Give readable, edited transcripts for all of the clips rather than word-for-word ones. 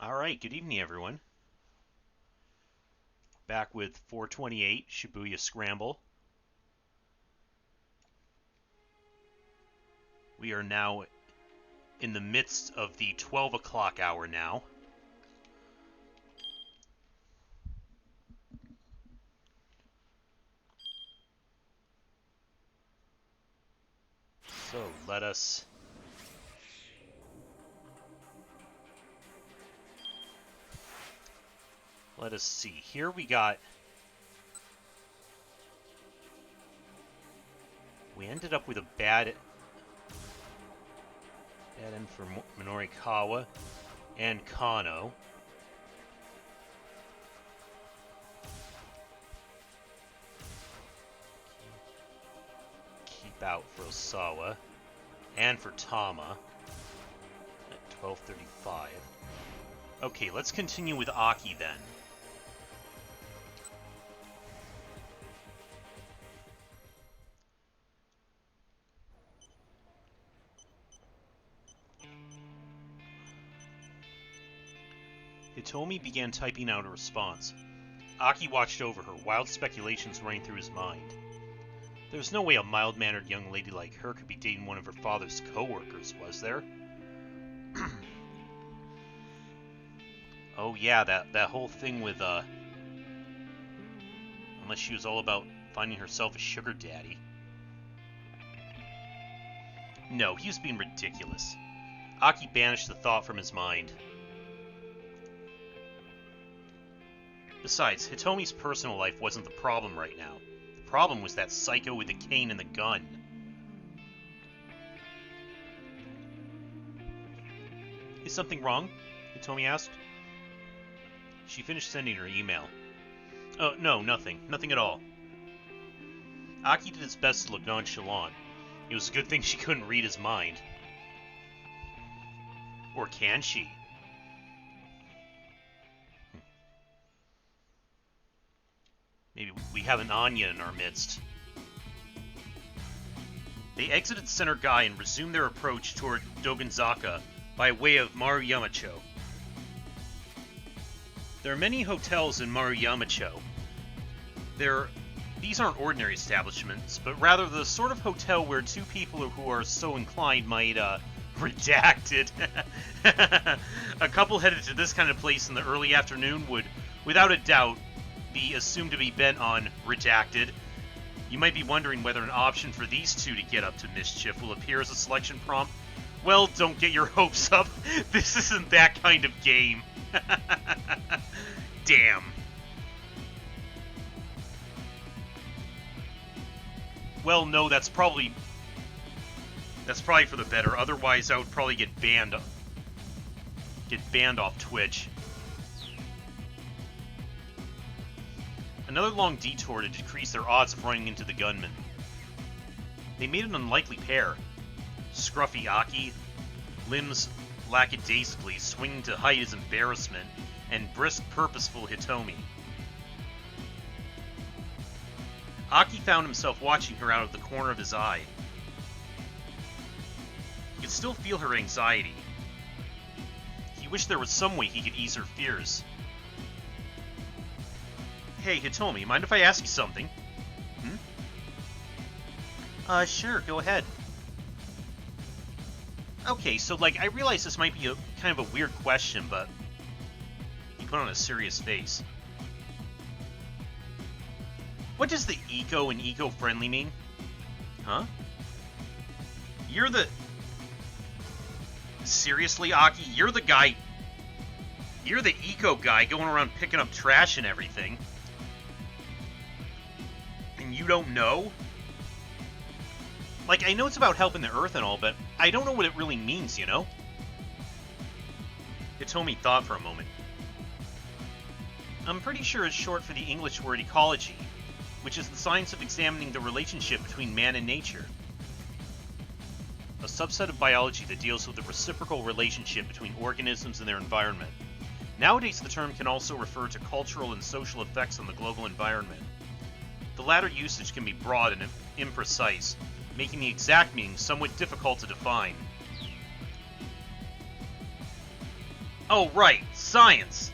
Alright, good evening everyone. Back with 428 Shibuya Scramble. We are now in the midst of the 12 o'clock hour now. So let us see. Here we ended up with a bad end for Minorikawa and Kano. Keep out for Osawa and for Tama at 12:35. Okay, let's continue with Aki then. Hitomi began typing out a response. Aki watched over her, wild speculations running through his mind. There was no way a mild-mannered young lady like her could be dating one of her father's co-workers, was there? Oh yeah, that whole thing with, unless she was all about finding herself a sugar daddy. No, he was being ridiculous. Aki banished the thought from his mind. Besides, Hitomi's personal life wasn't the problem right now. The problem was that psycho with the cane and the gun. Is something wrong? Hitomi asked. She finished sending her email. Oh, no, nothing. Nothing at all. Aki did his best to look nonchalant. It was a good thing she couldn't read his mind. Or can she? Maybe we have an Anya in our midst. They exited Center Gai and resumed their approach toward Dogonzaka by way of Maruyamacho. There are many hotels in Maruyamacho. These aren't ordinary establishments, but rather the sort of hotel where two people who are so inclined might, redacted. A couple headed to this kind of place in the early afternoon would, without a doubt, be assumed to be bent on redacted. You might be wondering whether an option for these two to get up to mischief will appear as a selection prompt. Well, don't get your hopes up. This isn't that kind of game. Damn. Well, no, that's probably for the better. Otherwise, I would probably get banned off Twitch. Another long detour to decrease their odds of running into the gunman. They made an unlikely pair. Scruffy Aki, limbs lackadaisically swinging to hide his embarrassment, and brisk, purposeful Hitomi. Aki found himself watching her out of the corner of his eye. He could still feel her anxiety. He wished there was some way he could ease her fears. Hey, Hitomi, mind if I ask you something? Sure, go ahead. Okay, so, I realize this might be kind of a weird question, but you put on a serious face. What does the eco and eco-friendly mean? Huh? Seriously, Aki? You're the eco guy going around picking up trash and everything. And you don't know? I know it's about helping the Earth and all, but I don't know what it really means, you know? Hitomi thought for a moment. I'm pretty sure it's short for the English word ecology, which is the science of examining the relationship between man and nature. A subset of biology that deals with the reciprocal relationship between organisms and their environment. Nowadays, the term can also refer to cultural and social effects on the global environment. The latter usage can be broad and imprecise, making the exact meaning somewhat difficult to define. Oh, right, science!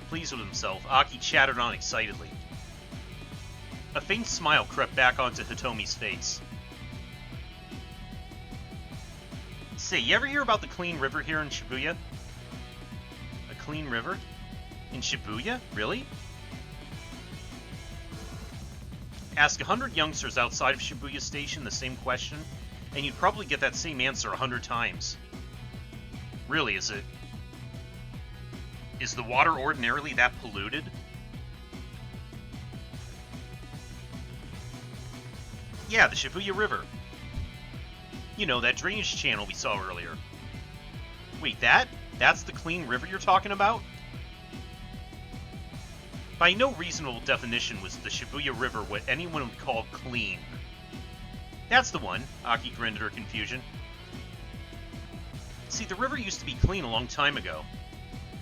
Pleased with himself, Aki chattered on excitedly. A faint smile crept back onto Hitomi's face. Say, you ever hear about the clean river here in Shibuya? A clean river? In Shibuya? Really? Ask 100 youngsters outside of Shibuya Station the same question, and you'd probably get that same answer 100 times. Really, is it? Is the water ordinarily that polluted? Yeah, the Shibuya River. You know, that drainage channel we saw earlier. Wait, that's the clean river you're talking about? By no reasonable definition was the Shibuya River what anyone would call clean. That's the one, Aki grinned at her confusion. See, the river used to be clean a long time ago.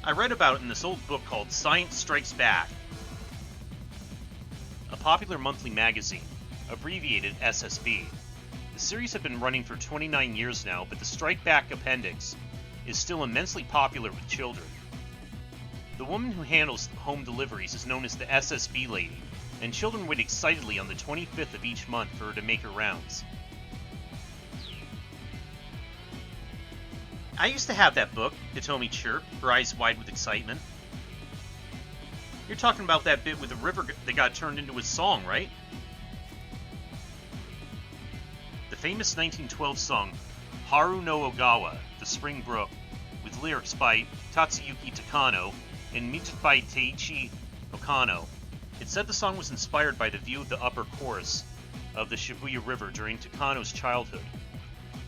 I read about it in this old book called Science Strikes Back. A popular monthly magazine, abbreviated SSB. The series had been running for 29 years now, but the Strike Back appendix is still immensely popular with children. The woman who handles home deliveries is known as the SSB lady, and children wait excitedly on the 25th of each month for her to make her rounds. I used to have that book, Hitomi chirped, her eyes wide with excitement. You're talking about that bit with the river that got turned into a song, right? The famous 1912 song, Haru no Ogawa, The Spring Brook, with lyrics by Tatsuyuki Takano and music by Teiichi Okano. It said the song was inspired by the view of the upper course of the Shibuya River during Takano's childhood.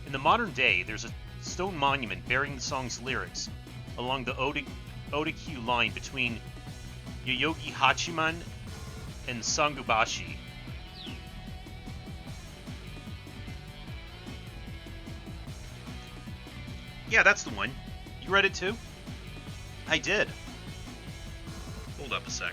In the modern day, there's a stone monument bearing the song's lyrics along the Odakyu line between Yoyogi Hachiman and Sangubashi. Yeah, that's the one. You read it too? I did. Hold up a sec.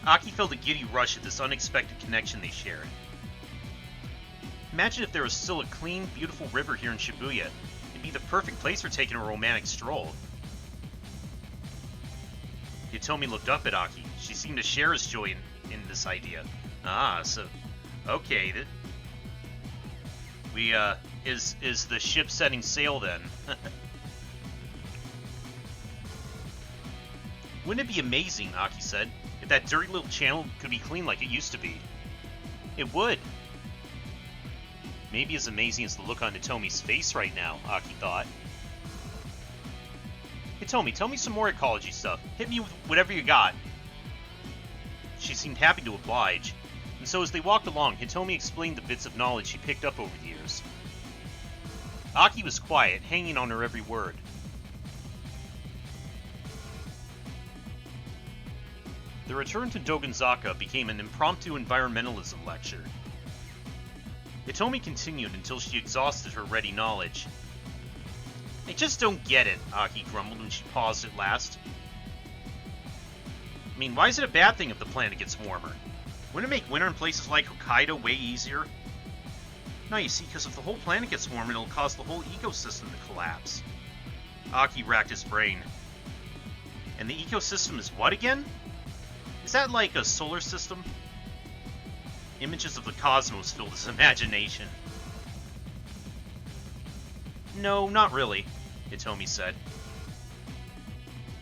Aki felt a giddy rush at this unexpected connection they shared. Imagine if there was still a clean, beautiful river here in Shibuya. It'd be the perfect place for taking a romantic stroll. Hitomi looked up at Aki. She seemed to share his joy in this idea. Ah, so... Okay, is the ship setting sail then? Wouldn't it be amazing, Aki said, if that dirty little channel could be clean like it used to be? It would. Maybe as amazing as the look on Hitomi's face right now, Aki thought. Hitomi, tell me some more ecology stuff. Hit me with whatever you got. She seemed happy to oblige, and so as they walked along, Hitomi explained the bits of knowledge she picked up over the years. Aki was quiet, hanging on her every word. The return to Dogonzaka became an impromptu environmentalism lecture. Hitomi continued until she exhausted her ready knowledge. I just don't get it, Aki grumbled when she paused at last. I mean, why is it a bad thing if the planet gets warmer? Wouldn't it make winter in places like Hokkaido way easier? No, you see, because if the whole planet gets warmer, it'll cause the whole ecosystem to collapse. Aki racked his brain. And the ecosystem is what again? Is that like a solar system? Images of the cosmos filled his imagination. No, not really, Hitomi said.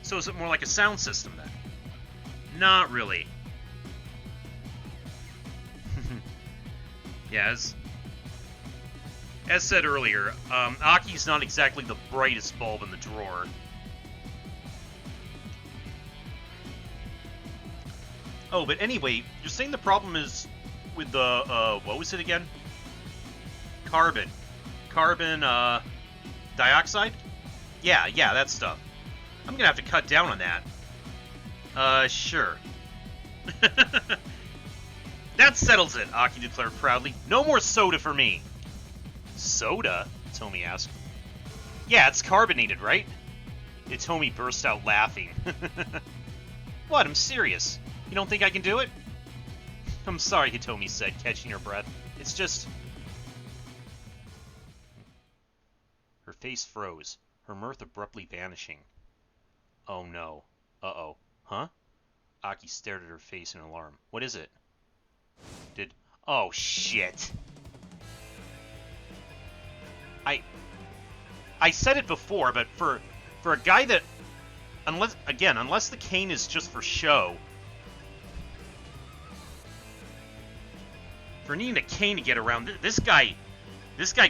So is it more like a sound system then? Not really. Yeah, As said earlier, Aki's not exactly the brightest bulb in the drawer. Oh, but anyway, you're saying the problem is with the, what was it again? Carbon. Carbon, dioxide? Yeah, that stuff. I'm gonna have to cut down on that. Sure. That settles it, Aki declared proudly. No more soda for me. Soda? Hitomi asked. Yeah, it's carbonated, right? Hitomi burst out laughing. What? I'm serious. You don't think I can do it? I'm sorry, Hitomi said, catching her breath. It's just... Her face froze, her mirth abruptly vanishing. Oh no. Uh-oh. Huh? Aki stared at her face in alarm. What is it? Oh, shit. I said it before, but for a guy that... Unless the cane is just for show... For needing a cane to get around, this guy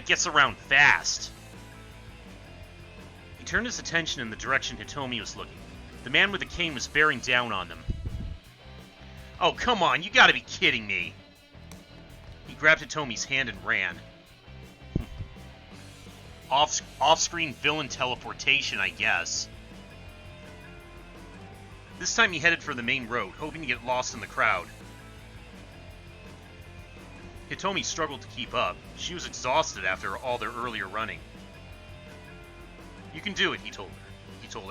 gets around fast. He turned his attention in the direction Hitomi was looking. The man with the cane was bearing down on them. Oh, come on, you gotta be kidding me. He grabbed Hitomi's hand and ran. Off-screen villain teleportation, I guess. This time he headed for the main road, hoping to get lost in the crowd. Hitomi struggled to keep up. She was exhausted after all their earlier running. You can do it, he told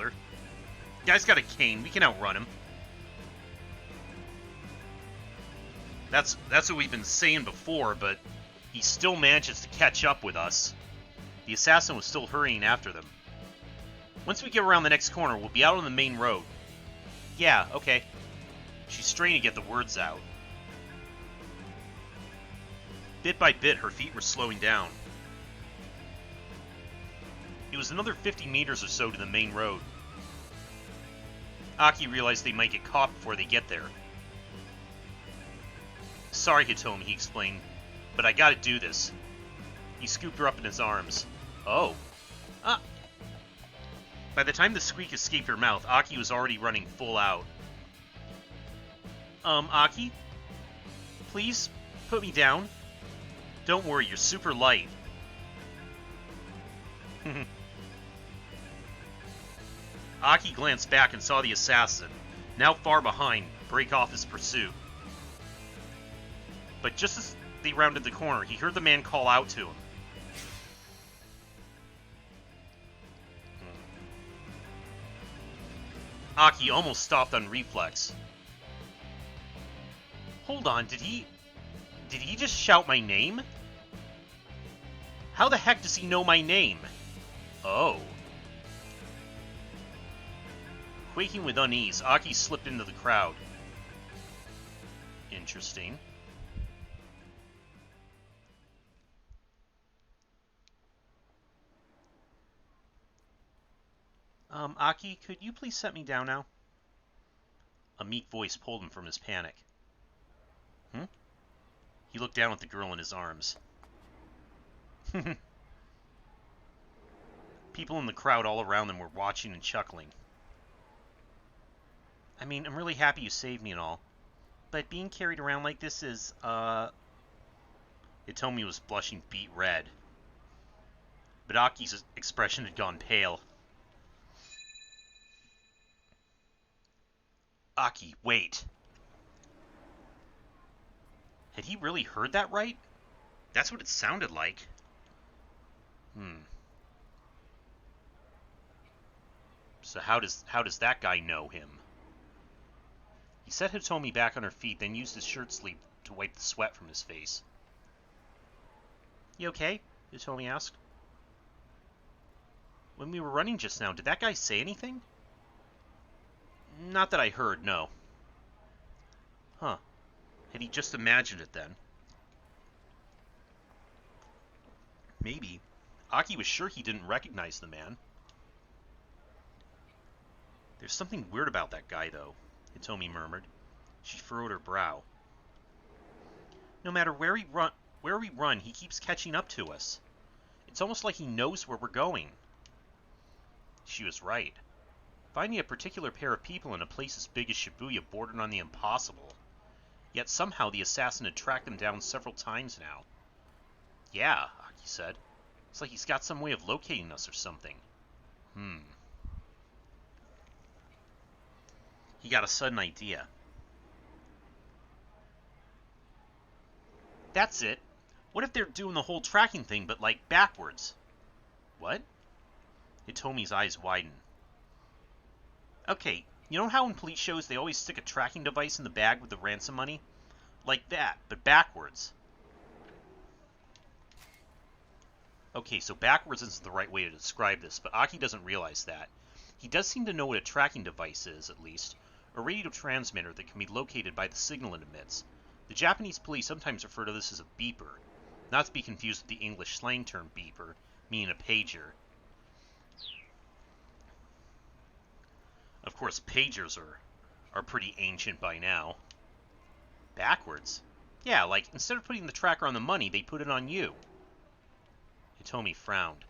her. Guy's got a cane. We can outrun him. That's what we've been saying before, but he still manages to catch up with us. The assassin was still hurrying after them. Once we get around the next corner, we'll be out on the main road. Yeah, okay. She strained to get the words out. Bit by bit, her feet were slowing down. It was another 50 meters or so to the main road. Aki realized they might get caught before they get there. Sorry, Hitomi, he explained, but I gotta do this. He scooped her up in his arms. Oh. By the time the squeak escaped her mouth, Aki was already running full out. Aki? Please, put me down. Don't worry, you're super light. Aki glanced back and saw the assassin, now far behind, break off his pursuit. But just as they rounded the corner, he heard the man call out to him. Aki almost stopped on reflex. Hold on, did he just shout my name? How the heck does he know my name? Oh. Quaking with unease, Aki slipped into the crowd. Interesting. Aki, could you please set me down now? A meek voice pulled him from his panic. He looked down at the girl in his arms. People in the crowd all around them were watching and chuckling. I mean, I'm really happy you saved me and all, but being carried around like this is, Hitomi was blushing beet red. But Aki's expression had gone pale. Aki, wait. Had he really heard that right? That's what it sounded like. So how does that guy know him? He set Hitomi back on her feet, then used his shirt sleeve to wipe the sweat from his face. You okay? Hitomi asked. When we were running just now, did that guy say anything? Not that I heard, no. Huh. Had he just imagined it then? Maybe. Aki was sure he didn't recognize the man. There's something weird about that guy, though, Hitomi murmured. She furrowed her brow. No matter where we run, he keeps catching up to us. It's almost like he knows where we're going. She was right. Finding a particular pair of people in a place as big as Shibuya bordered on the impossible. Yet somehow the assassin had tracked them down several times now. Yeah, Aki said. It's like he's got some way of locating us or something. He got a sudden idea. That's it. What if they're doing the whole tracking thing, but like backwards? What? Hitomi's eyes widened. Okay, you know how in police shows they always stick a tracking device in the bag with the ransom money? Like that, but backwards. Okay, so backwards isn't the right way to describe this, but Aki doesn't realize that. He does seem to know what a tracking device is, at least. A radio transmitter that can be located by the signal it emits. The Japanese police sometimes refer to this as a beeper, not to be confused with the English slang term beeper, meaning a pager. Of course, pagers are pretty ancient by now. Backwards? Yeah, like, instead of putting the tracker on the money, they put it on you. Hitomi frowned.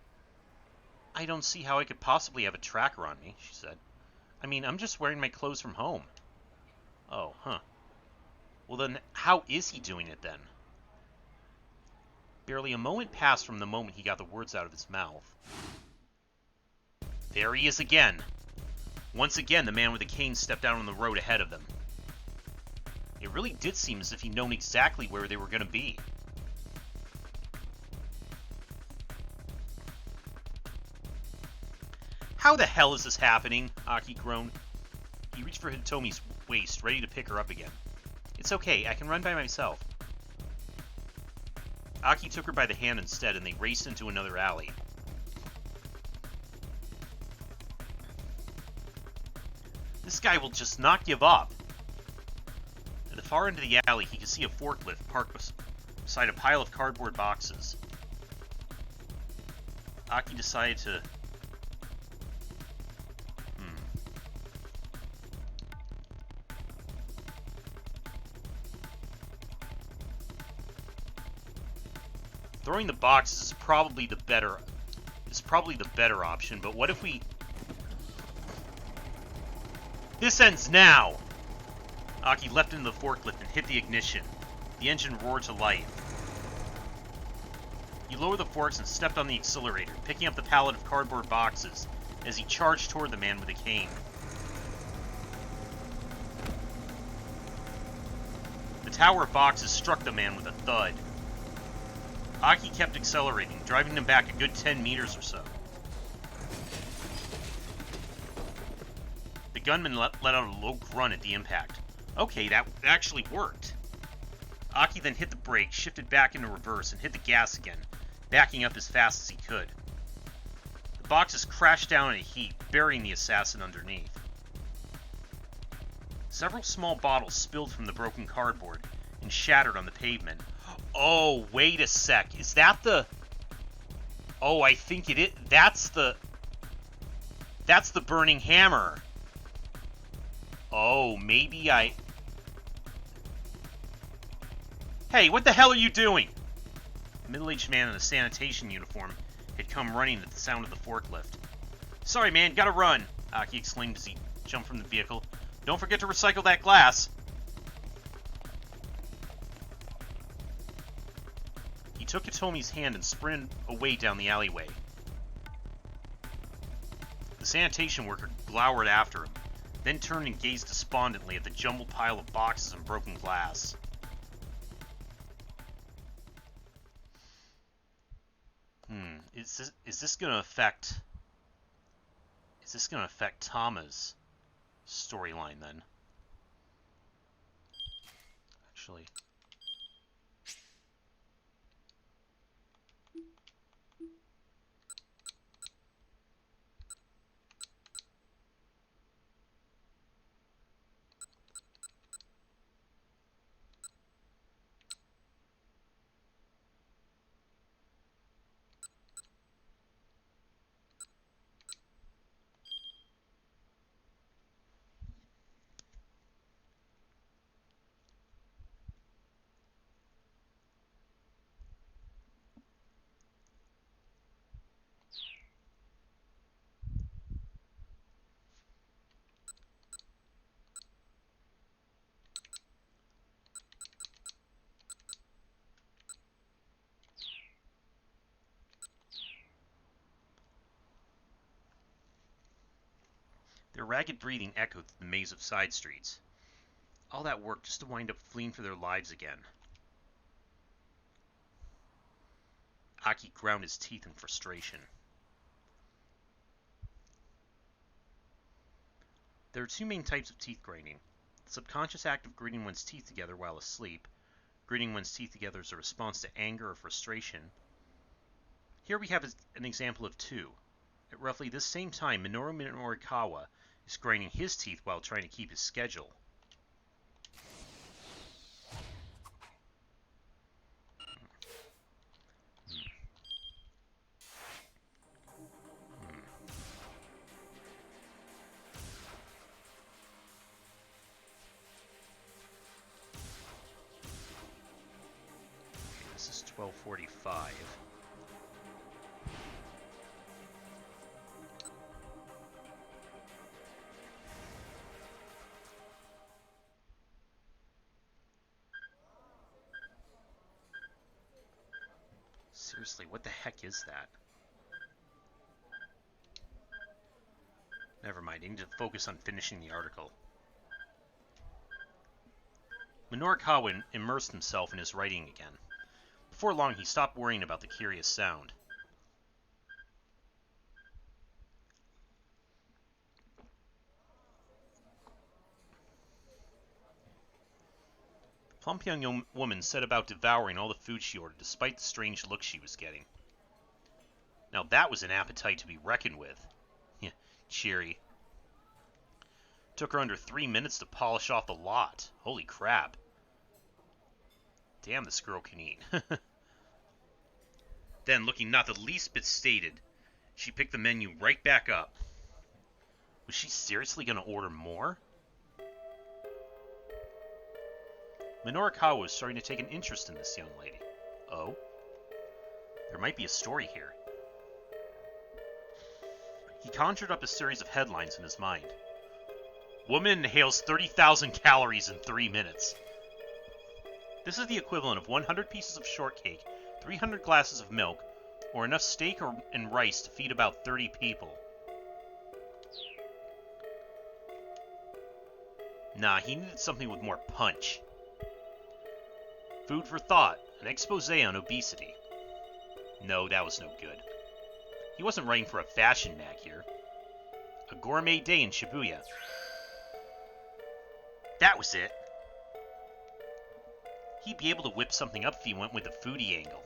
I don't see how I could possibly have a tracker on me, she said. I mean, I'm just wearing my clothes from home. Oh, huh. Well then, how is he doing it then? Barely a moment passed from the moment he got the words out of his mouth. There he is again. Once again, the man with the cane stepped out on the road ahead of them. It really did seem as if he'd known exactly where they were going to be. How the hell is this happening? Aki groaned. He reached for Hitomi's waist, ready to pick her up again. It's okay, I can run by myself. Aki took her by the hand instead, and they raced into another alley. This guy will just not give up. At the far end of the alley, he could see a forklift parked beside a pile of cardboard boxes. Aki decided to... Throwing the boxes is probably the better option, but what if we... This ends now! Aki leapt into the forklift and hit the ignition. The engine roared to life. He lowered the forks and stepped on the accelerator, picking up the pallet of cardboard boxes as he charged toward the man with the cane. The tower of boxes struck the man with a thud. Aki kept accelerating, driving them back a good 10 meters or so. The gunman let out a low grunt at the impact. Okay, that actually worked. Aki then hit the brake, shifted back into reverse, and hit the gas again, backing up as fast as he could. The boxes crashed down in a heap, burying the assassin underneath. Several small bottles spilled from the broken cardboard and shattered on the pavement. Oh, wait a sec. Is that the... Oh, I think it is. That's the burning hammer. Oh, maybe I... Hey, what the hell are you doing? A middle-aged man in a sanitation uniform had come running at the sound of the forklift. Sorry, man, gotta run, Aki exclaimed as he jumped from the vehicle. Don't forget to recycle that glass. He took Hitomi's hand and sprinted away down the alleyway. The sanitation worker glowered after him, then turned and gazed despondently at the jumbled pile of boxes and broken glass. Is this gonna affect Tama's storyline then? Actually. Their ragged breathing echoed through the maze of side streets. All that work just to wind up fleeing for their lives again. Aki ground his teeth in frustration. There are two main types of teeth grinding. The subconscious act of gritting one's teeth together while asleep. Gritting one's teeth together is a response to anger or frustration. Here we have an example of two. At roughly this same time, Minoru Minorikawa is grinding his teeth while trying to keep his schedule. This is 12:45. Seriously, what the heck is that? Never mind, I need to focus on finishing the article. Minorikawa immersed himself in his writing again. Before long, he stopped worrying about the curious sound. The plump young woman set about devouring all the food she ordered, despite the strange look she was getting. Now that was an appetite to be reckoned with. Cheery. Took her under 3 minutes to polish off the lot. Holy crap. Damn, this girl can eat. Then, looking not the least bit stated, she picked the menu right back up. Was she seriously going to order more? Minorikawa was starting to take an interest in this young lady. Oh? There might be a story here. He conjured up a series of headlines in his mind. Woman inhales 30,000 calories in 3 minutes. This is the equivalent of 100 pieces of shortcake, 300 glasses of milk, or enough steak and rice to feed about 30 people. Nah, he needed something with more punch. Food for thought, an expose on obesity. No, that was no good. He wasn't writing for a fashion mag here. A gourmet day in Shibuya. That was it. He'd be able to whip something up if he went with the foodie angle.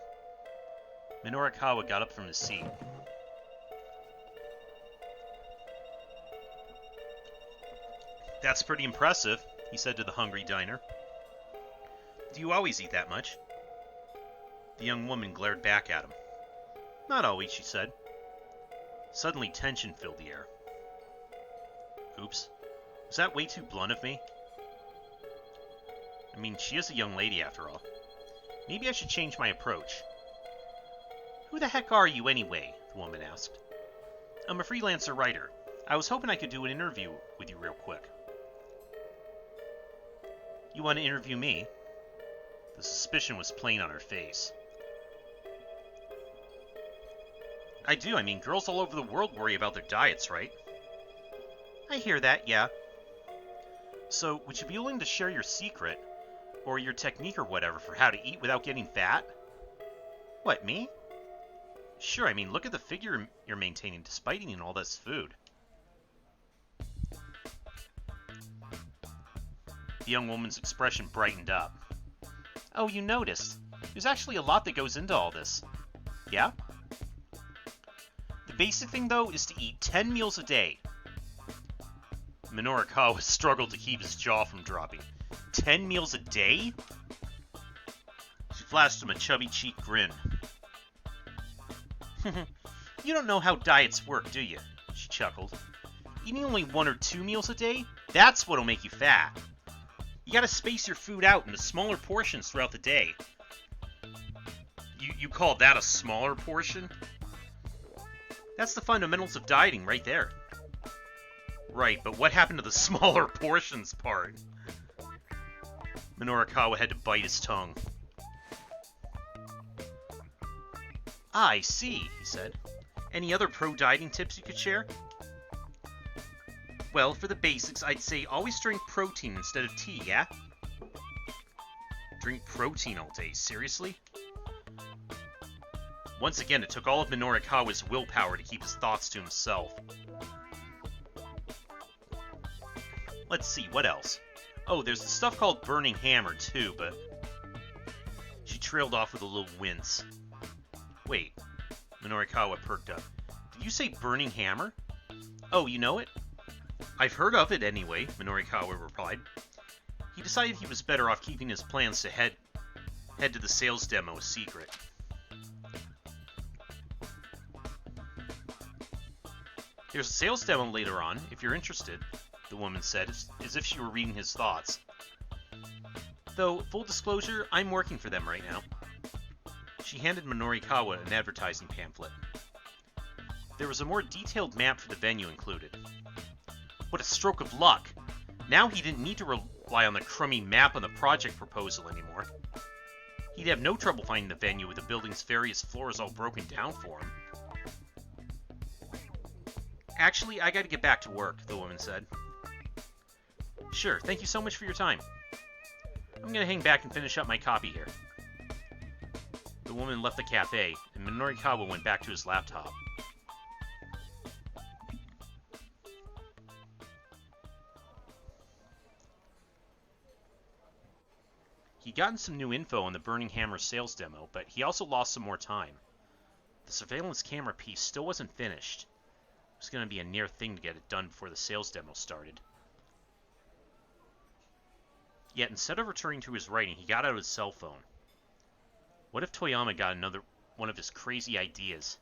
Minorikawa got up from his seat. That's pretty impressive, he said to the hungry diner. Do you always eat that much? The young woman glared back at him. Not always, she said. Suddenly tension filled the air. Oops. Was that way too blunt of me? I mean, she is a young lady after all. Maybe I should change my approach. Who the heck are you anyway? The woman asked. I'm a freelancer writer. I was hoping I could do an interview with you real quick. You want to interview me? The suspicion was plain on her face. I do. I mean, girls all over the world worry about their diets, right? I hear that, yeah. So, would you be willing to share your secret, or your technique or whatever, for how to eat without getting fat? What, me? Sure, I mean, look at the figure you're maintaining despite eating all this food. The young woman's expression brightened up. Oh, you noticed. There's actually a lot that goes into all this. Yeah? The basic thing, though, is to eat 10 meals a day. Minorikawa struggled to keep his jaw from dropping. 10 meals a day? She flashed him a chubby-cheeked grin. You don't know how diets work, do you? She chuckled. Eating only 1 or 2 meals a day? That's what'll make you fat. You gotta space your food out into smaller portions throughout the day. You call that a smaller portion? That's the fundamentals of dieting right there. Right, but what happened to the smaller portions part? Minorikawa had to bite his tongue. Ah, I see, he said. Any other pro-dieting tips you could share? Well, for the basics, I'd say always drink protein instead of tea, yeah? Drink protein all day, seriously? Once again, it took all of Minorikawa's willpower to keep his thoughts to himself. Let's see, what else? Oh, there's the stuff called Burning Hammer, too, but... She trailed off with a little wince. Wait, Minorikawa perked up. Did you say Burning Hammer? Oh, you know it? I've heard of it anyway, Minorikawa replied. He decided he was better off keeping his plans to head to the sales demo a secret. There's a sales demo later on, if you're interested, the woman said, as if she were reading his thoughts. Though, full disclosure, I'm working for them right now. She handed Minorikawa an advertising pamphlet. There was a more detailed map for the venue included. What a stroke of luck! Now he didn't need to rely on the crummy map on the project proposal anymore. He'd have no trouble finding the venue with the building's various floors all broken down for him. Actually, I gotta get back to work, the woman said. Sure, thank you so much for your time. I'm gonna hang back and finish up my copy here. The woman left the cafe, and Minorikawa went back to his laptop. He'd gotten some new info on the Burning Hammer sales demo, but he also lost some more time. The surveillance camera piece still wasn't finished. It was going to be a near thing to get it done before the sales demo started. Yet instead of returning to his writing, he got out his cell phone. What if Toyama got another one of his crazy ideas?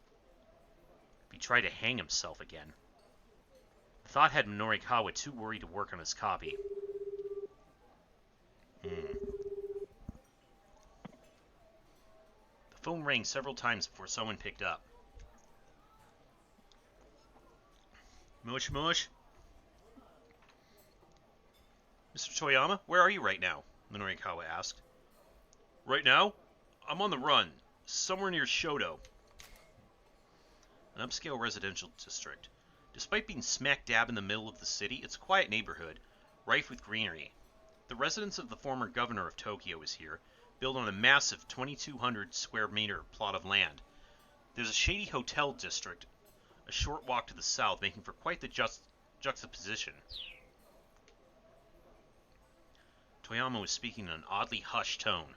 If he tried to hang himself again? The thought had Minorikawa too worried to work on his copy. The phone rang several times before someone picked up. Mush mush. Mr. Toyama, where are you right now? Minorikawa asked. Right now? I'm on the run, somewhere near Shoto. An upscale residential district. Despite being smack dab in the middle of the city, it's a quiet neighborhood, rife with greenery. The residence of the former governor of Tokyo is here, built on a massive 2,200 square meter plot of land. There's a shady hotel district, a short walk to the south, making for quite the juxtaposition. Toyama was speaking in an oddly hushed tone.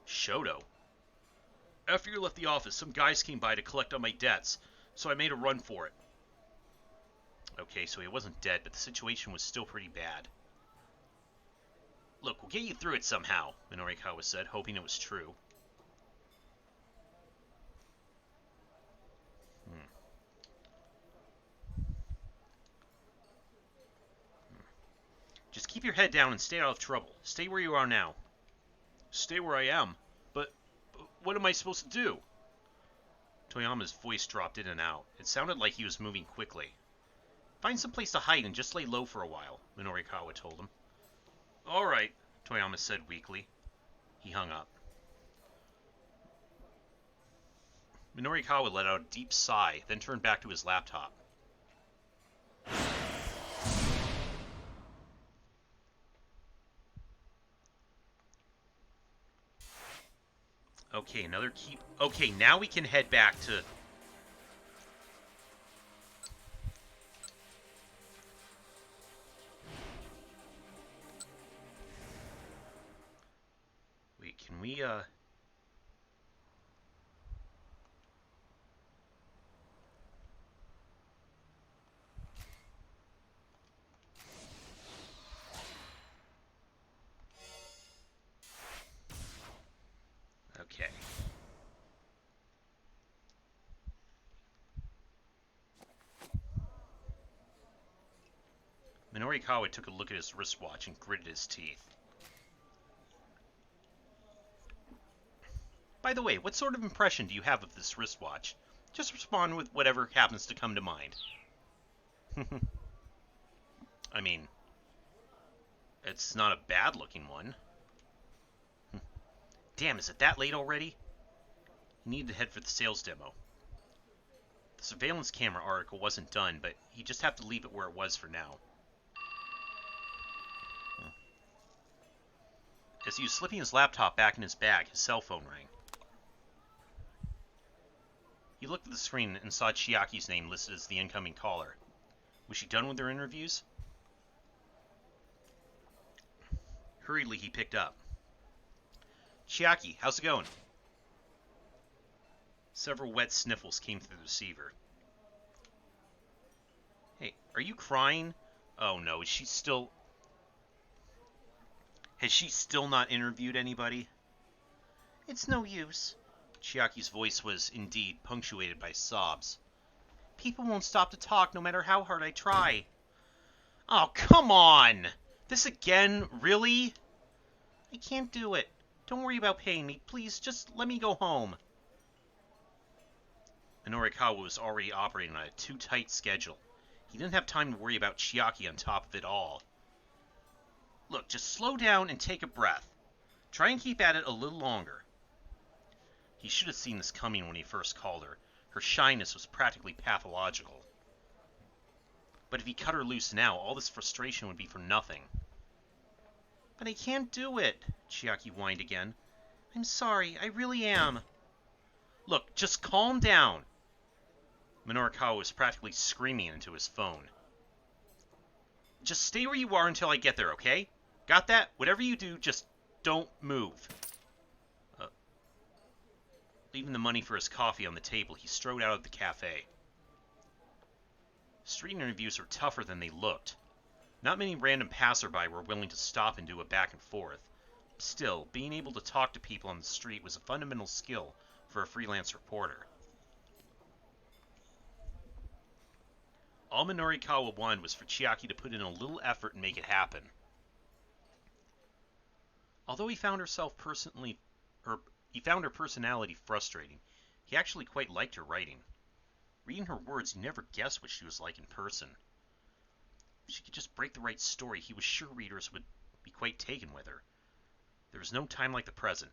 Shoto? After you left the office, some guys came by to collect on my debts, so I made a run for it. Okay, so he wasn't dead, but the situation was still pretty bad. Look, we'll get you through it somehow, Minorikawa said, hoping it was true. Just keep your head down and stay out of trouble. Stay where you are now. Stay where I am? But what am I supposed to do? Toyama's voice dropped in and out. It sounded like he was moving quickly. Find some place to hide and just lay low for a while, Minorikawa told him. All right, Toyama said weakly. He hung up. Minorikawa let out a deep sigh, then turned back to his laptop. Okay, another key. Okay, now we can head back to... Wait, can we, Okay. Minorikawa took a look at his wristwatch and gritted his teeth. By the way, what sort of impression do you have of this wristwatch? Just respond with whatever happens to come to mind. I mean, it's not a bad-looking one. Damn, is it that late already? He needed to head for the sales demo. The surveillance camera article wasn't done, but he'd just have to leave it where it was for now. As he was slipping his laptop back in his bag, his cell phone rang. He looked at the screen and saw Chiaki's name listed as the incoming caller. Was she done with her interviews? Hurriedly, he picked up. Chiaki, how's it going? Several wet sniffles came through the receiver. Hey, are you crying? Oh no, is she still... Has she still not interviewed anybody? It's no use. Chiaki's voice was, indeed, punctuated by sobs. People won't stop to talk no matter how hard I try. Oh, come on! This again? Really? I can't do it. Don't worry about paying me. Please, just let me go home. Minorikawa was already operating on a too-tight schedule. He didn't have time to worry about Chiaki on top of it all. Look, just slow down and take a breath. Try and keep at it a little longer. He should have seen this coming when he first called her. Her shyness was practically pathological. But if he cut her loose now, all this frustration would be for nothing. But I can't do it, Chiaki whined again. I'm sorry, I really am. Look, just calm down. Minorikawa was practically screaming into his phone. Just stay where you are until I get there, okay? Got that? Whatever you do, just don't move. Leaving the money for his coffee on the table, he strode out of the cafe. Street interviews were tougher than they looked. Not many random passerby were willing to stop and do a back and forth. Still, being able to talk to people on the street was a fundamental skill for a freelance reporter. All Minorikawa wanted was for Chiaki to put in a little effort and make it happen. Although he found her personality frustrating, he actually quite liked her writing. Reading her words, you never guessed what she was like in person. If she could just break the right story, he was sure readers would be quite taken with her. There was no time like the present.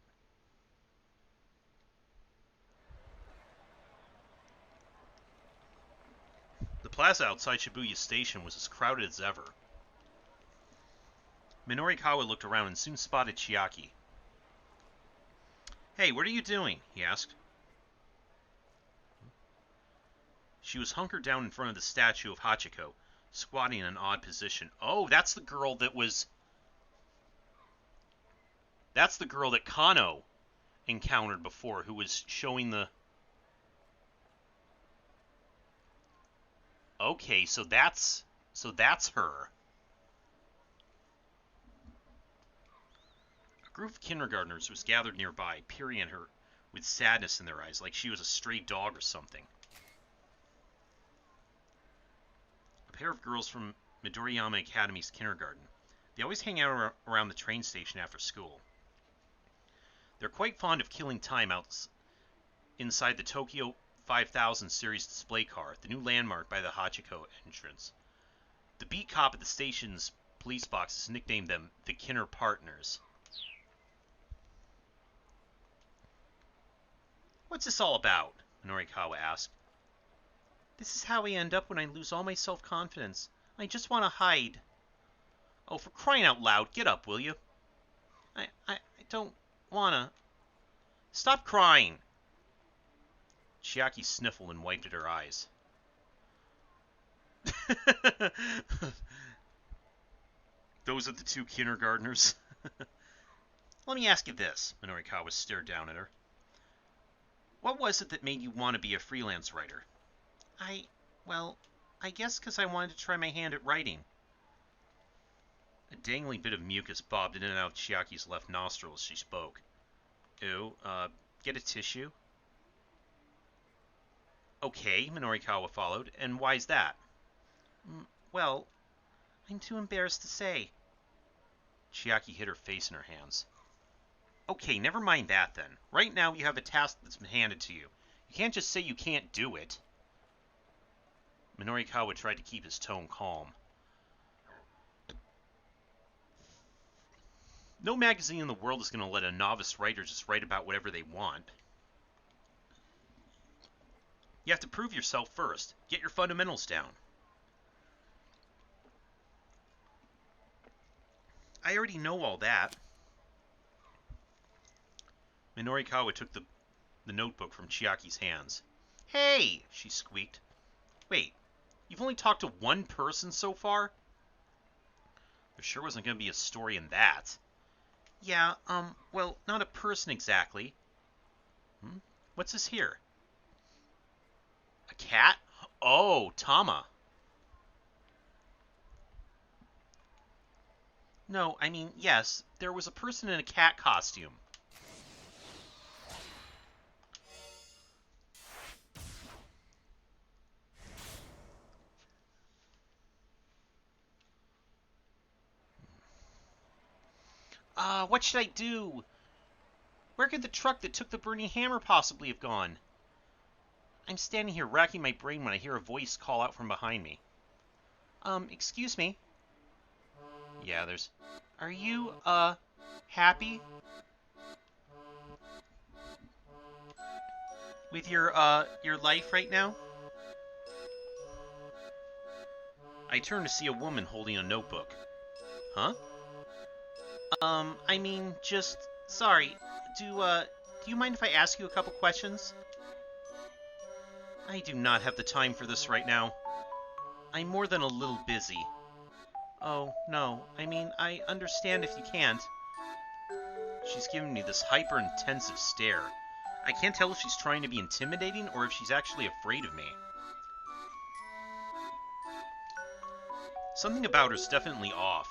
The plaza outside Shibuya Station was as crowded as ever. Minorikawa looked around and soon spotted Chiaki. Hey, what are you doing? He asked. She was hunkered down in front of the statue of Hachiko, squatting in an odd position. Oh, that's the girl that was... That's the girl that Kano encountered before, who was showing the... Okay, so that's her. A group of kindergartners was gathered nearby, peering at her with sadness in their eyes, like she was a stray dog or something. A pair of girls from Midoriyama Academy's kindergarten. They always hang out around the train station after school. They're quite fond of killing time out inside the Tokyo 5000 series display car, the new landmark by the Hachiko entrance. The beat cop at the station's police box has nicknamed them the Kinner Partners. What's this all about? Minorikawa asked. This is how I end up when I lose all my self-confidence. I just want to hide. Oh, for crying out loud, get up, will you? I don't wanna. Stop crying! Chiaki sniffled and wiped at her eyes. Those are the two kindergartners. Let me ask you this, Minorikawa stared down at her. What was it that made you want to be a freelance writer? I guess because I wanted to try my hand at writing. A dangling bit of mucus bobbed in and out of Chiaki's left nostril as she spoke. Ew, get a tissue? Okay, Minorikawa followed, and why's that? Well, I'm too embarrassed to say. Chiaki hid her face in her hands. Okay, never mind that then. Right now you have a task that's been handed to you. You can't just say you can't do it. Minorikawa tried to keep his tone calm. No magazine in the world is going to let a novice writer just write about whatever they want. You have to prove yourself first. Get your fundamentals down. I already know all that. Minorikawa took the notebook from Chiaki's hands. Hey, she squeaked. Wait, you've only talked to one person so far? There sure wasn't going to be a story in that. Yeah, well, not a person exactly. What's this here? A cat? Oh, Tama. No, I mean, yes, there was a person in a cat costume. What should I do? Where could the truck that took the burning hammer possibly have gone? I'm standing here racking my brain when I hear a voice call out from behind me. Excuse me? Yeah, there's... Are you, happy? With your life right now? I turn to see a woman holding a notebook. Huh? I mean, just... Sorry, do you mind if I ask you a couple questions? I do not have the time for this right now. I'm more than a little busy. Oh, no. I mean, I understand if you can't. She's giving me this hyper-intensive stare. I can't tell if she's trying to be intimidating or if she's actually afraid of me. Something about her's definitely off.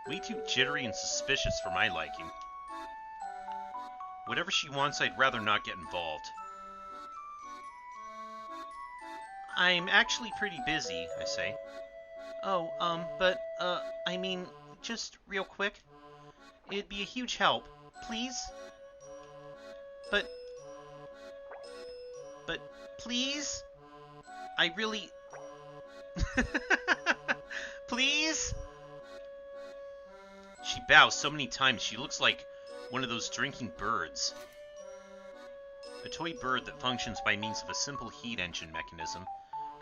Way too jittery and suspicious for my liking. Whatever she wants, I'd rather not get involved. I'm actually pretty busy, I say. Oh, but, I mean, just real quick. It'd be a huge help. Please? But, please? I really... Please? She bows so many times she looks like one of those drinking birds. A toy bird that functions by means of a simple heat engine mechanism,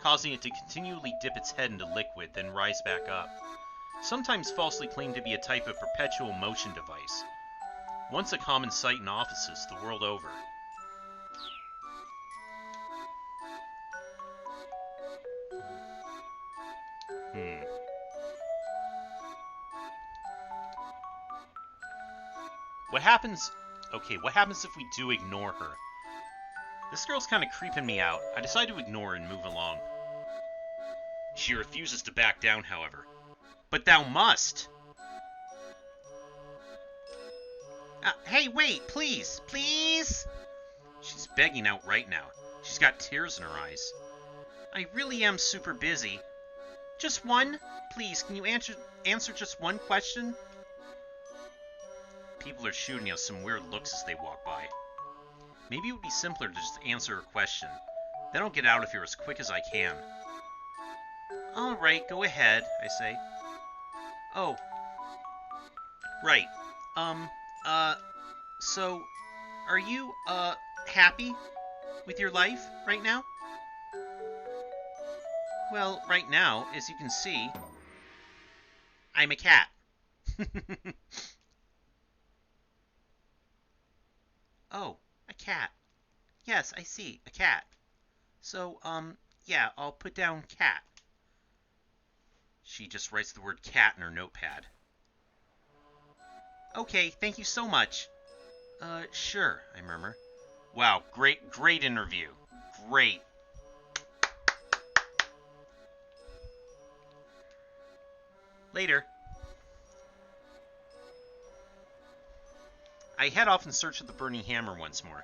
causing it to continually dip its head into liquid, then rise back up. Sometimes falsely claimed to be a type of perpetual motion device. Once a common sight in offices the world over. What happens... Okay, what happens if we do ignore her? This girl's kind of creeping me out. I decide to ignore her and move along. She refuses to back down, however. But thou must! Hey, wait, please, please! She's begging outright now. She's got tears in her eyes. I really am super busy. Just one? Please, can you answer just one question? People are shooting us some weird looks as they walk by. Maybe it would be simpler to just answer her question. Then I'll get out of here as quick as I can. Alright, go ahead, I say. Oh. Right. So, are you, happy with your life right now? Well, right now, as you can see, I'm a cat. Oh, a cat. Yes, I see, a cat. So, yeah, I'll put down cat. She just writes the word cat in her notepad. Okay, thank you so much. Sure, I murmur. Wow, great interview. Great. Later. I head off in search of the burning hammer once more.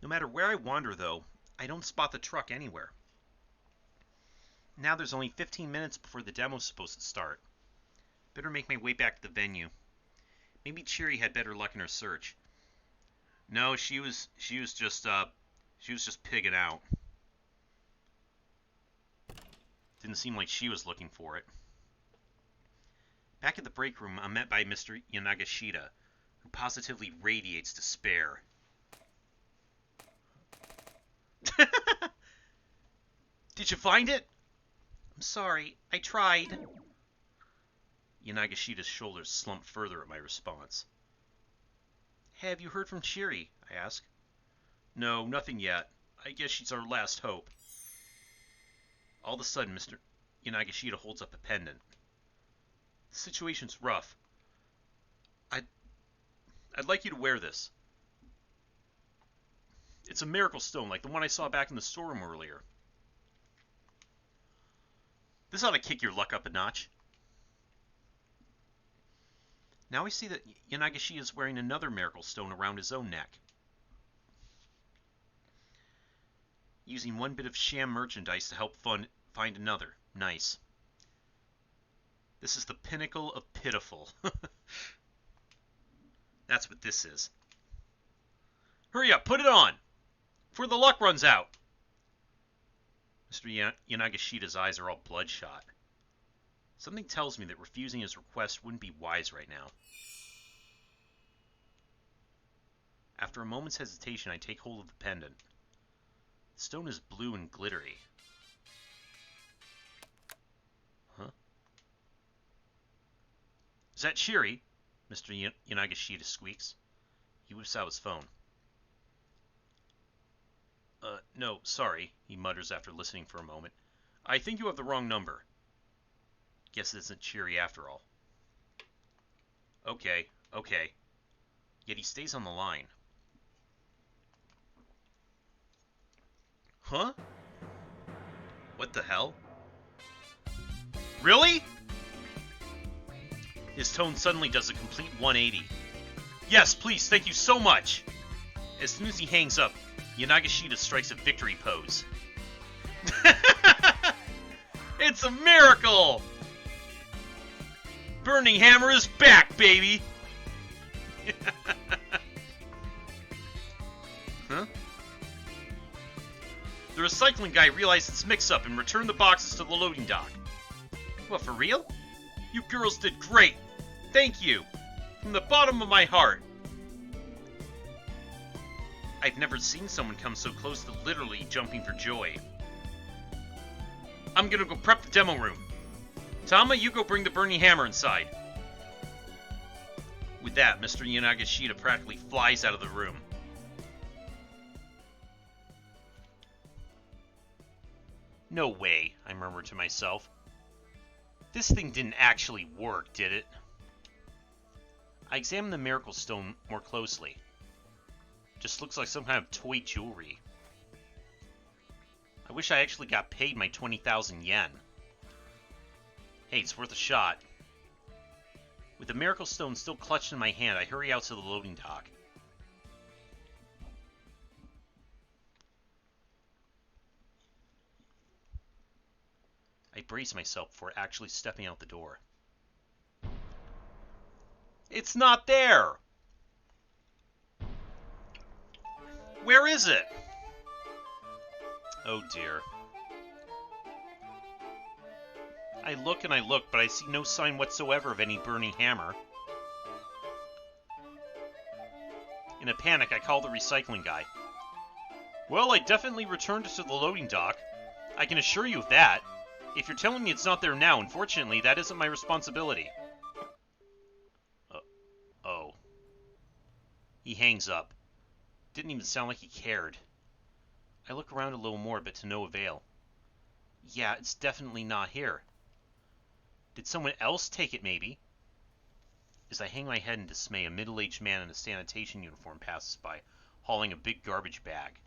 No matter where I wander, though, I don't spot the truck anywhere. Now there's only 15 minutes before the demo's supposed to start. Better make my way back to the venue. Maybe Cheery had better luck in her search. No, she was just pigging out. Didn't seem like she was looking for it. Back at the break room, I'm met by Mr. Yanagashita, who positively radiates despair. Did you find it? I'm sorry, I tried. Yanagashita's shoulders slump further at my response. Have you heard from Shiri? I ask. No, nothing yet. I guess she's our last hope. All of a sudden, Mr. Yanagashita holds up a pendant. The situation's rough. I'd like you to wear this. It's a miracle stone, like the one I saw back in the storeroom earlier. This ought to kick your luck up a notch. Now I see that Yanagashita is wearing another miracle stone around his own neck. Using one bit of sham merchandise to help find another. Nice. This is the pinnacle of pitiful. That's what this is. Hurry up, put it on! Before the luck runs out! Mr. Yanagashita's eyes are all bloodshot. Something tells me that refusing his request wouldn't be wise right now. After a moment's hesitation, I take hold of the pendant. The stone is blue and glittery. Huh? Is that Shiri? Mr. Yanagashita squeaks. He whips out his phone. No, sorry, he mutters after listening for a moment. I think you have the wrong number. Guess it isn't Shiri after all. Okay. Yet he stays on the line. Huh? What the hell? Really? His tone suddenly does a complete 180. Yes, please, thank you so much! As soon as he hangs up, Yanagashita strikes a victory pose. It's a miracle! Burning Hammer is back, baby! Huh? The recycling guy realized its mix-up and returned the boxes to the loading dock. What, for real? You girls did great! Thank you! From the bottom of my heart! I've never seen someone come so close to literally jumping for joy. I'm gonna go prep the demo room. Tama, you go bring the burning hammer inside. With that, Mr. Yanagashita practically flies out of the room. No way, I murmured to myself. This thing didn't actually work, did it? I examined the miracle stone more closely. Just looks like some kind of toy jewelry. I wish I actually got paid my 20,000 yen. Hey, it's worth a shot. With the miracle stone still clutched in my hand, I hurry out to the loading dock. I brace myself before actually stepping out the door. It's not there! Where is it? Oh dear. I look and I look, but I see no sign whatsoever of any burning hammer. In a panic, I call the recycling guy. Well, I definitely returned it to the loading dock. I can assure you of that. If you're telling me it's not there now, unfortunately, that isn't my responsibility. Oh. He hangs up. Didn't even sound like he cared. I look around a little more, but to no avail. Yeah, it's definitely not here. Did someone else take it, maybe? As I hang my head in dismay, a middle-aged man in a sanitation uniform passes by, hauling a big garbage bag.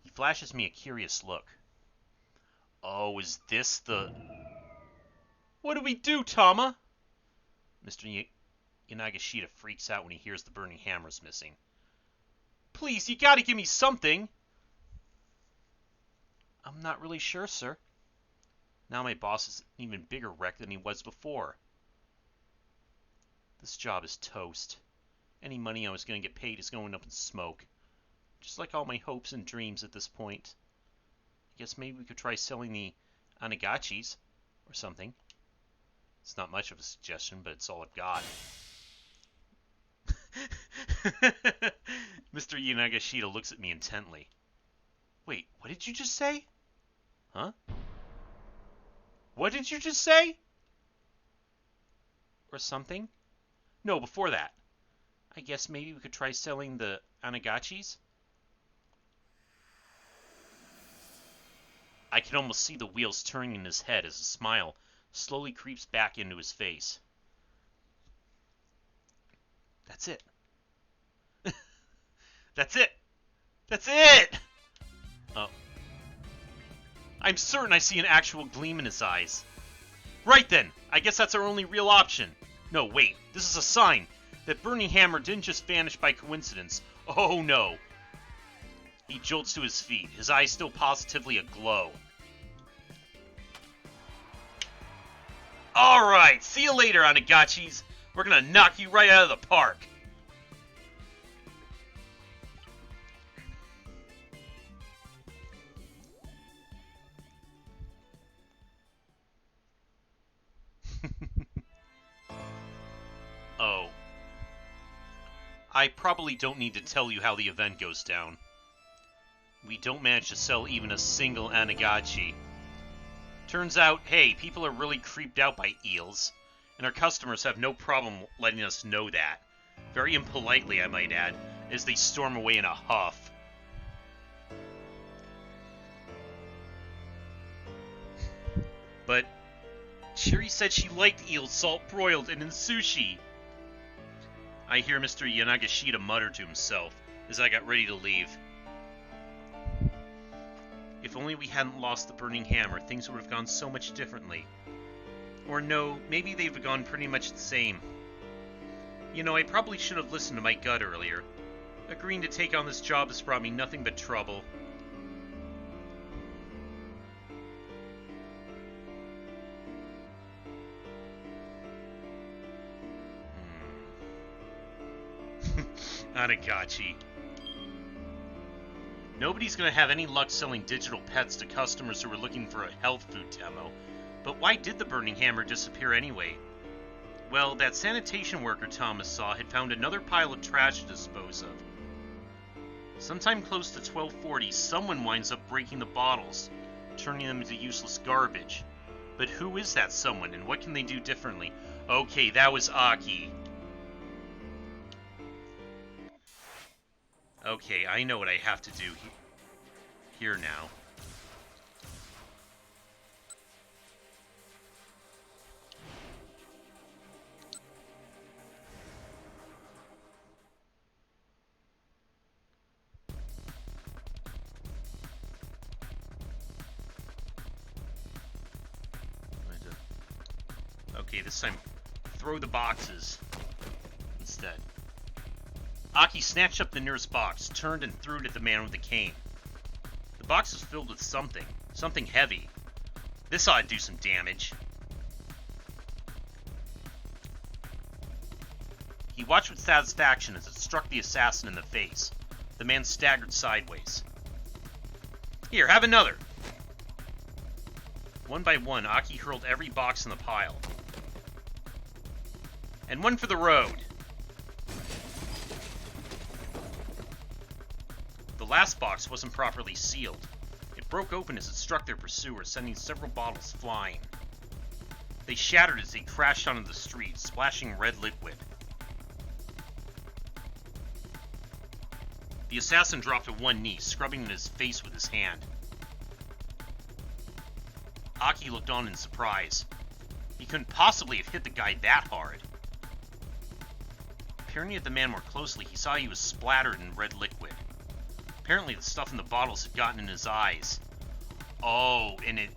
He flashes me a curious look. Oh, is this the... What do we do, Tama? Mr. Yanagashita freaks out when he hears the burning hammer's missing. Please, you gotta give me something! I'm not really sure, sir. Now my boss is an even bigger wreck than he was before. This job is toast. Any money I was going to get paid is going up in smoke. Just like all my hopes and dreams at this point. I guess maybe we could try selling the Onigashis or something. It's not much of a suggestion, but it's all I've got. Mr. Yanagashita looks at me intently. Wait, what did you just say? Huh? What did you just say? Or something? No, before that. I guess maybe we could try selling the Anagachis? I can almost see the wheels turning in his head as a smile slowly creeps back into his face. That's it. That's it! That's it! Oh. I'm certain I see an actual gleam in his eyes. Right then, I guess that's our only real option. No, wait, this is a sign. That burning hammer didn't just vanish by coincidence. Oh no. He jolts to his feet, his eyes still positively aglow. Alright, see you later, Anagachis. We're gonna knock you right out of the park. Oh. I probably don't need to tell you how the event goes down. We don't manage to sell even a single Anagachi. Turns out, hey, people are really creeped out by eels, and our customers have no problem letting us know that. Very impolitely, I might add, as they storm away in a huff. But Shiri said she liked eels salt-broiled and in sushi. I hear Mr. Yanagashita mutter to himself as I got ready to leave. If only we hadn't lost the burning hammer, things would have gone so much differently. Or no, maybe they've gone pretty much the same. You know, I probably should have listened to my gut earlier. Agreeing to take on this job has brought me nothing but trouble. Anagachi. Nobody's going to have any luck selling digital pets to customers who are looking for a health food demo. But why did the burning hammer disappear anyway? Well, that sanitation worker Thomas saw had found another pile of trash to dispose of. Sometime close to 12:40, someone winds up breaking the bottles, turning them into useless garbage. But who is that someone, and what can they do differently? Okay, that was Aki. Okay, I know what I have to do here now. Okay, this time, throw the boxes instead. Aki snatched up the nearest box, turned and threw it at the man with the cane. The box was filled with something heavy. This ought to do some damage. He watched with satisfaction as it struck the assassin in the face. The man staggered sideways. Here, have another! One by one, Aki hurled every box in the pile. And one for the road. The last box wasn't properly sealed. It broke open as it struck their pursuer, sending several bottles flying. They shattered as they crashed onto the street, splashing red liquid. The assassin dropped to one knee, scrubbing at his face with his hand. Aki looked on in surprise. He couldn't possibly have hit the guy that hard. Peering at the man more closely, he saw he was splattered in red liquid. Apparently the stuff in the bottles had gotten in his eyes. Oh, and it...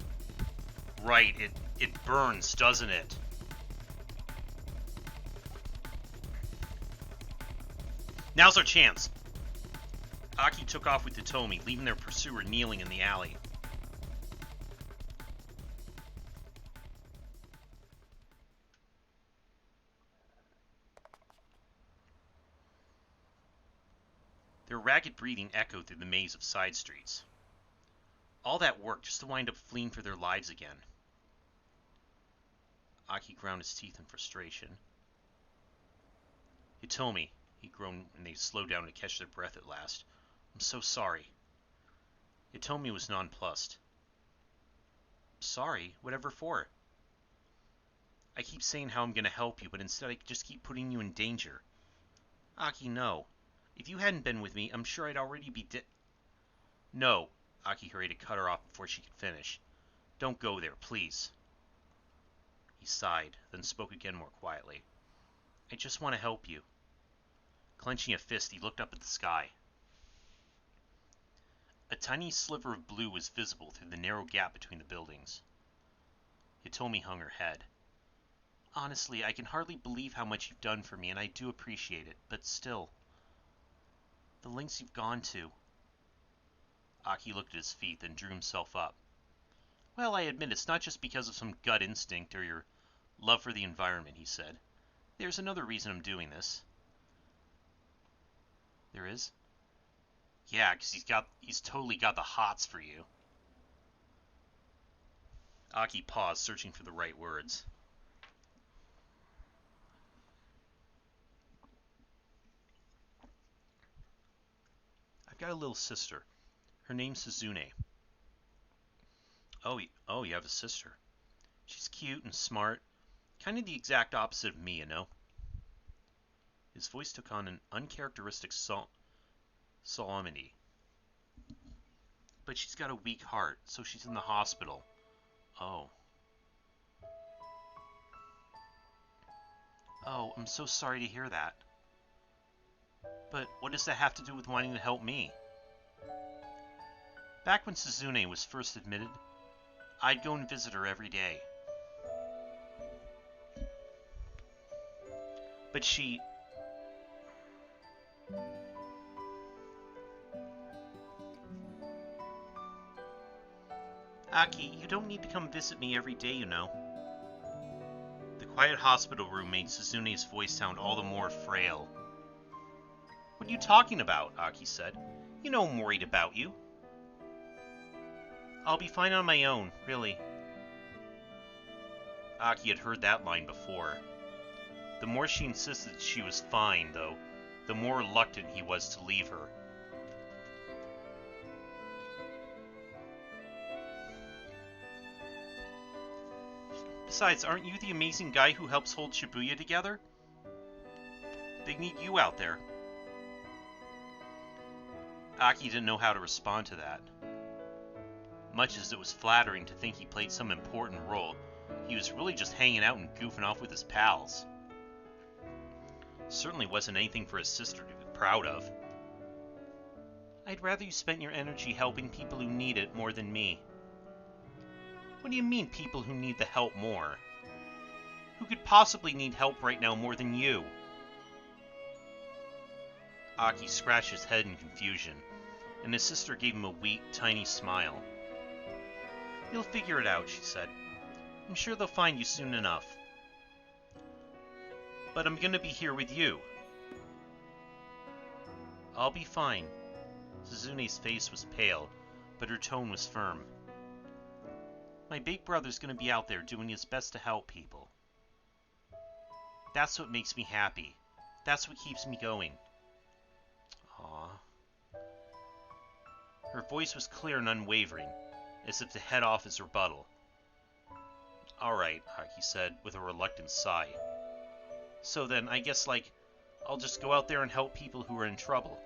Right, it burns, doesn't it? Now's our chance. Aki took off with Hitomi, leaving their pursuer kneeling in the alley. Their ragged breathing echoed through the maze of side streets. All that work just to wind up fleeing for their lives again. Aki ground his teeth in frustration. Hitomi, he groaned when they slowed down to catch their breath at last. I'm so sorry. Hitomi was nonplussed. Sorry? Whatever for? I keep saying how I'm going to help you, but instead I just keep putting you in danger. Aki, no. If you hadn't been with me, I'm sure I'd already be dead. No, Aki hurried to cut her off before she could finish. Don't go there, please. He sighed, then spoke again more quietly. I just want to help you. Clenching a fist, he looked up at the sky. A tiny sliver of blue was visible through the narrow gap between the buildings. Hitomi hung her head. Honestly, I can hardly believe how much you've done for me, and I do appreciate it, but still. The lengths you've gone to. Aki looked at his feet, then drew himself up. Well, I admit it's not just because of some gut instinct or your love for the environment, he said. There's another reason I'm doing this. There is? Yeah, because he's totally got the hots for you. Aki paused, searching for the right words. I've got a little sister. Her name's Suzune. Oh, you have a sister. She's cute and smart. Kind of the exact opposite of me, you know. His voice took on an uncharacteristic solemnity. But she's got a weak heart, so she's in the hospital. Oh. Oh, I'm so sorry to hear that. But what does that have to do with wanting to help me? Back when Suzune was first admitted, I'd go and visit her every day. But she... Aki, you don't need to come visit me every day, you know. The quiet hospital room made Suzune's voice sound all the more frail. What are you talking about? Aki said. You know I'm worried about you. I'll be fine on my own, really. Aki had heard that line before. The more she insisted she was fine, though, the more reluctant he was to leave her. Besides, aren't you the amazing guy who helps hold Shibuya together? They need you out there. Aki didn't know how to respond to that. Much as it was flattering to think he played some important role, he was really just hanging out and goofing off with his pals. Certainly wasn't anything for his sister to be proud of. I'd rather you spent your energy helping people who need it more than me. What do you mean, people who need the help more? Who could possibly need help right now more than you? Aki scratched his head in confusion, and his sister gave him a weak, tiny smile. You'll figure it out, she said. I'm sure they'll find you soon enough. But I'm gonna be here with you. I'll be fine. Suzune's face was pale, but her tone was firm. My big brother's gonna be out there doing his best to help people. That's what makes me happy. That's what keeps me going. Aww. Her voice was clear and unwavering, as if to head off his rebuttal. Alright, Aki said, with a reluctant sigh. So then, I guess, I'll just go out there and help people who are in trouble.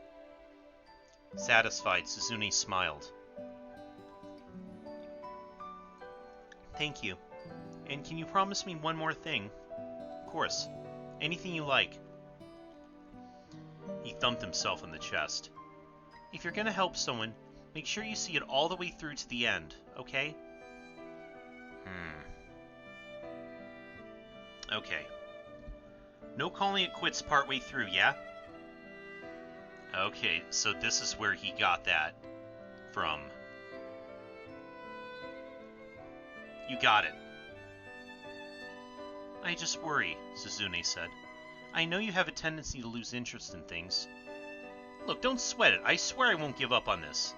Satisfied, Suzune smiled. Thank you. And can you promise me one more thing? Of course. Anything you like. He thumped himself on the chest. If you're gonna help someone, make sure you see it all the way through to the end, okay? Okay. No calling it quits partway through, yeah? Okay, so this is where he got that from. You got it. I just worry, Suzune said. I know you have a tendency to lose interest in things. Look, don't sweat it. I swear I won't give up on this.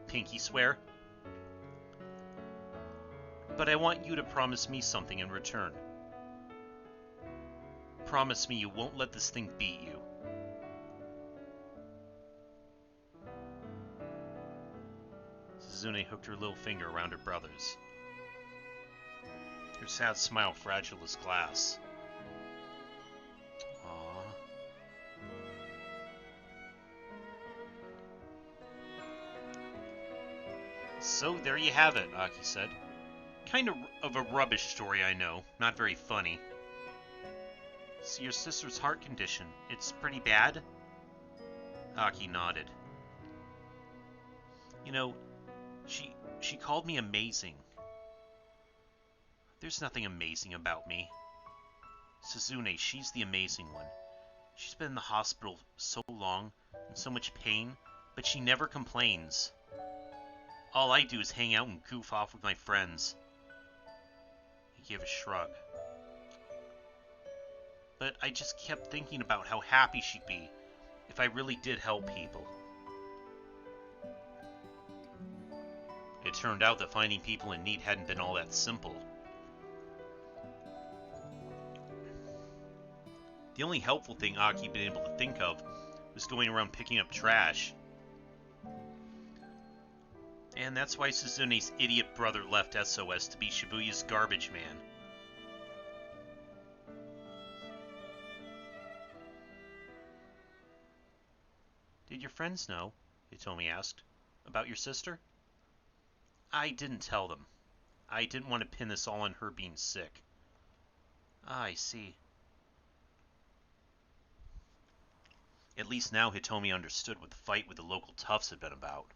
Pinky swear? But I want you to promise me something in return. Promise me you won't let this thing beat you. Suzune hooked her little finger around her brother's. Her sad smile fragile as glass. Aww. So there you have it, Aki said. Kind of a rubbish story, I know. Not very funny. So your sister's heart condition, it's pretty bad? Aki nodded. You know, she called me amazing. There's nothing amazing about me. Suzune, she's the amazing one. She's been in the hospital so long, in so much pain, but she never complains. All I do is hang out and goof off with my friends. He gave a shrug. But I just kept thinking about how happy she'd be if I really did help people. It turned out that finding people in need hadn't been all that simple. The only helpful thing Aki had been able to think of was going around picking up trash. And that's why Suzune's idiot brother left SOS to be Shibuya's garbage man. Did your friends know, Hitomi asked, about your sister? I didn't tell them. I didn't want to pin this all on her being sick. Ah, I see. At least now Hitomi understood what the fight with the local toughs had been about.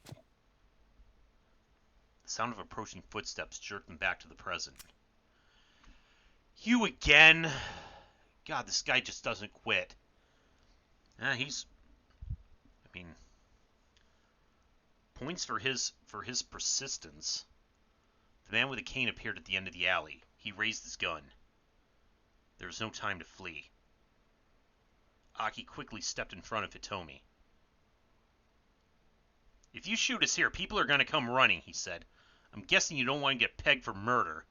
The sound of approaching footsteps jerked them back to the present. You again? God, this guy just doesn't quit. Points for his persistence. The man with a cane appeared at the end of the alley. He raised his gun. There was no time to flee. Aki quickly stepped in front of Hitomi. If you shoot us here, people are going to come running, he said. I'm guessing you don't want to get pegged for murder.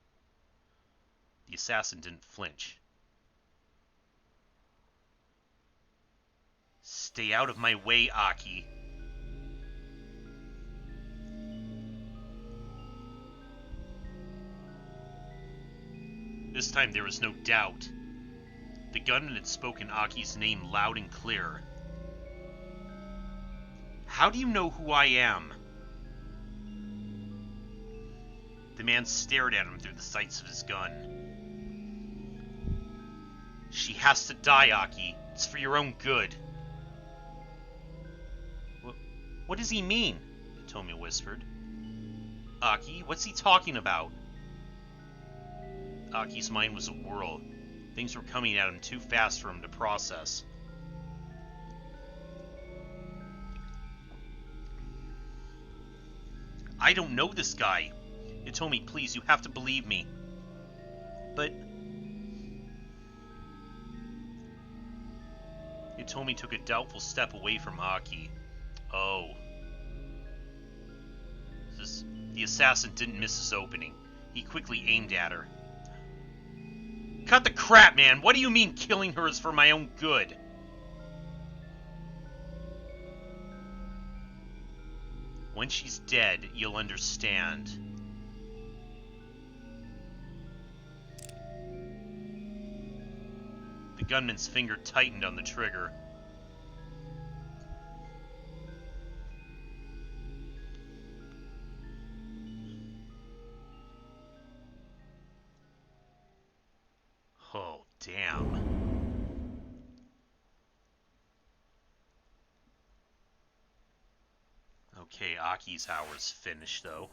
The assassin didn't flinch. Stay out of my way, Aki. This time there was no doubt. The gunman had spoken Aki's name loud and clear. How do you know who I am? The man stared at him through the sights of his gun. She has to die, Aki. It's for your own good. What does he mean? Hitomi whispered. Aki, what's he talking about? Aki's mind was a whirl. Things were coming at him too fast for him to process. I don't know this guy. Hitomi, please, you have to believe me. But... Hitomi took a doubtful step away from Aki. Oh. The assassin didn't miss his opening. He quickly aimed at her. Cut the crap, man! What do you mean killing her is for my own good? When she's dead, you'll understand. The gunman's finger tightened on the trigger. Oh, damn. Okay, Aki's hour's finished, though.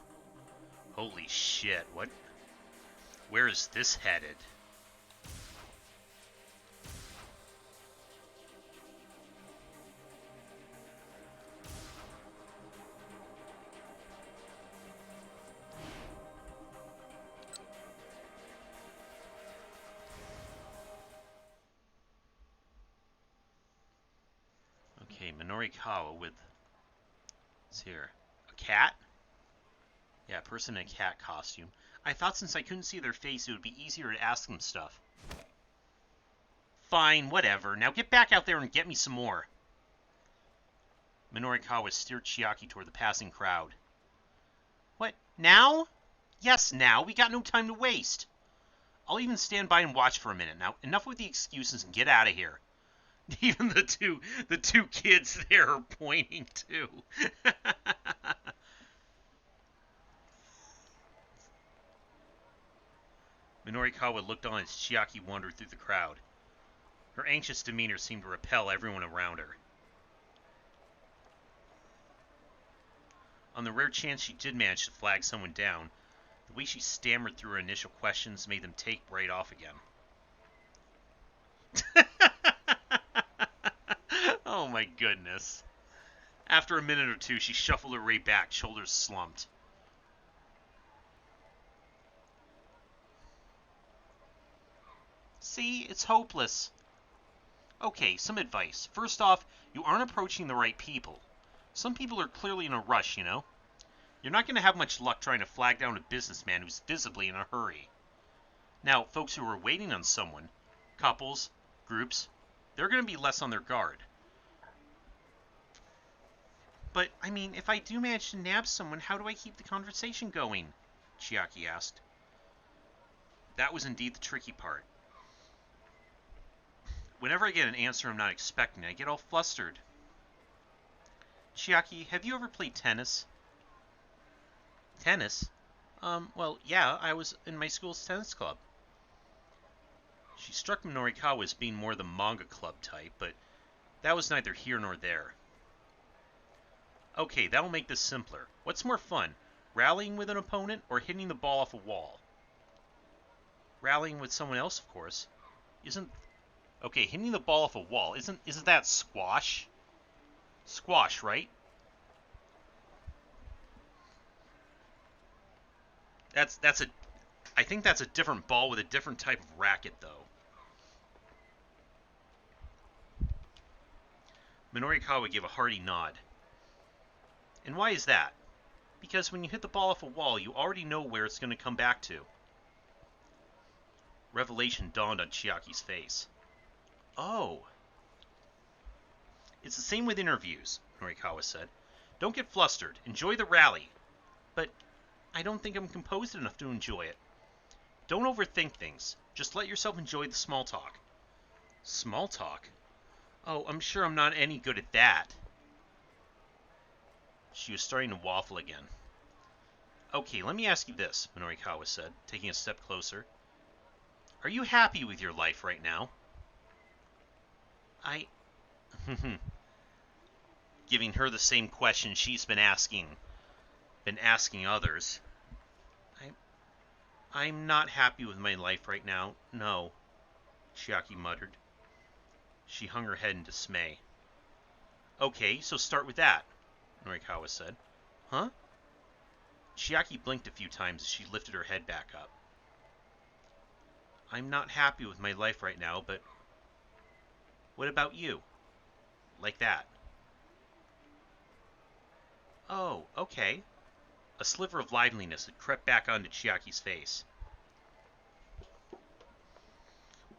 Holy shit, what? Where is this headed? Okay, Minorikawa with... What's here? A cat? Yeah, person in a cat costume. I thought since I couldn't see their face, it would be easier to ask them stuff. Fine, whatever. Now get back out there and get me some more. Minorikawa steered Chiaki toward the passing crowd. What, now? Yes, now. We got no time to waste. I'll even stand by and watch for a minute. Now, enough with the excuses and get out of here. Even the two kids there are pointing too. Minorikawa looked on as Chiaki wandered through the crowd. Her anxious demeanor seemed to repel everyone around her. On the rare chance she did manage to flag someone down, the way she stammered through her initial questions made them take right off again. Oh my goodness. After a minute or two, she shuffled her way back, shoulders slumped. See, it's hopeless. Okay, some advice. First off, you aren't approaching the right people. Some people are clearly in a rush, you know? You're not going to have much luck trying to flag down a businessman who's visibly in a hurry. Now, folks who are waiting on someone, couples, groups, they're going to be less on their guard. But, I mean, if I do manage to nab someone, how do I keep the conversation going? Chiaki asked. That was indeed the tricky part. Whenever I get an answer I'm not expecting, I get all flustered. Chiaki, have you ever played tennis? Tennis? Well, yeah, I was in my school's tennis club. She struck Minorikawa as being more the manga club type, but that was neither here nor there. Okay, that'll make this simpler. What's more fun, rallying with an opponent or hitting the ball off a wall? Rallying with someone else, of course. Okay, hitting the ball off a wall, isn't that squash? Squash, right? I think that's a different ball with a different type of racket, though. Minorikawa gave a hearty nod. And why is that? Because when you hit the ball off a wall, you already know where it's going to come back to. Revelation dawned on Chiaki's face. Oh. It's the same with interviews, Norikawa said. Don't get flustered. Enjoy the rally. But I don't think I'm composed enough to enjoy it. Don't overthink things. Just let yourself enjoy the small talk. Small talk? Oh, I'm sure I'm not any good at that. She was starting to waffle again. Okay, let me ask you this, Minorikawa said, taking a step closer. Are you happy with your life right now? Giving her the same question she's been asking others. I'm not happy with my life right now, no, Chiaki muttered. She hung her head in dismay. Okay, so start with that, Norikawa said. Huh? Chiaki blinked a few times as she lifted her head back up. I'm not happy with my life right now, but what about you? Like that. Oh, okay. A sliver of liveliness had crept back onto Chiaki's face.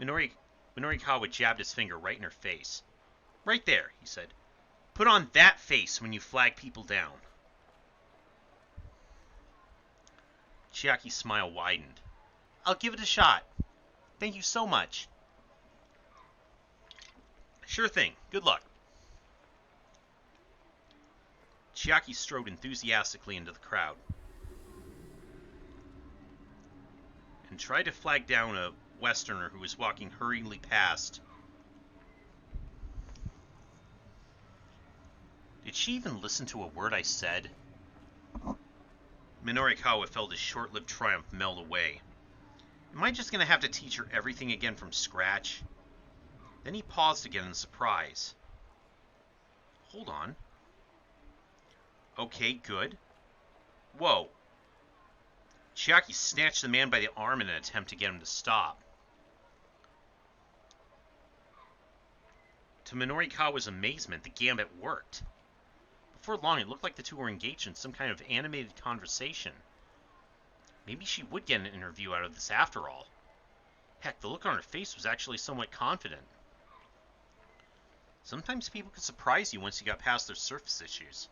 Minorikawa jabbed his finger right in her face. Right there, he said. Put on that face when you flag people down. Chiaki's smile widened. I'll give it a shot. Thank you so much. Sure thing. Good luck. Chiaki strode enthusiastically into the crowd and tried to flag down a Westerner who was walking hurriedly past. Did she even listen to a word I said? Minorikawa felt his short-lived triumph melt away. Am I just going to have to teach her everything again from scratch? Then he paused again in surprise. Hold on. Okay, good. Whoa. Chiaki snatched the man by the arm in an attempt to get him to stop. To Minorikawa's amazement, the gambit worked. Before long, it looked like the two were engaged in some kind of animated conversation. Maybe she would get an interview out of this after all. Heck, the look on her face was actually somewhat confident. Sometimes people can surprise you once you got past their surface issues.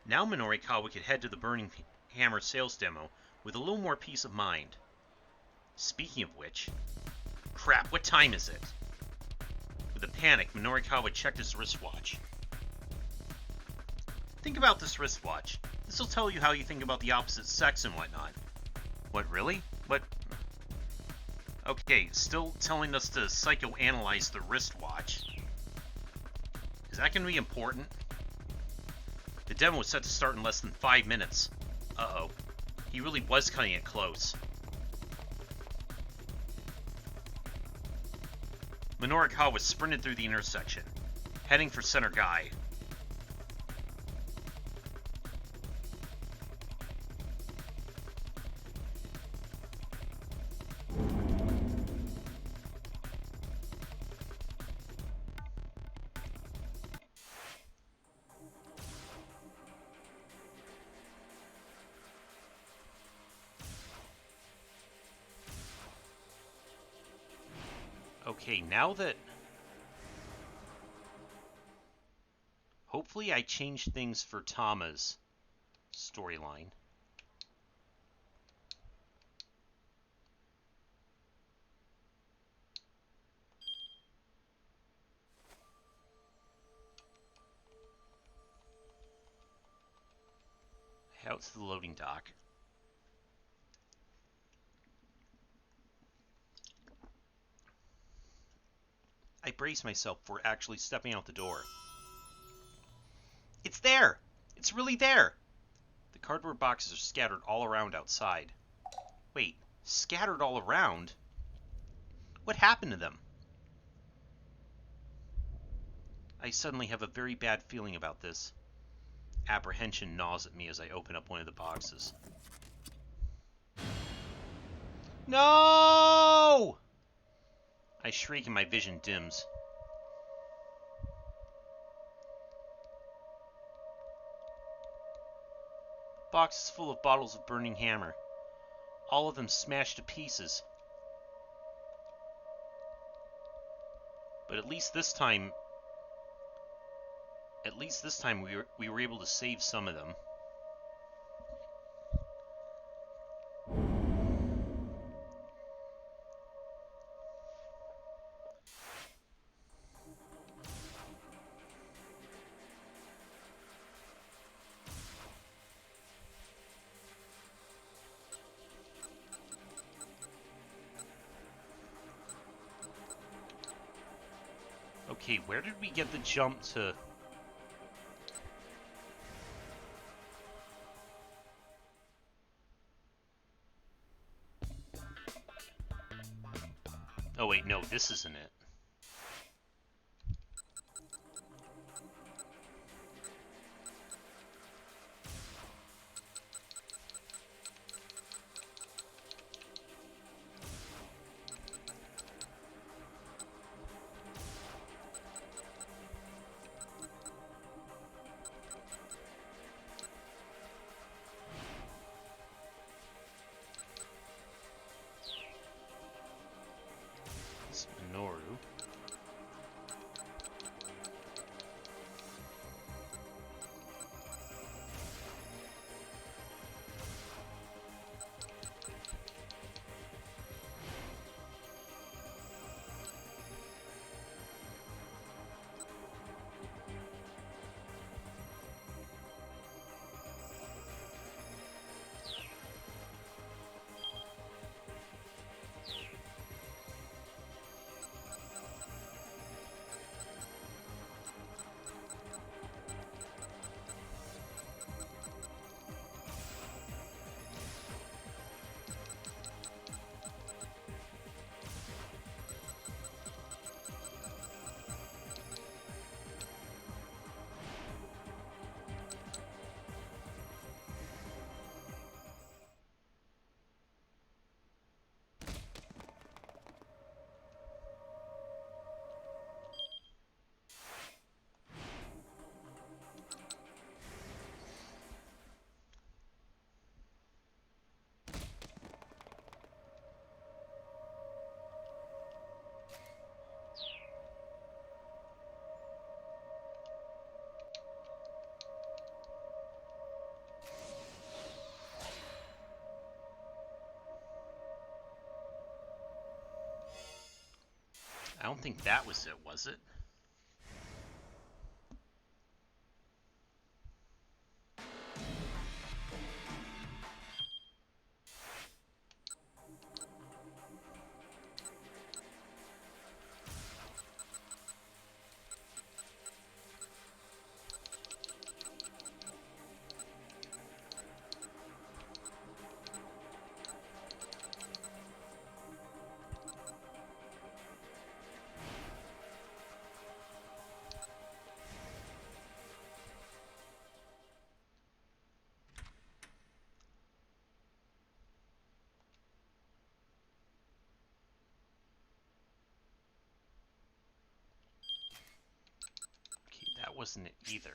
Now Minorikawa could head to the Burning Hammer sales demo with a little more peace of mind. Speaking of which... Crap, what time is it? With a panic, Minorikawa checked his wristwatch. Think about this wristwatch. This will tell you how you think about the opposite sex and whatnot. What, really? What? Okay, still telling us to psychoanalyze the wristwatch. Is that going to be important? The demo was set to start in less than 5 minutes. Uh-oh. He really was cutting it close. Minorikawa sprinted through the intersection, heading for Center Guy. Okay, now that... Hopefully I changed things for Tama's storyline. Out to the loading dock. I brace myself for actually stepping out the door. It's there! It's really there! The cardboard boxes are scattered all around outside. Wait, scattered all around? What happened to them? I suddenly have a very bad feeling about this. Apprehension gnaws at me as I open up one of the boxes. No! I shriek and my vision dims. Box is full of bottles of Burning Hammer. All of them smashed to pieces. But at least this time we were able to save some of them. Okay, where did we get the jump to... Oh wait, no, this isn't it. It's Minoru. don't think that was it, was it? Okay, that wasn't it either.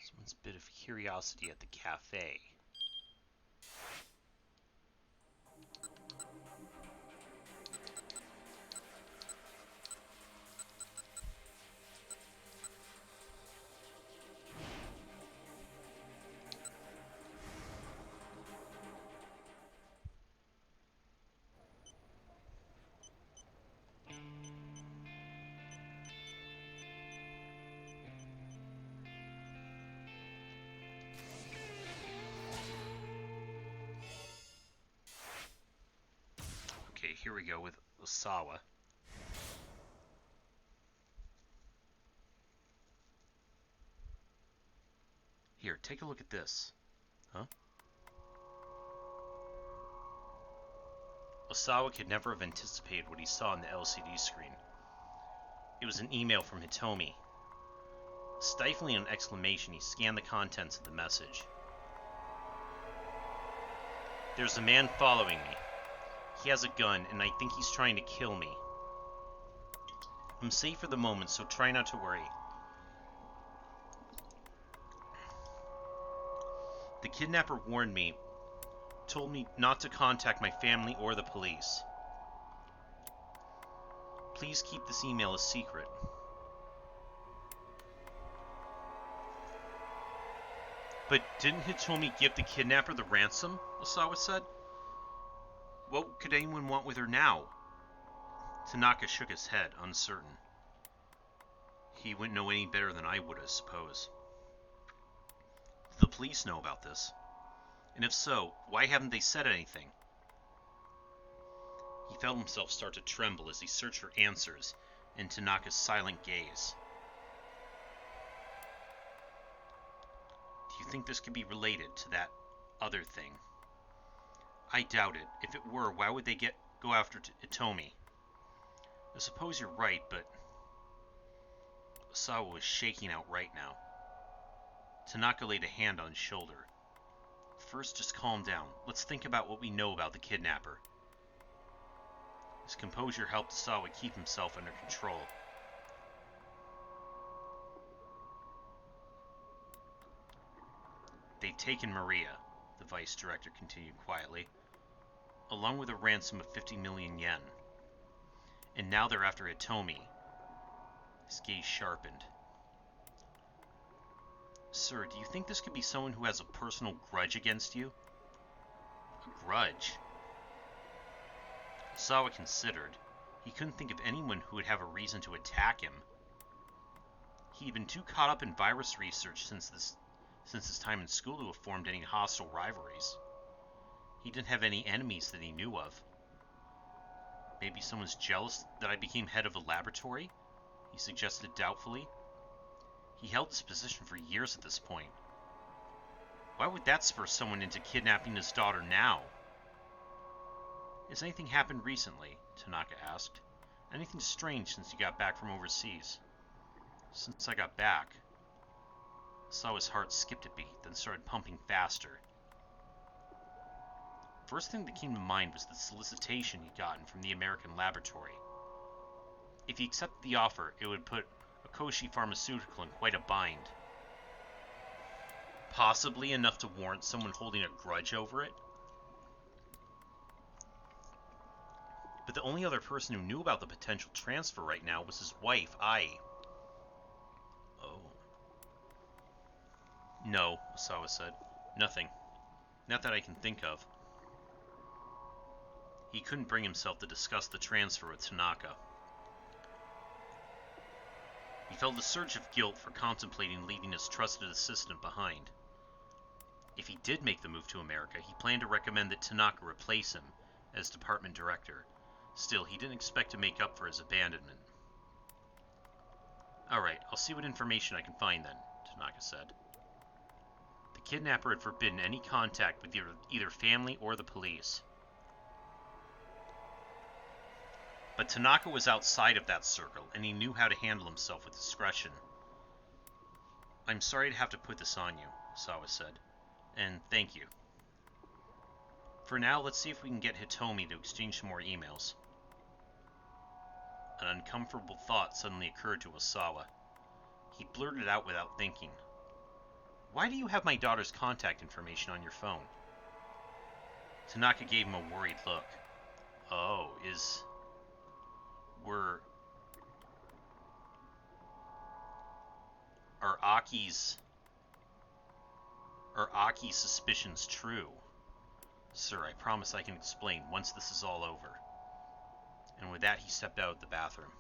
Someone's bit of curiosity at the cafe. Okay, here we go with Osawa. Here, take a look at this. Huh? Osawa could never have anticipated what he saw on the LCD screen. It was an email from Hitomi. Stifling an exclamation, he scanned the contents of the message. There's a man following me. He has a gun, and I think he's trying to kill me. I'm safe for the moment, so try not to worry. The kidnapper warned me, told me not to contact my family or the police. Please keep this email a secret. But didn't Hitomi give the kidnapper the ransom? Osawa said. What could anyone want with her now? Tanaka shook his head, uncertain. He wouldn't know any better than I would, I suppose. The police know about this. And if so, why haven't they said anything? He felt himself start to tremble as he searched for answers in Tanaka's silent gaze. Do you think this could be related to that other thing? I doubt it. If it were, why would they go after Hitomi? I suppose you're right, but... Osawa was shaking outright now. Tanaka laid a hand on his shoulder. First, just calm down. Let's think about what we know about the kidnapper. His composure helped Osawa keep himself under control. They'd taken Maria, the vice director continued quietly, along with a ransom of 50 million yen. And now they're after Hitomi. His gaze sharpened. Sir, do you think this could be someone who has a personal grudge against you? A grudge? Osawa considered. He couldn't think of anyone who would have a reason to attack him. He'd been too caught up in virus research since his time in school to have formed any hostile rivalries. He didn't have any enemies that he knew of. Maybe someone's jealous that I became head of a laboratory? He suggested doubtfully. He held this position for years at this point. Why would that spur someone into kidnapping his daughter now? Has anything happened recently? Tanaka asked. Anything strange since you got back from overseas? Since I got back? Osawa's heart skipped a beat, then started pumping faster. First thing that came to mind was the solicitation he'd gotten from the American laboratory. If he accepted the offer, it would put Akoshi Pharmaceutical in quite a bind. Possibly enough to warrant someone holding a grudge over it. But the only other person who knew about the potential transfer right now was his wife, Ai. Oh. No, Osawa said. Nothing. Not that I can think of. He couldn't bring himself to discuss the transfer with Tanaka. He felt a surge of guilt for contemplating leaving his trusted assistant behind. If he did make the move to America, he planned to recommend that Tanaka replace him as department director. Still, he didn't expect to make up for his abandonment. Alright, I'll see what information I can find then, Tanaka said. The kidnapper had forbidden any contact with either family or the police. But Tanaka was outside of that circle, and he knew how to handle himself with discretion. I'm sorry to have to put this on you, Osawa said, and thank you. For now, let's see if we can get Hitomi to exchange some more emails. An uncomfortable thought suddenly occurred to Osawa. He blurted out without thinking. Why do you have my daughter's contact information on your phone? Tanaka gave him a worried look. Oh, Are Aki's suspicions true? Sir, I promise I can explain once this is all over. And with that, he stepped out of the bathroom.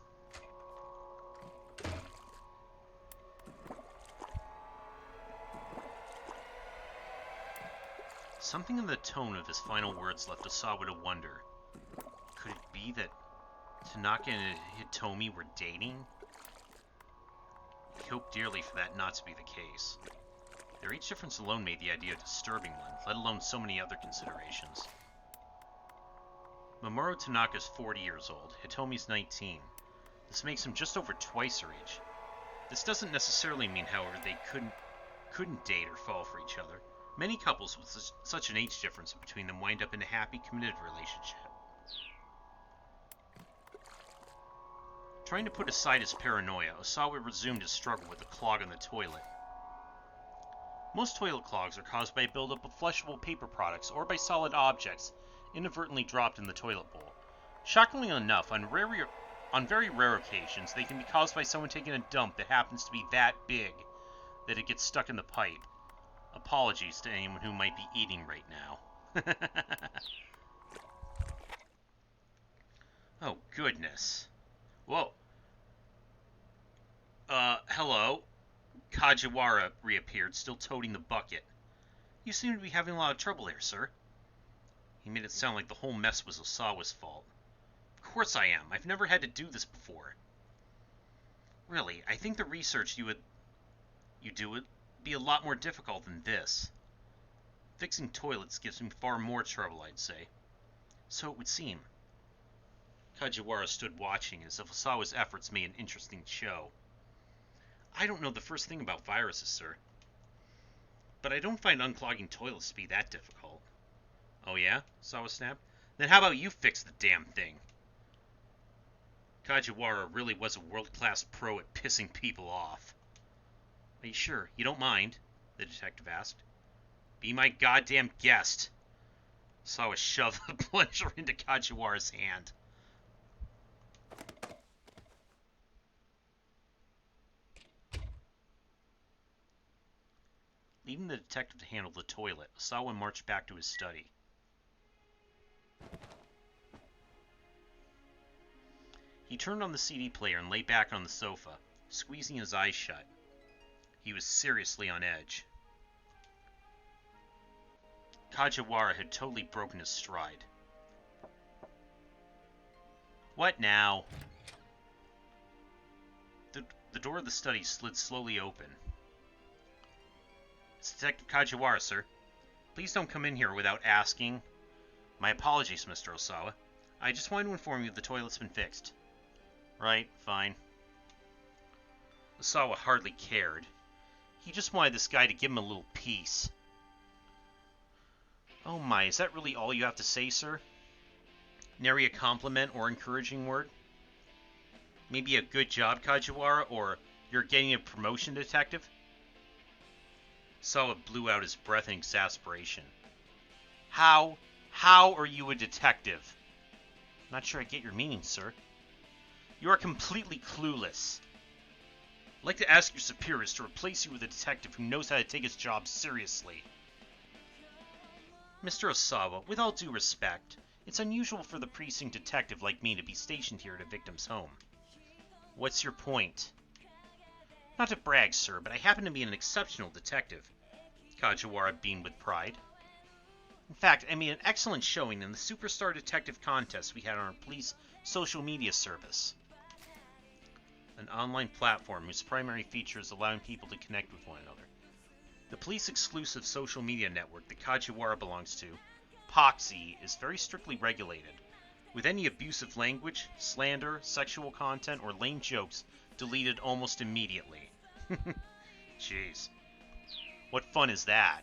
Something in the tone of his final words left Osawa to wonder. Could it be that Tanaka and Hitomi were dating? He hoped dearly for that not to be the case. Their age difference alone made the idea a disturbing one, let alone so many other considerations. Mamoru Tanaka's 40 years old, Hitomi's 19. This makes him just over twice her age. This doesn't necessarily mean, however, they couldn't date or fall for each other. Many couples with such an age difference between them wind up in a happy, committed relationship. Trying to put aside his paranoia, Osawa resumed his struggle with the clog in the toilet. Most toilet clogs are caused by a buildup of flushable paper products or by solid objects inadvertently dropped in the toilet bowl. Shockingly enough, on very rare occasions, they can be caused by someone taking a dump that happens to be that big that it gets stuck in the pipe. Apologies to anyone who might be eating right now. Oh, goodness. Whoa. Hello? Kajiwara reappeared, still toting the bucket. You seem to be having a lot of trouble here, sir. He made it sound like the whole mess was Osawa's fault. Of course I am. I've never had to do this before. Really, I think the research you do would be a lot more difficult than this. Fixing toilets gives me far more trouble, I'd say. So it would seem. Kajiwara stood watching as if Osawa's efforts made an interesting show. I don't know the first thing about viruses, sir. But I don't find unclogging toilets to be that difficult. Oh yeah? Osawa snapped. Then how about you fix the damn thing? Kajiwara really was a world-class pro at pissing people off. Are you sure? You don't mind? The detective asked. Be my goddamn guest. Osawa shoved the plunger into Kajiwara's hand. Leaving the detective to handle the toilet, Osawa marched back to his study. He turned on the CD player and lay back on the sofa, squeezing his eyes shut. He was seriously on edge. Kajiwara had totally broken his stride. What now? The door of the study slid slowly open. It's Detective Kajiwara, sir. Please don't come in here without asking. My apologies, Mr. Osawa. I just wanted to inform you the toilet's been fixed. Right, fine. Osawa hardly cared. He just wanted this guy to give him a little peace. Oh my, is that really all you have to say, sir? Nary a compliment or encouraging word? Maybe a good job, Kajiwara, or you're getting a promotion, detective? Sawa blew out his breath in exasperation. How are you a detective? Not sure I get your meaning, sir. You are completely clueless. I'd like to ask your superiors to replace you with a detective who knows how to take his job seriously. Mr. Osawa, with all due respect, it's unusual for the precinct detective like me to be stationed here at a victim's home. What's your point? Not to brag, sir, but I happen to be an exceptional detective. Kajiwara beamed with pride. In fact, I made an excellent showing in the Superstar Detective contest we had on our police social media service. An online platform whose primary feature is allowing people to connect with one another. The police-exclusive social media network that Kajiwara belongs to, Poxy, is very strictly regulated, with any abusive language, slander, sexual content, or lame jokes deleted almost immediately. Jeez. What fun is that?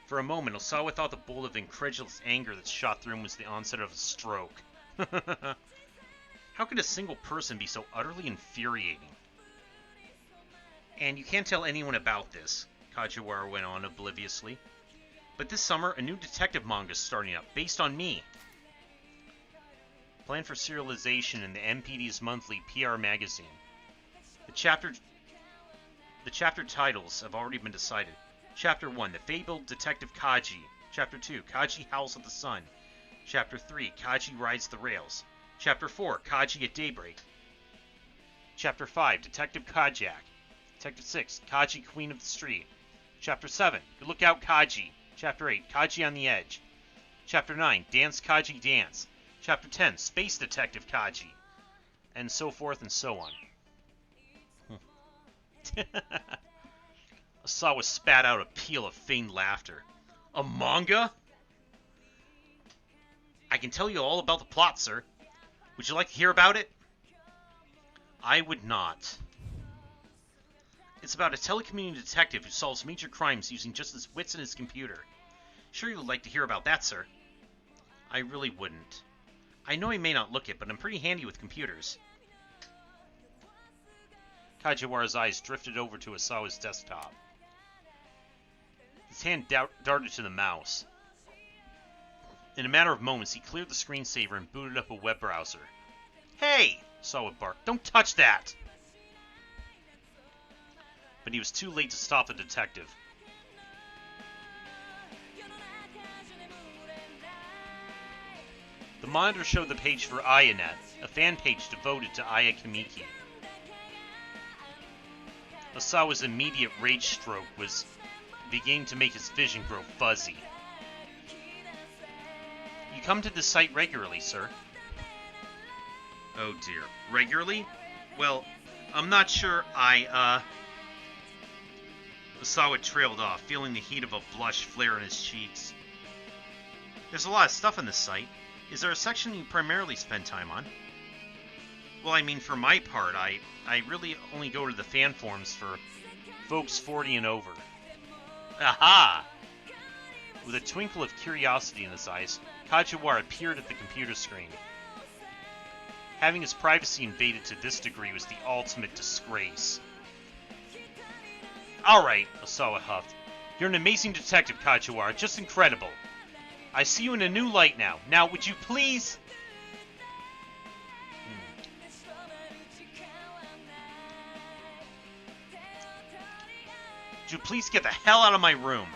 For a moment, Osawa thought the bolt of incredulous anger that shot through him was the onset of a stroke. How could a single person be so utterly infuriating? And you can't tell anyone about this, Kajiwara went on obliviously. But this summer, a new detective manga is starting up, based on me. Planned for serialization in the MPD's monthly PR magazine. The chapter titles have already been decided. Chapter 1, The Fabled Detective Kaji. Chapter 2, Kaji Howls at the Sun. Chapter 3, Kaji Rides the Rails. Chapter 4, Kaji at Daybreak. Chapter 5, Detective Kajak. Chapter 6, Kaji Queen of the Street. Chapter 7, Good Look Out Kaji. Chapter 8, Kaji on the Edge. Chapter 9, Dance Kaji Dance. Chapter 10, Space Detective Kaji. And so forth and so on. Osawa spat out a peal of feigned laughter. A manga? I can tell you all about the plot, sir. Would you like to hear about it? I would not. It's about a telecommuting detective who solves major crimes using just his wits and his computer. Sure you would like to hear about that, sir. I really wouldn't. I know I may not look it, but I'm pretty handy with computers. Kajiwara's eyes drifted over to Osawa's desktop. His hand darted to the mouse. In a matter of moments, he cleared the screensaver and booted up a web browser. Hey! Osawa barked. Don't touch that! But he was too late to stop the detective. The monitor showed the page for Ayanet, a fan page devoted to Aya Kamiki. Osawa's immediate rage stroke was beginning to make his vision grow fuzzy. You come to this site regularly, sir? Oh dear. Regularly? Well, I'm not sure Osawa trailed off, feeling the heat of a blush flare in his cheeks. There's a lot of stuff on this site. Is there a section you primarily spend time on? Well, I mean, for my part, I really only go to the fan forums for folks 40 and over. Aha! With a twinkle of curiosity in his eyes, Kajiwara peered at the computer screen. Having his privacy invaded to this degree was the ultimate disgrace. Alright, Osawa huffed. You're an amazing detective, Kajiwara. Just incredible. I see you in a new light now. Now, would you please... Would you please get the hell out of my room?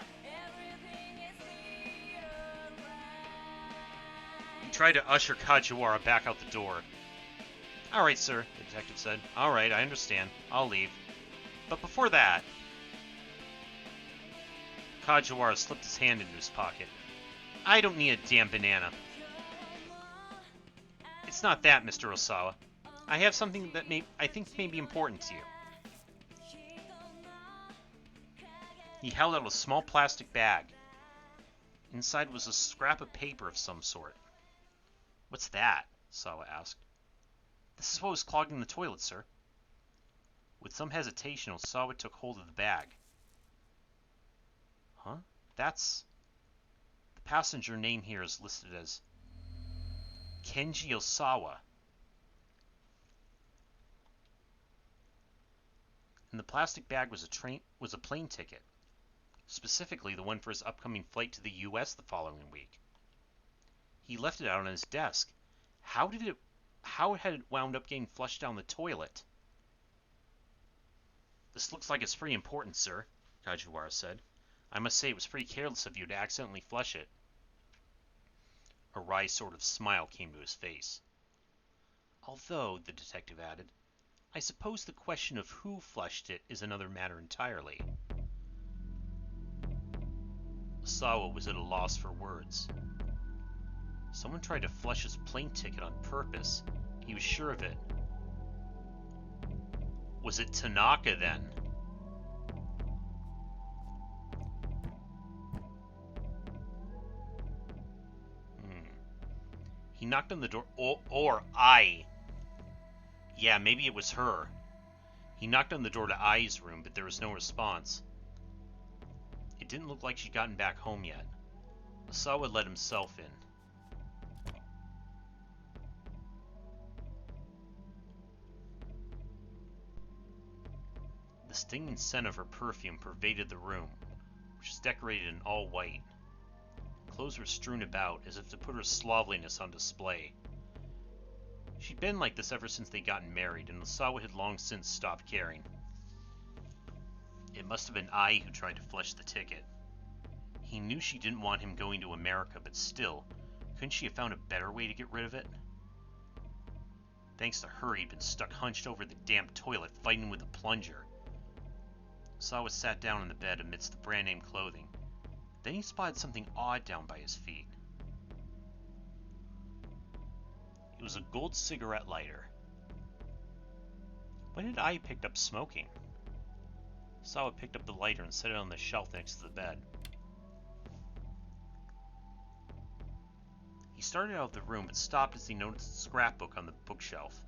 He tried to usher Kajiwara back out the door. Alright, sir, the detective said. Alright, I understand. I'll leave. But before that... Kajiwara slipped his hand into his pocket. I don't need a damn banana. It's not that, Mr. Osawa. I have something that I think may be important to you. He held out a small plastic bag. Inside was a scrap of paper of some sort. What's that? Osawa asked. This is what was clogging the toilet, sir. With some hesitation, Osawa took hold of the bag. Huh? That's... The passenger name here is listed as Kenji Osawa. In the plastic bag was a plane ticket, specifically the one for his upcoming flight to the U.S. the following week. He left it out on his desk. How had it wound up getting flushed down the toilet? This looks like it's pretty important, sir, Kajiwara said. I must say it was pretty careless of you to accidentally flush it. A wry sort of smile came to his face. Although, the detective added, I suppose the question of who flushed it is another matter entirely. Osawa was at a loss for words. Someone tried to flush his plane ticket on purpose. He was sure of it. Was it Tanaka, then? He knocked on the door. Yeah, maybe it was her. He knocked on the door to Ai's room, but there was no response. It didn't look like she'd gotten back home yet. Osawa let himself in. The stinging scent of her perfume pervaded the room, which was decorated in all white. Clothes were strewn about, as if to put her slovenliness on display. She'd been like this ever since they'd gotten married, and Osawa had long since stopped caring. It must have been Ai who tried to flush the ticket. He knew she didn't want him going to America, but still, couldn't she have found a better way to get rid of it? Thanks to her, he'd been stuck hunched over the damp toilet, fighting with a plunger. Osawa sat down on the bed amidst the brand-name clothing. Then he spotted something odd down by his feet. It was a gold cigarette lighter. When had Ai picked up smoking? Osawa picked up the lighter and set it on the shelf next to the bed. He started out of the room, but stopped as he noticed a scrapbook on the bookshelf.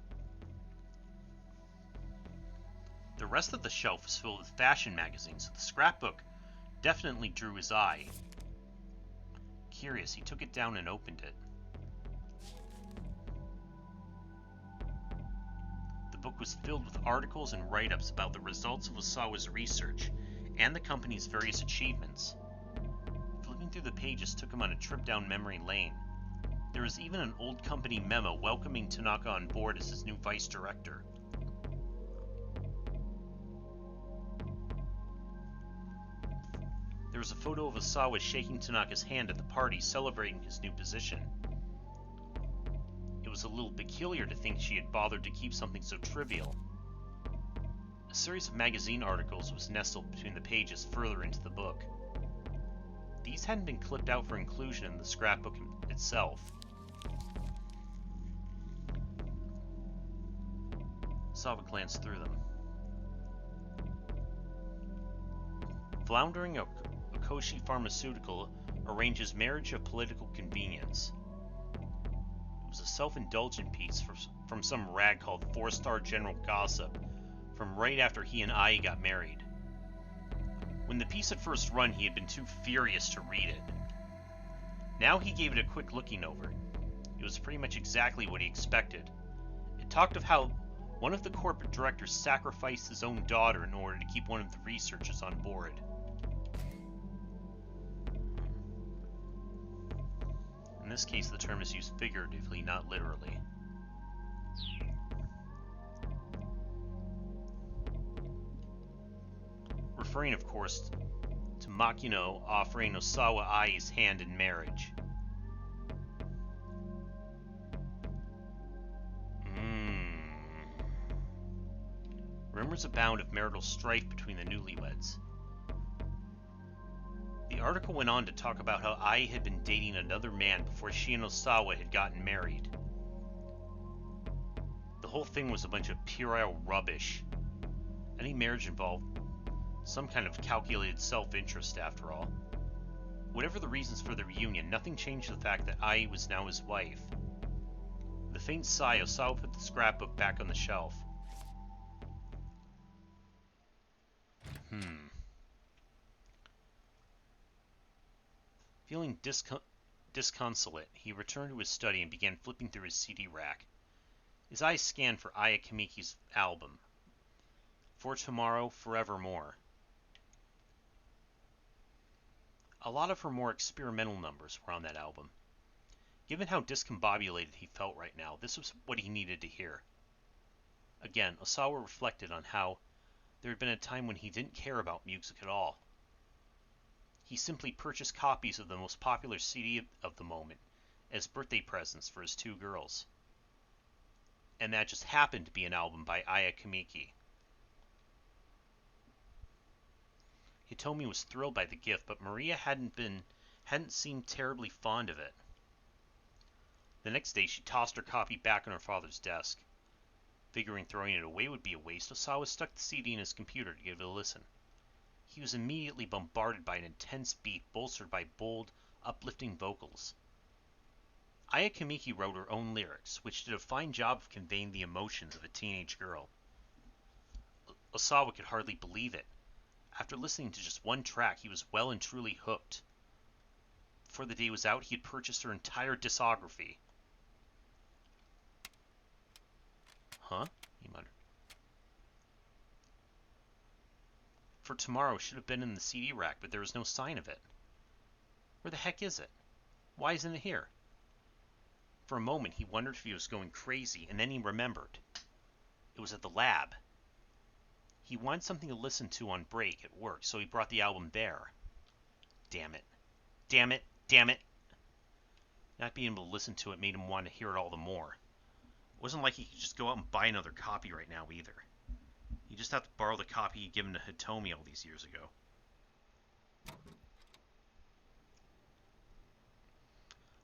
The rest of the shelf was filled with fashion magazines, so the scrapbook definitely drew his eye. Curious, he took it down and opened it. The book was filled with articles and write-ups about the results of Osawa's research and the company's various achievements. Flipping through the pages took him on a trip down memory lane. There was even an old company memo welcoming Tanaka on board as his new vice director. There was a photo of Osawa shaking Tanaka's hand at the party, celebrating his new position. It was a little peculiar to think she had bothered to keep something so trivial. A series of magazine articles was nestled between the pages further into the book. These hadn't been clipped out for inclusion in the scrapbook itself. Osawa glanced through them. Floundering Okoshi Pharmaceutical arranges marriage of political convenience. It was a self-indulgent piece from some rag called 4-Star General Gossip from right after he and Ai got married. When the piece had first run, he had been too furious to read it. Now he gave it a quick looking over. It was pretty much exactly what he expected. It talked of how one of the corporate directors sacrificed his own daughter in order to keep one of the researchers on board. In this case, the term is used figuratively, not literally. Referring, of course, to Makino offering Osawa Ai's hand in marriage. Rumors abound of marital strife between the newlyweds. The article went on to talk about how Ai had been dating another man before she and Osawa had gotten married. The whole thing was a bunch of puerile rubbish. Any marriage involved some kind of calculated self-interest, after all. Whatever the reasons for the reunion, nothing changed the fact that Ai was now his wife. With a faint sigh, Osawa put the scrapbook back on the shelf. Feeling disconsolate, he returned to his study and began flipping through his CD rack. His eyes scanned for Aya Kamiki's album, For Tomorrow, Forevermore. A lot of her more experimental numbers were on that album. Given how discombobulated he felt right now, this was what he needed to hear. Again, Osawa reflected on how there had been a time when he didn't care about music at all. He simply purchased copies of the most popular CD of the moment as birthday presents for his two girls. And that just happened to be an album by Aya Kamiki. Hitomi was thrilled by the gift, but Maria hadn't seemed terribly fond of it. The next day, she tossed her copy back on her father's desk. Figuring throwing it away would be a waste, Osawa stuck the CD in his computer to give it a listen. He was immediately bombarded by an intense beat bolstered by bold, uplifting vocals. Aya Kamiki wrote her own lyrics, which did a fine job of conveying the emotions of a teenage girl. Osawa could hardly believe it. After listening to just one track, he was well and truly hooked. Before the day was out, he had purchased her entire discography. Huh? He muttered. For Tomorrow should have been in the CD rack, but there was no sign of it. Where the heck is it? Why isn't it here? For a moment, he wondered if he was going crazy, and then he remembered. It was at the lab. He wanted something to listen to on break at work, so he brought the album there. Damn it. Damn it. Damn it. Not being able to listen to it made him want to hear it all the more. It wasn't like he could just go out and buy another copy right now either. He'd just have to borrow the copy he'd given to Hitomi all these years ago.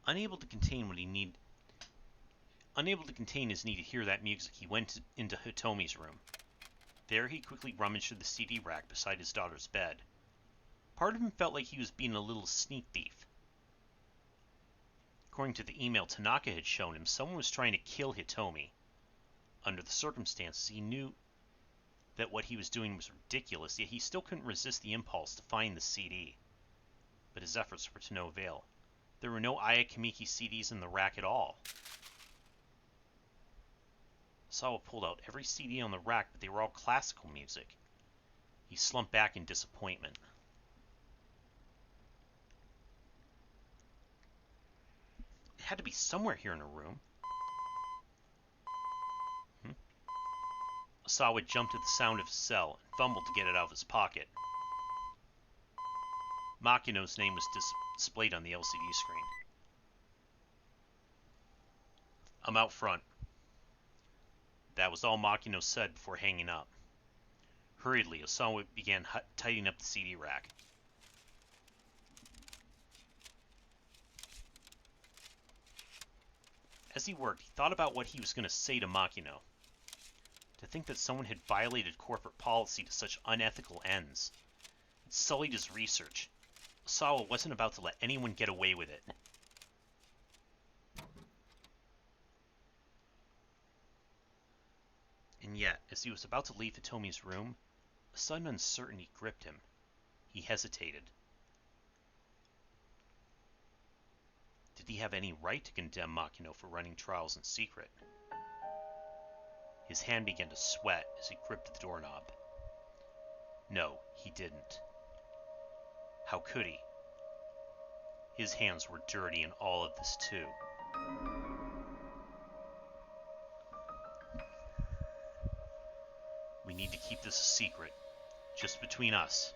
Unable to contain his need to hear that music, he went into Hitomi's room. There he quickly rummaged through the CD rack beside his daughter's bed. Part of him felt like he was being a little sneak thief. According to the email Tanaka had shown him, someone was trying to kill Hitomi. Under the circumstances, he knew that what he was doing was ridiculous, yet he still couldn't resist the impulse to find the CD. But his efforts were to no avail. There were no Aya Kamiki CDs in the rack at all. Osawa pulled out every CD on the rack, but they were all classical music. He slumped back in disappointment. It had to be somewhere here in her room. Osawa jumped at the sound of his cell and fumbled to get it out of his pocket. Makino's name was displayed on the LCD screen. I'm out front. That was all Makino said before hanging up. Hurriedly, Osawa began tidying up the CD rack. As he worked, he thought about what he was going to say to Makino. To think that someone had violated corporate policy to such unethical ends. It sullied his research. Osawa wasn't about to let anyone get away with it. And yet, as he was about to leave Hitomi's room, a sudden uncertainty gripped him. He hesitated. Did he have any right to condemn Makino for running trials in secret? His hand began to sweat as he gripped the doorknob. No, he didn't. How could he? His hands were dirty in all of this too. We need to keep this a secret, just between us.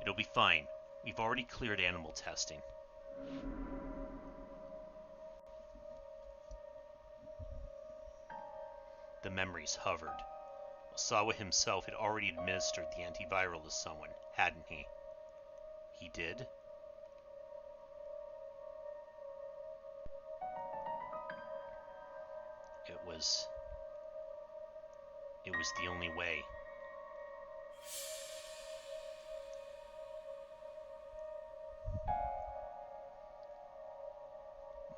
It'll be fine. We've already cleared animal testing. The memories hovered. Osawa himself had already administered the antiviral to someone, hadn't he? He did? It was the only way.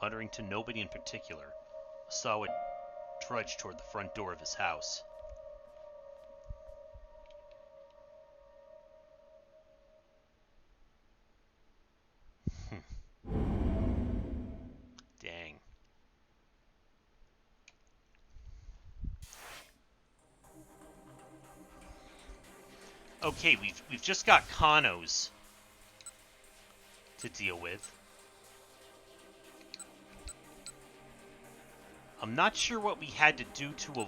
Muttering to nobody in particular, Osawa trudge toward the front door of his house. Dang. Okay, we've just got Kanos to deal with. I'm not sure what we had to do to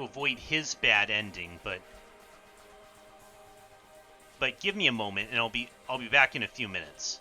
avoid his bad ending, but give me a moment and I'll be back in a few minutes.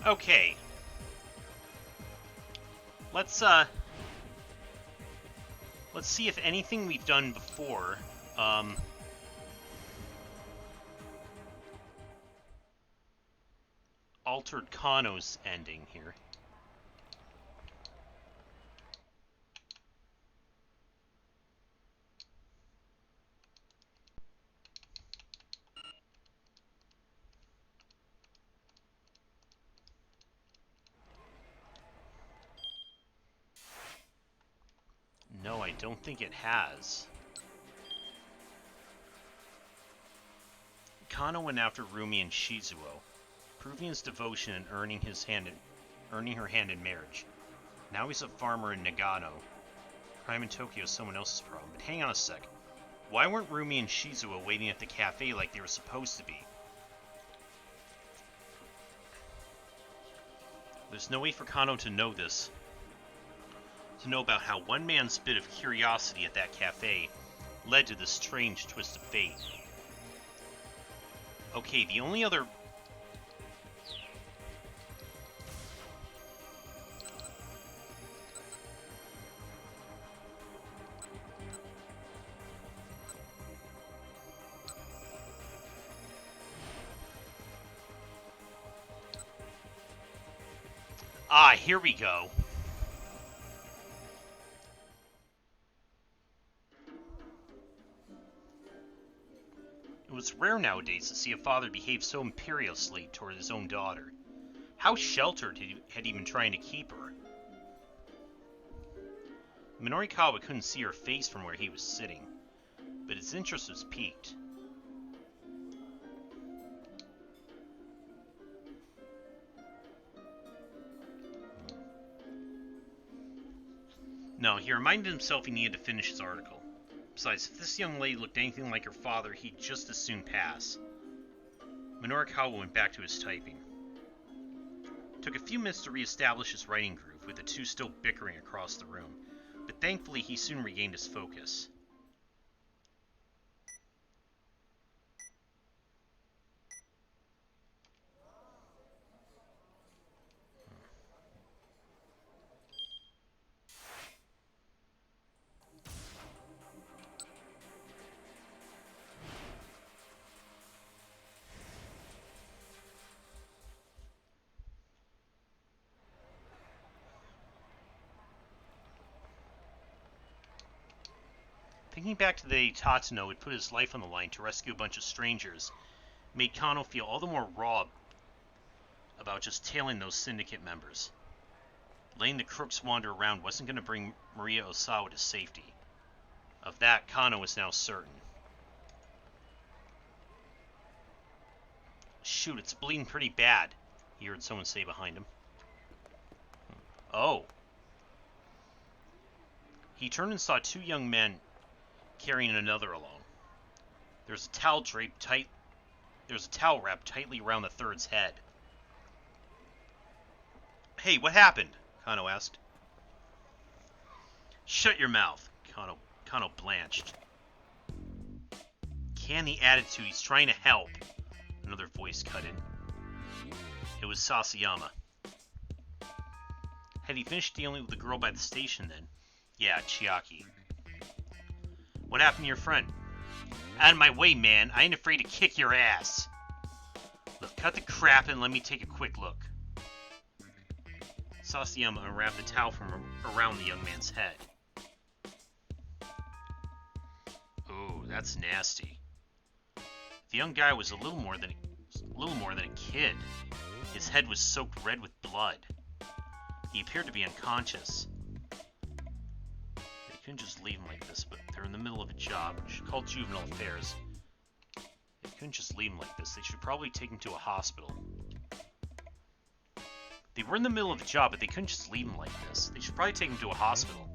Okay. Let's see if anything we've done before, altered Kano's ending here. No, I don't think it has. Kano went after Rumi and Shizuo, proving his devotion and earning her hand in marriage. Now he's a farmer in Nagano. Crime in Tokyo is someone else's problem. But hang on a sec. Why weren't Rumi and Shizuo waiting at the cafe like they were supposed to be? There's no way for Kano to know this. To know about how one man's bit of curiosity at that cafe led to this strange twist of fate. Okay, the only other... Ah, here we go. It was rare nowadays to see a father behave so imperiously toward his own daughter. How sheltered had he been trying to keep her? Minorikawa couldn't see her face from where he was sitting, but his interest was piqued. No, he reminded himself he needed to finish his article. Besides, if this young lady looked anything like her father, he'd just as soon pass. Minorikawa went back to his typing. It took a few minutes to re-establish his writing groove, with the two still bickering across the room, but thankfully he soon regained his focus. Thinking back to the day Tatsuno had put his life on the line to rescue a bunch of strangers made Kano feel all the more raw about just tailing those syndicate members. Letting the crooks wander around wasn't going to bring Maria Osawa to safety. Of that, Kano was now certain. Shoot, it's bleeding pretty bad, he heard someone say behind him. Oh. He turned and saw two young men carrying another along. There's a towel wrapped tightly around the third's head. Hey, what happened? Kano asked. Shut your mouth, Kano blanched. Can the attitude, he's trying to help. Another voice cut in. It was Sasayama. Had he finished dealing with the girl by the station then? Yeah, Chiaki. What happened to your friend? Out of my way, man. I ain't afraid to kick your ass. Look, cut the crap and let me take a quick look. Sasayama unwrapped the towel from around the young man's head. Ooh, that's nasty. The young guy was a little more than a kid. His head was soaked red with blood. He appeared to be unconscious. They couldn't just leave him like this, but they're in the middle of a job. We should call Juvenile Affairs. They couldn't just leave him like this. They should probably take him to a hospital. They were in the middle of a job, but they couldn't just leave him like this. They should probably take him to a hospital.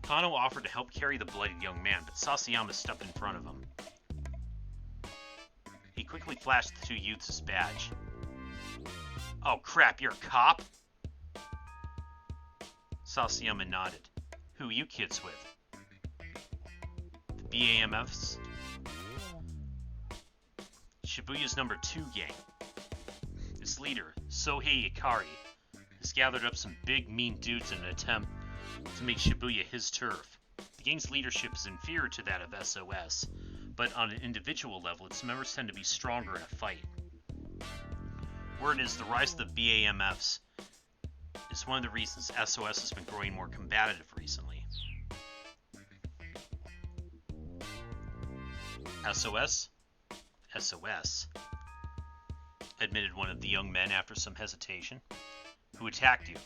Kano offered to help carry the bloodied young man, but Sasayama stepped in front of him. He quickly flashed the two youths his badge. Oh crap, you're a cop? Sasayama nodded. Who are you kids with? The BAMFs? Shibuya's number 2 gang. Is gang's leader, Sohei Ikari, has gathered up some big, mean dudes in an attempt to make Shibuya his turf. The gang's leadership is inferior to that of SOS, but on an individual level, its members tend to be stronger in a fight. Word is the rise of the BAMFs is one of the reasons SOS has been growing more combative recently. SOS? SOS, admitted one of the young men after some hesitation. Who attacked you?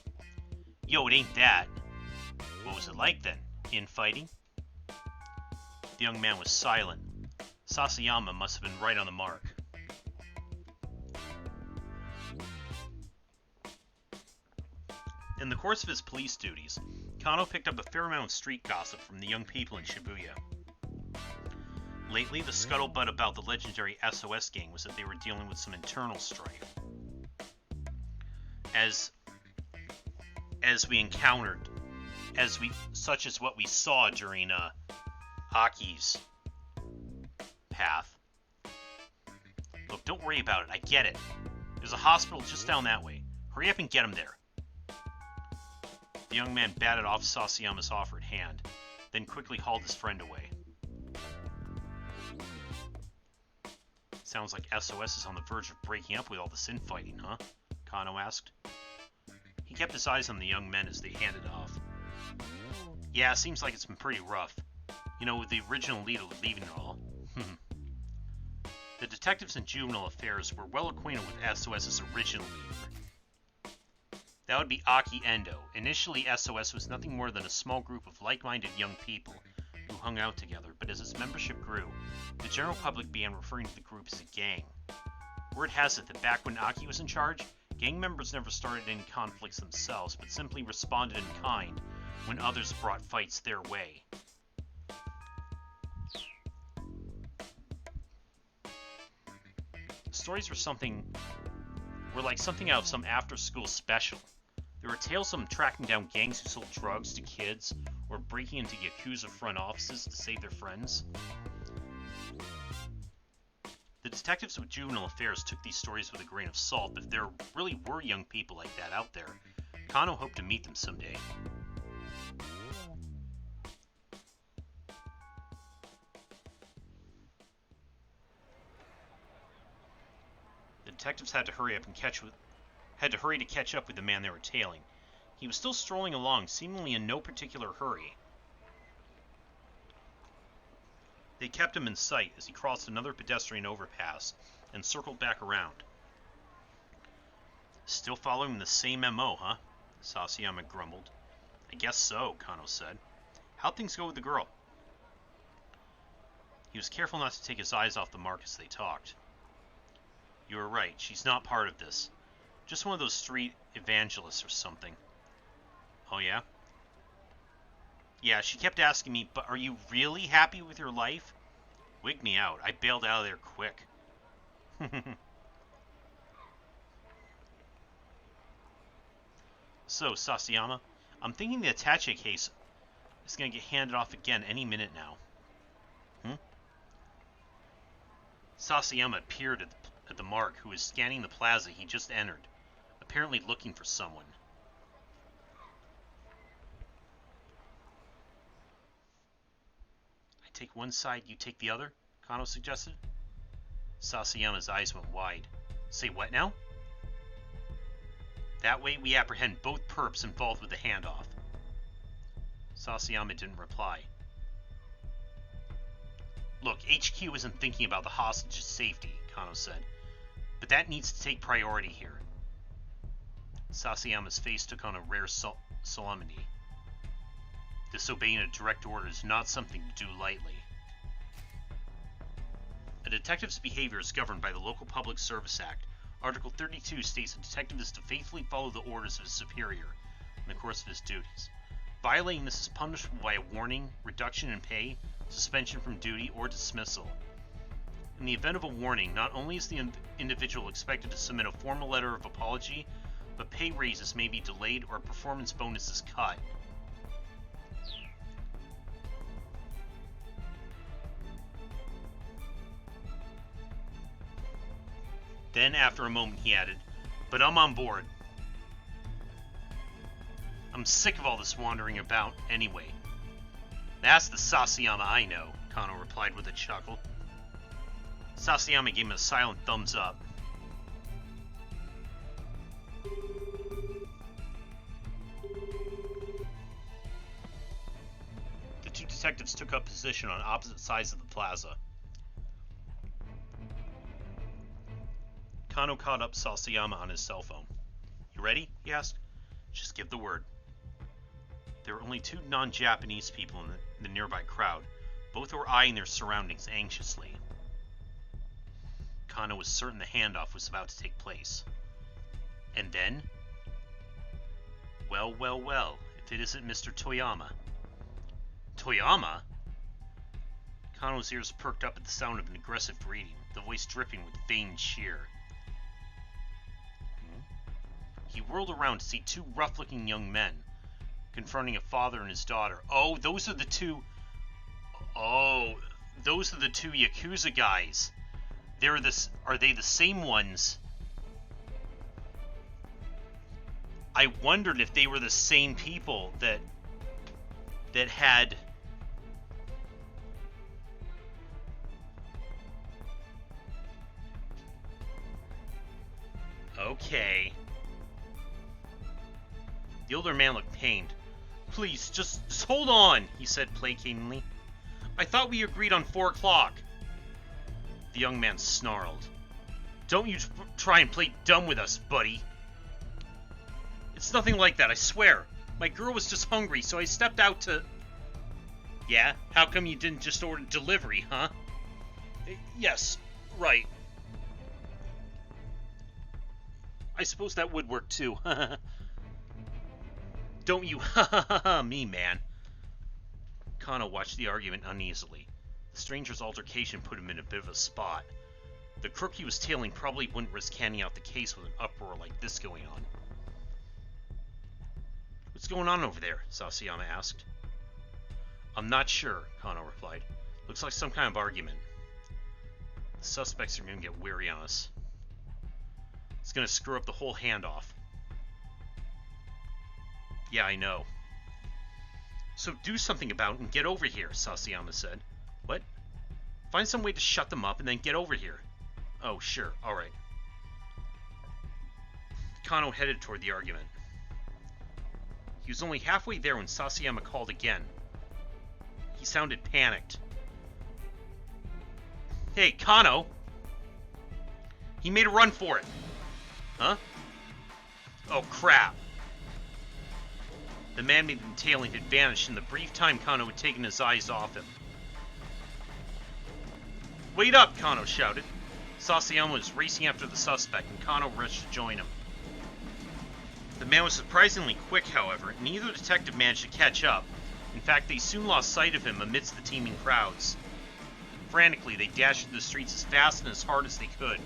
Yo, it ain't that. What was it like then? Infighting? The young man was silent. Sasayama must have been right on the mark. In the course of his police duties, Kano picked up a fair amount of street gossip from the young people in Shibuya. Lately, the scuttlebutt about the legendary SOS gang was that they were dealing with some internal strife. Such as what we saw during Aki's path. Look, don't worry about it. I get it. There's a hospital just down that way. Hurry up and get him there. The young man batted off Sasayama's offered hand, then quickly hauled his friend away. Sounds like SOS is on the verge of breaking up with all this infighting, huh? Kano asked. He kept his eyes on the young men as they handed off. Yeah, seems like it's been pretty rough. You know, with the original leader leaving and all. The detectives in juvenile affairs were well acquainted with SOS's original leader. That would be Aki Endo. Initially, SOS was nothing more than a small group of like-minded young people who hung out together, but as its membership grew, the general public began referring to the group as a gang. Word has it that back when Aki was in charge, gang members never started any conflicts themselves, but simply responded in kind when others brought fights their way. Stories were like something out of some after-school special. There were tales of them tracking down gangs who sold drugs to kids, or breaking into Yakuza front offices to save their friends. The detectives with juvenile affairs took these stories with a grain of salt, but if there really were young people like that out there, Kano hoped to meet them someday. The detectives had to hurry to catch up with the man they were tailing. He was still strolling along, seemingly in no particular hurry. They kept him in sight as he crossed another pedestrian overpass and circled back around. Still following the same MO, huh? Sasayama grumbled. I guess so, Kano said. How'd things go with the girl? He was careful not to take his eyes off the mark as they talked. You were right, she's not part of this. Just one of those street evangelists or something. Oh yeah? Yeah, she kept asking me, but are you really happy with your life? Wigged me out. I bailed out of there quick. So, Sasayama, I'm thinking the attaché case is going to get handed off again any minute now. Sasayama appeared at the mark, who was scanning the plaza he just entered, apparently looking for someone. I take one side, you take the other, Kano suggested. Sasayama's eyes went wide. Say what now? That way we apprehend both perps involved with the handoff. Sasayama didn't reply. Look, HQ isn't thinking about the hostage's safety, Kano said, but that needs to take priority here. Sasayama's face took on a rare solemnity. Disobeying a direct order is not something to do lightly. A detective's behavior is governed by the Local Public Service Act. Article 32 states a detective is to faithfully follow the orders of his superior in the course of his duties. Violating this is punishable by a warning, reduction in pay, suspension from duty, or dismissal. In the event of a warning, not only is the individual expected to submit a formal letter of apology, but pay raises may be delayed or performance bonuses cut. Then, after a moment, he added, but I'm on board. I'm sick of all this wandering about anyway. That's the Sasayama I know, Kano replied with a chuckle. Sasayama gave him a silent thumbs up. The two detectives took up position on opposite sides of the plaza. Kano caught up Sasayama on his cell phone. You ready? He asked. Just give the word. There were only two non-Japanese people in the nearby crowd. Both were eyeing their surroundings anxiously. Kano was certain the handoff was about to take place. And then? Well, well, well, if it isn't Mr. Toyama. Toyama? Kano's ears perked up at the sound of an aggressive greeting, the voice dripping with feigned cheer. He whirled around to see two rough-looking young men confronting a father and his daughter. Oh, those are the two... Oh, those are the two Yakuza guys. Are they the same ones? I wondered if they were the same people that had... Okay. The older man looked pained. Please, just hold on, he said placatingly. I thought we agreed on 4 o'clock. The young man snarled. Don't you try and play dumb with us, buddy. It's nothing like that, I swear. My girl was just hungry, so I stepped out to... Yeah? How come you didn't just order delivery, huh? Yes, right. I suppose that would work too. Don't you me, man. Kano watched the argument uneasily. The stranger's altercation put him in a bit of a spot. The crook he was tailing probably wouldn't risk handing out the case with an uproar like this going on. What's going on over there? Sasayama asked. I'm not sure, Kano replied. Looks like some kind of argument. The suspects are going to get weary on us. It's going to screw up the whole handoff. Yeah, I know. So do something about it and get over here, Sasayama said. What? Find some way to shut them up and then get over here. Oh, sure, alright. Kano headed toward the argument. He was only halfway there when Sasayama called again. He sounded panicked. Hey, Kano! He made a run for it. Huh? Oh, crap. The man he'd been tailing had vanished in the brief time Kano had taken his eyes off him. Wait up, Kano shouted. Sasayama was racing after the suspect, and Kano rushed to join him. The man was surprisingly quick, however, and neither detective managed to catch up. In fact, they soon lost sight of him amidst the teeming crowds. Frantically, they dashed through the streets as fast and as hard as they could.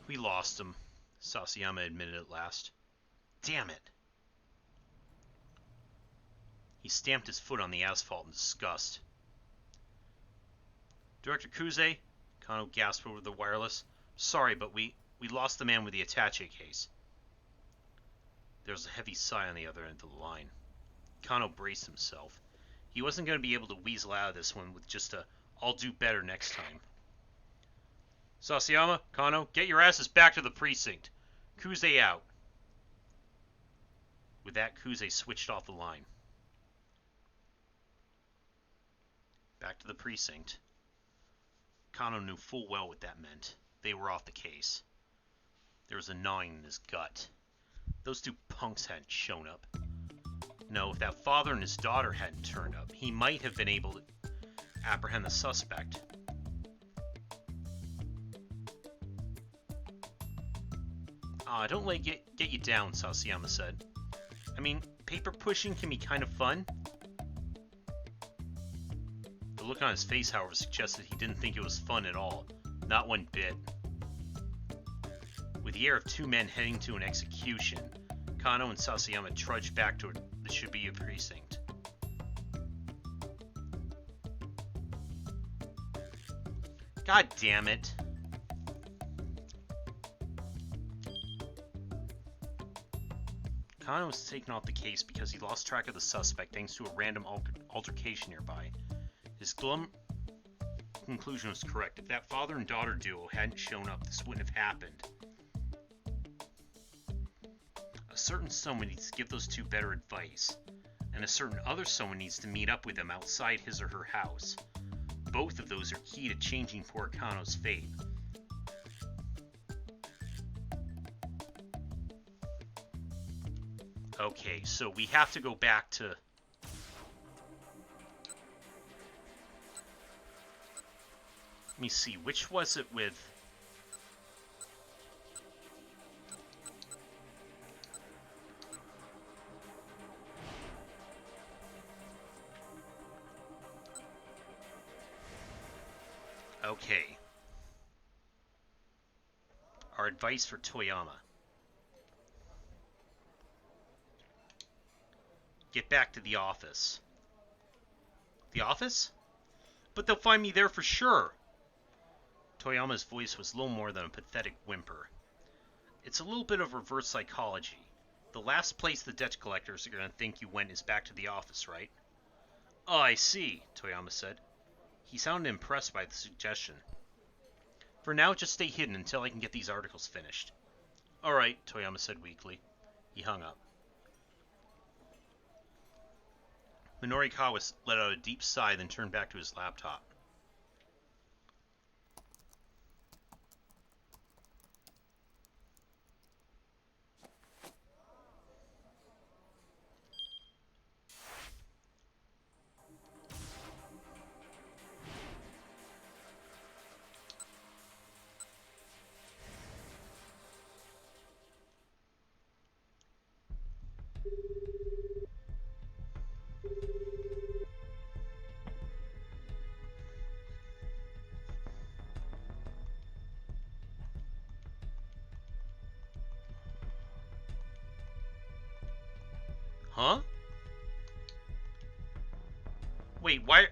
We lost him, Sasayama admitted at last. Damn it. He stamped his foot on the asphalt in disgust. Director Kuze, Kano gasped over the wireless. Sorry, but we lost the man with the attaché case. There was a heavy sigh on the other end of the line. Kano braced himself. He wasn't going to be able to weasel out of this one with just a, I'll do better next time. Sasayama, Kano, get your asses back to the precinct. Kuze out. With that, Kuze switched off the line. Back to the precinct. Kano knew full well what that meant. They were off the case. There was a gnawing in his gut. Those two punks hadn't shown up. No, if that father and his daughter hadn't turned up, he might have been able to apprehend the suspect. Don't let it get you down, Sasayama said. I mean, paper pushing can be kind of fun. The look on his face, however, suggested he didn't think it was fun at all. Not one bit. With the air of two men heading to an execution, Kano and Sasayama trudged back toward the Shibuya precinct. God damn it. Kano was taken off the case because he lost track of the suspect thanks to a random altercation nearby. His glum conclusion was correct. If that father and daughter duo hadn't shown up, this wouldn't have happened. A certain someone needs to give those two better advice, and a certain other someone needs to meet up with them outside his or her house. Both of those are key to changing poor Kano's fate. Okay, so we have to go back to... Let me see, which was it with... Okay. Our advice for Toyama. Get back to the office. The office? But they'll find me there for sure. Toyama's voice was little more than a pathetic whimper. It's a little bit of reverse psychology. The last place the debt collectors are going to think you went is back to the office, right? Oh, I see, Toyama said. He sounded impressed by the suggestion. For now, just stay hidden until I can get these articles finished. Alright, Toyama said weakly. He hung up. Minorikawa let out a deep sigh, then turned back to his laptop. Huh? Wait, why...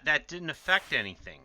That didn't affect anything.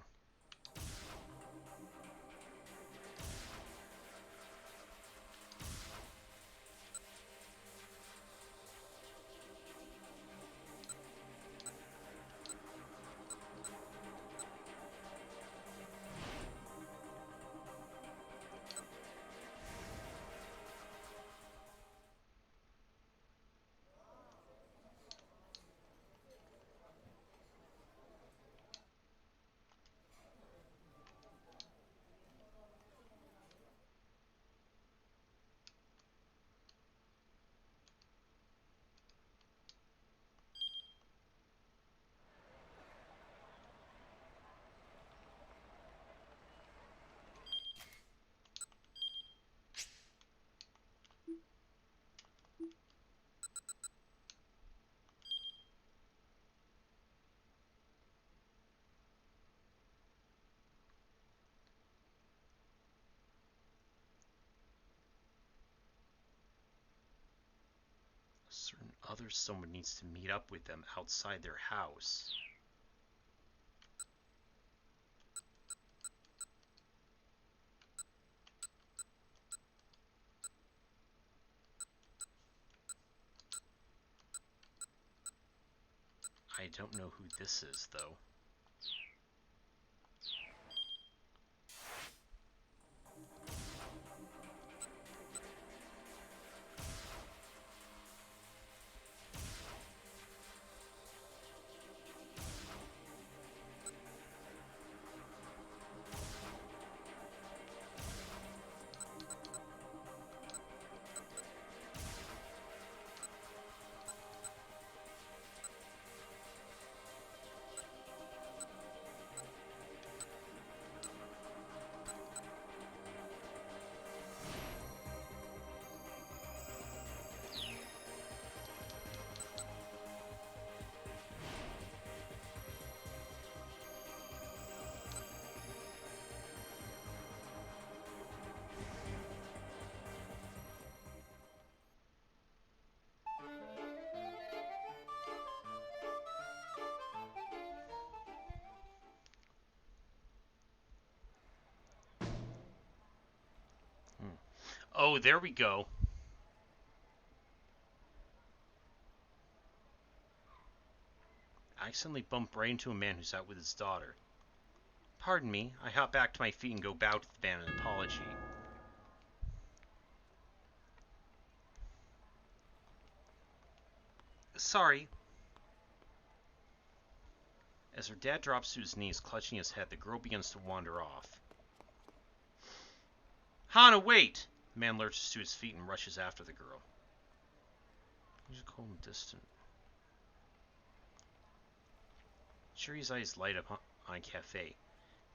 Certain other someone needs to meet up with them outside their house. I don't know who this is, though. Oh, there we go. I accidentally bumped right into a man who's out with his daughter. Pardon me, I hop back to my feet and go bow to the man in apology. Sorry. As her dad drops to his knees, clutching his head, the girl begins to wander off. Hana, wait! The man lurches to his feet and rushes after the girl. He's cold and distant. Shuri's eyes light up on a cafe.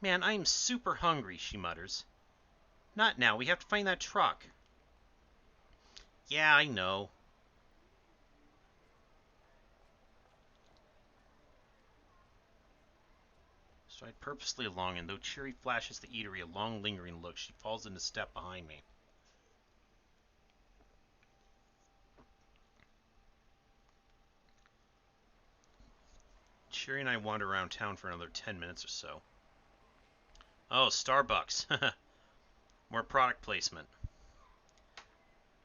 Man, I am super hungry, she mutters. Not now, we have to find that truck. Yeah, I know. Stride purposely along, and though Chiri flashes the eatery a long, lingering look, she falls into step behind me. Chiri and I wander around town for another 10 minutes or so. Oh, Starbucks. More product placement.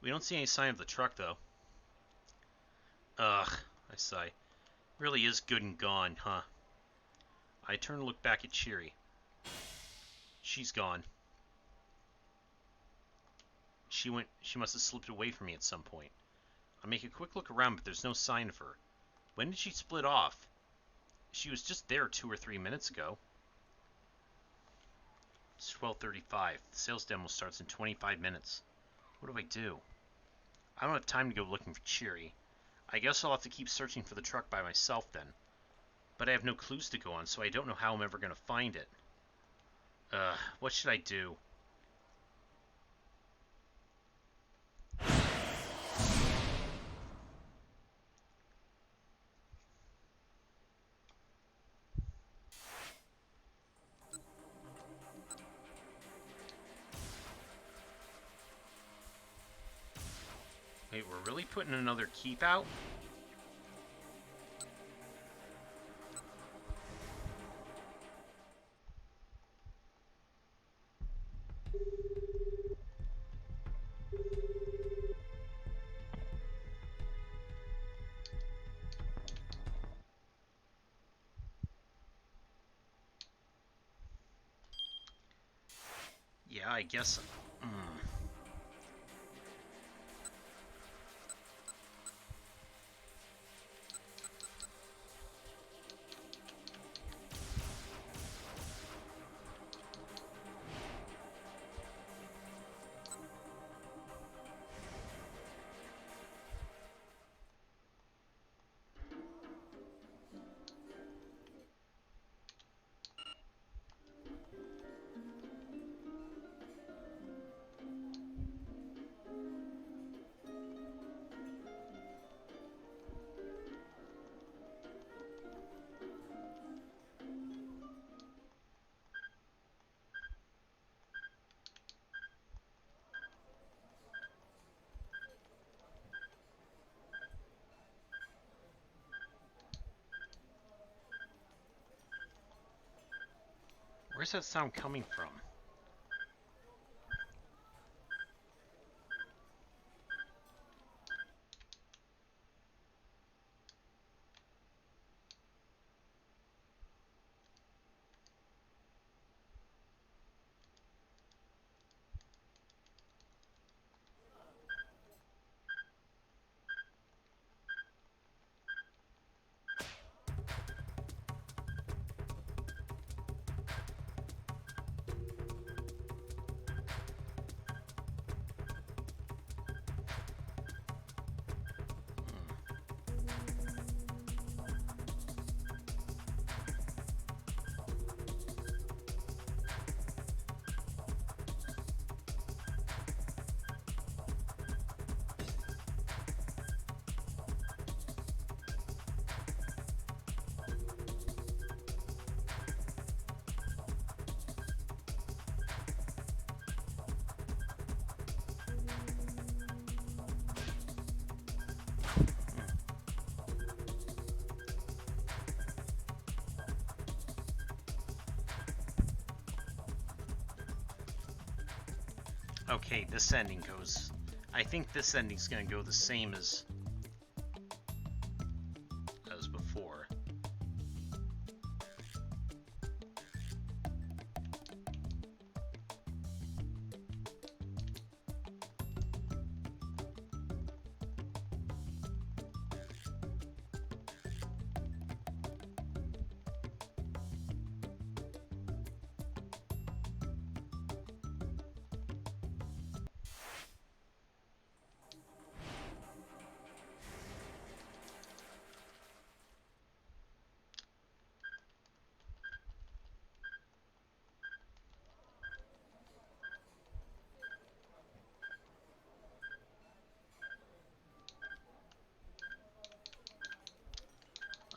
We don't see any sign of the truck, though. Ugh, I sigh. Really is good and gone, huh? I turn to look back at Chiri. She's gone. She must have slipped away from me at some point. I make a quick look around, but there's no sign of her. When did she split off? She was just there 2 or 3 minutes ago. It's 12:35. The sales demo starts in 25 minutes. What do I do? I don't have time to go looking for Chiri. I guess I'll have to keep searching for the truck by myself then. But I have no clues to go on, so I don't know how I'm ever going to find it. What should I do? Wait, we're really putting another keep out? Yeah, I guess... Where's that sound coming from? Okay, this ending goes... I think this ending's gonna go the same as before.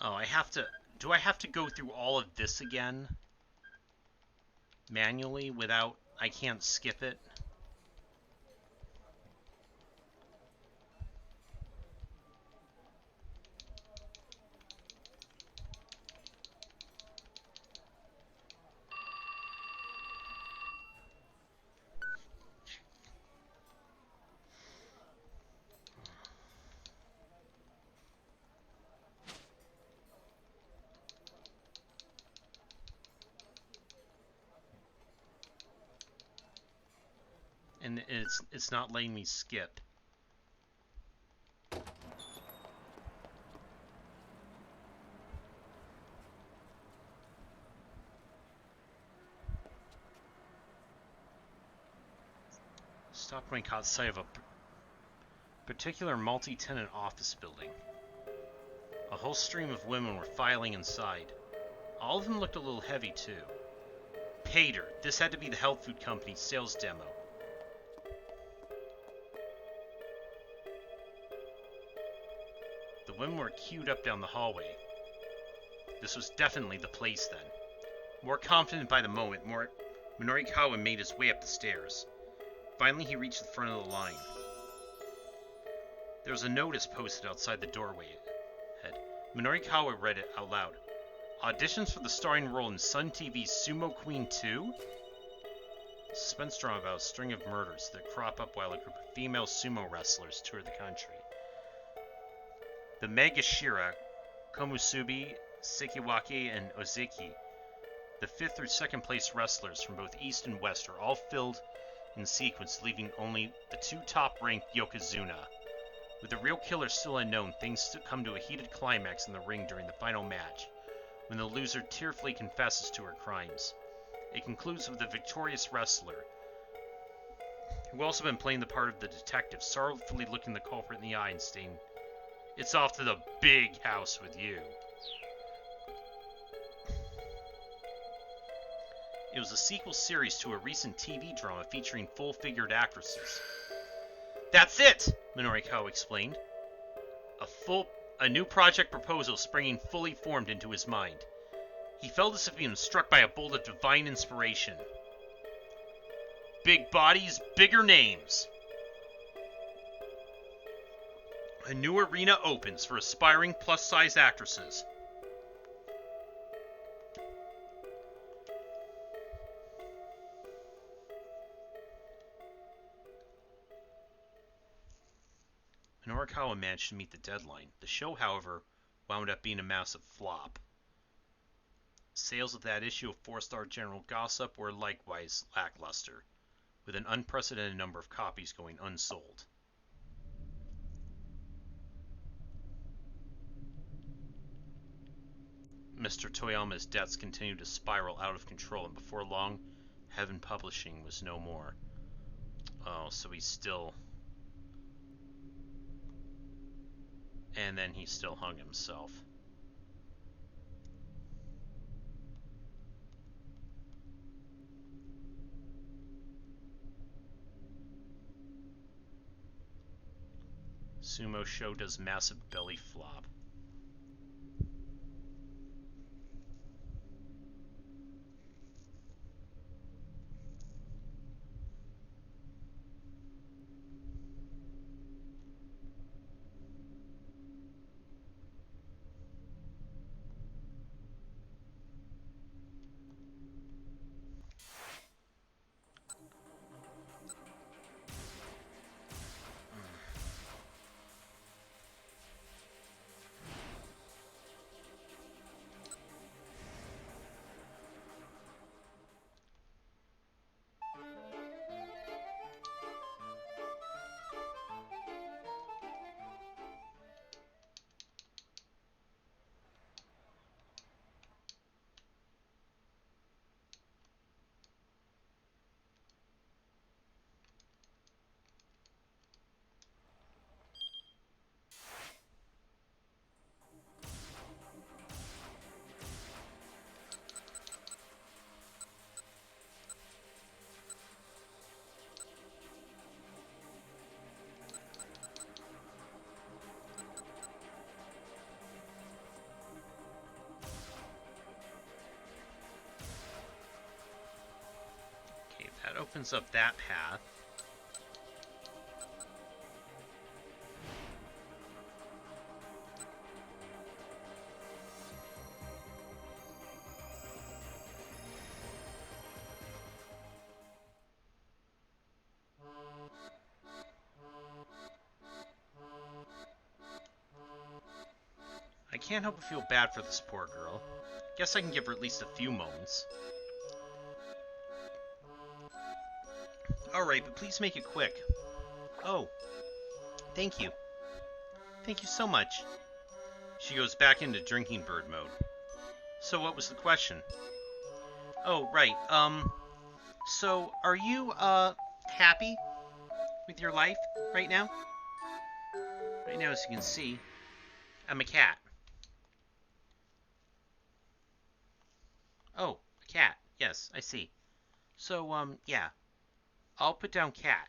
Oh, I have to... Do I have to go through all of this again? Manually, without... I can't skip it? And it's not letting me skip. Stopped when I caught sight of a particular multi-tenant office building. A whole stream of women were filing inside. All of them looked a little heavy, too. Pater, this had to be the health food company's sales demo. The women were queued up down the hallway. This was definitely the place, then. More confident by the moment, Minorikawa made his way up the stairs. Finally, he reached the front of the line. There was a notice posted outside the doorway. Minorikawa read it out loud. Auditions for the starring role in Sun TV's Sumo Queen 2? Suspense drama about a string of murders that crop up while a group of female sumo wrestlers tour the country. The Megashira, Komusubi, Sekiwake, and Ozeki, the 5th through 2nd place wrestlers from both East and West, are all filled in sequence, leaving only the 2 top-ranked Yokozuna. With the real killer still unknown, things come to a heated climax in the ring during the final match, when the loser tearfully confesses to her crimes. It concludes with the victorious wrestler, who also been playing the part of the detective, sorrowfully looking the culprit in the eye and saying, "It's off to the big house with you." It was a sequel series to a recent TV drama featuring full-figured actresses. "That's it!" Minorikawa explained. A new project proposal springing fully formed into his mind. He felt as if he had been struck by a bolt of divine inspiration. Big bodies, bigger names. A new arena opens for aspiring plus-size actresses. Minorikawa managed to meet the deadline. The show, however, wound up being a massive flop. Sales of that issue of 4-Star General Gossip were likewise lackluster, with an unprecedented number of copies going unsold. Mr. Toyama's debts continued to spiral out of control, and before long, Heaven Publishing was no more. Oh, so he's still... And then he still hung himself. Sumo show does massive belly flop. opens up that path. I can't help but feel bad for this poor girl. Guess I can give her at least a few moments. Alright, but please make it quick. Oh, thank you. Thank you so much. She goes back into drinking bird mode. So what was the question? Oh, right, so are you, happy with your life right now? Right now, as you can see, I'm a cat. Oh, a cat. Yes, I see. So, yeah. I'll put down cat.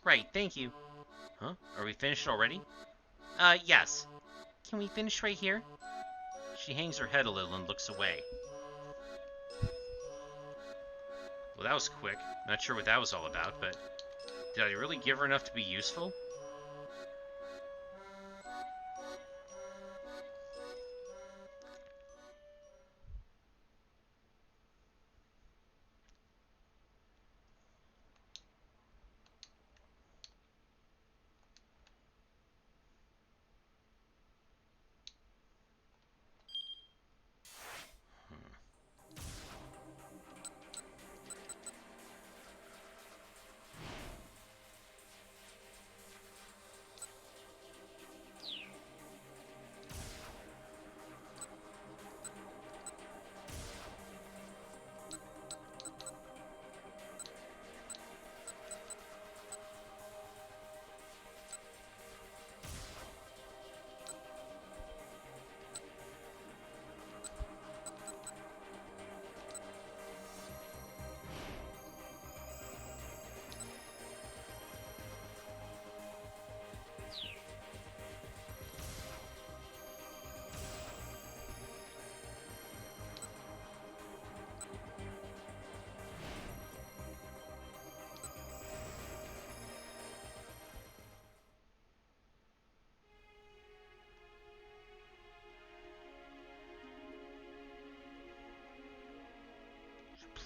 Right, thank you. Huh? Are we finished already? Yes. Can we finish right here? She hangs her head a little and looks away. Well, that was quick. Not sure what that was all about, but did I really give her enough to be useful?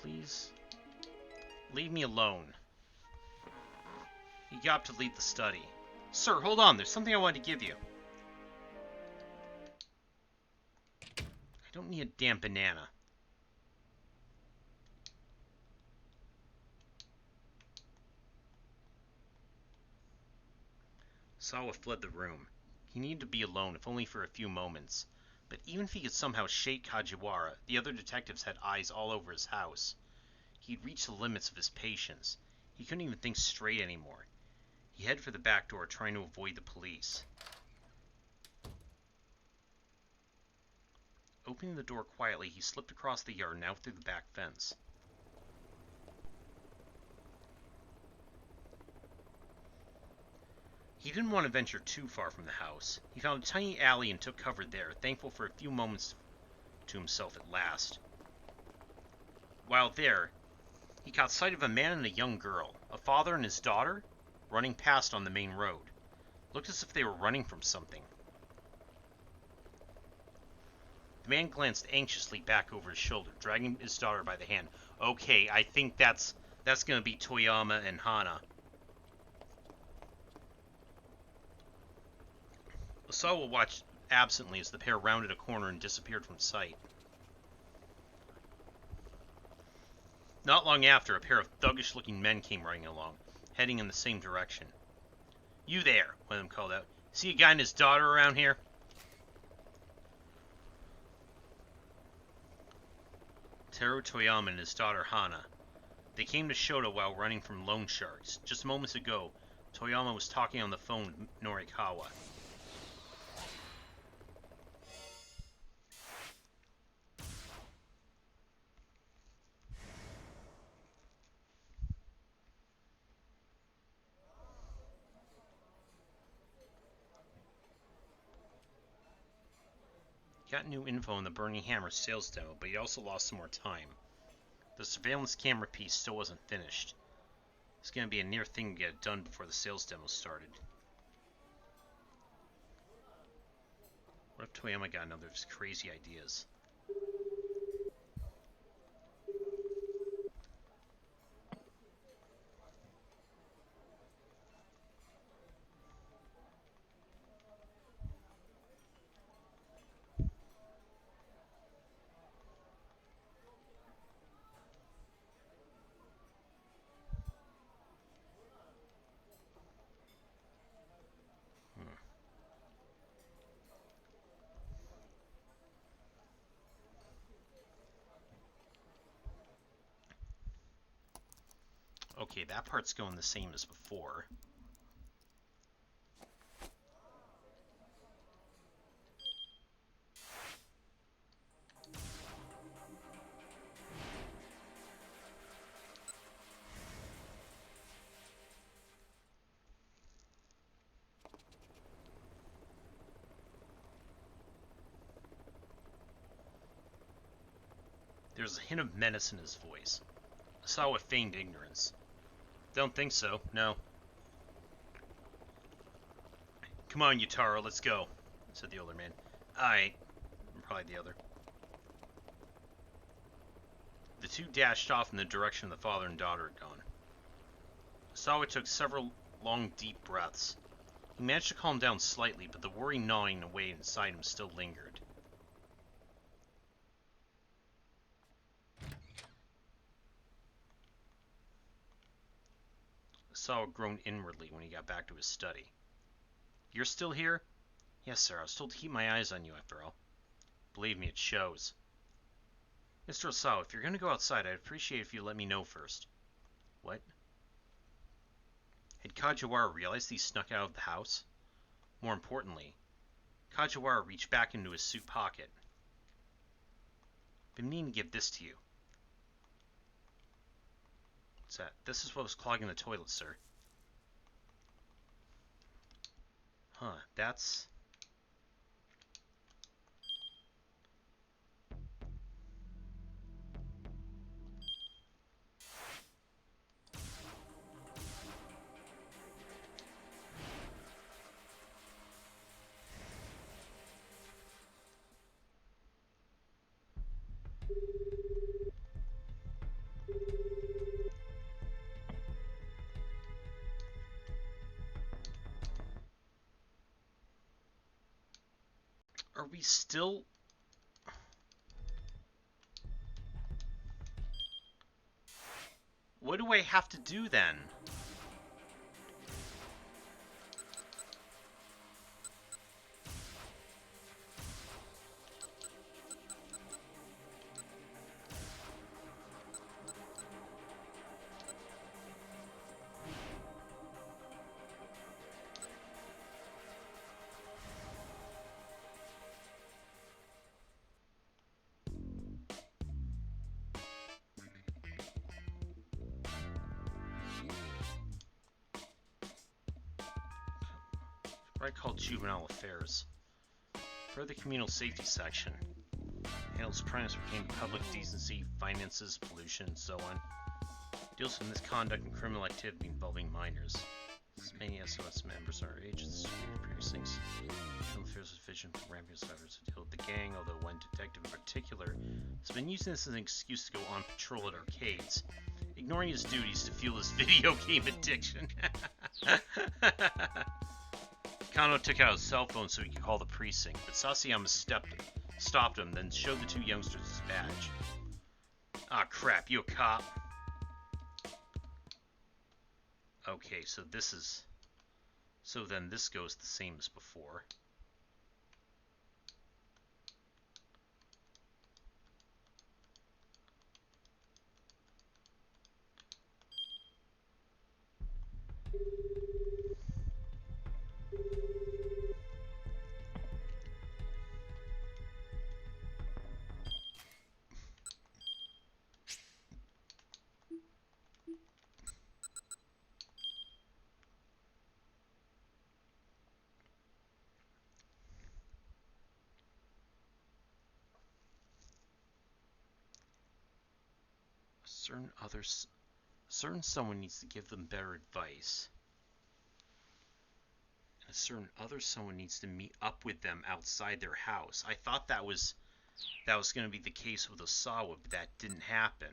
Please leave me alone. He got up to leave the study. Sir, hold on. There's something I wanted to give you. I don't need a damn banana. Sawa fled the room. He needed to be alone, if only for a few moments. But even if he could somehow shake Kajiwara, the other detectives had eyes all over his house. He'd reached the limits of his patience. He couldn't even think straight anymore. He headed for the back door, trying to avoid the police. Opening the door quietly, he slipped across the yard and out through the back fence. He didn't want to venture too far from the house. He found a tiny alley and took cover there, thankful for a few moments to himself at last. While there, he caught sight of a man and a young girl, a father and his daughter, running past on the main road. Looked as if they were running from something. The man glanced anxiously back over his shoulder, dragging his daughter by the hand. Okay, I think that's gonna be Toyama and Hana. Osawa watched absently as the pair rounded a corner and disappeared from sight. Not long after, a pair of thuggish-looking men came running along, heading in the same direction. You there, one of them called out. See a guy and his daughter around here? Teru Toyama and his daughter Hana. They came to Shoto while running from loan sharks. Just moments ago, Toyama was talking on the phone with Norikawa. Got new info on the Burning Hammer sales demo, but he also lost some more time. The surveillance camera piece still wasn't finished. It's going to be a near thing to get it done before the sales demo started. What if Toyama got another of his crazy ideas? Okay, that part's going the same as before. There's a hint of menace in his voice. Asawa feigned ignorance. Don't think so, no. Come on, Yutaro, let's go, said the older man. Aight, replied the other. The two dashed off in the direction the father and daughter had gone. Asawa took several long, deep breaths. He managed to calm down slightly, but the worry gnawing away inside him still lingered. Asawa groaned inwardly when he got back to his study. You're still here? Yes, sir. I was told to keep my eyes on you after all. Believe me, it shows. Mr. Asawa, if you're going to go outside, I'd appreciate if you let me know first. What? Had Kajiwara realized he snuck out of the house? More importantly, Kajiwara reached back into his suit pocket. Been meaning to give this to you. What's that? This is what was clogging the toilet, sir. Huh, that's... Are we still... What do I have to do then? Right, called Juvenile Affairs. Per the Communal Safety Section, handles crimes pertaining to public decency, finances, pollution, and so on. Deals with misconduct and criminal activity involving minors. As many SOS members are agents of security precincts. Criminal Affairs with vision for rampant efforts to deal with the gang, although one detective in particular has been using this as an excuse to go on patrol at arcades, ignoring his duties to fuel his video game addiction. Kano took out his cell phone so he could call the precinct, but Sasayama stopped him, then showed the two youngsters his badge. Ah, crap, you a cop? Okay, so this is... So then this goes the same as before. Certain someone needs to give them better advice. And a certain other someone needs to meet up with them outside their house. I thought that was going to be the case with Osawa, but that didn't happen.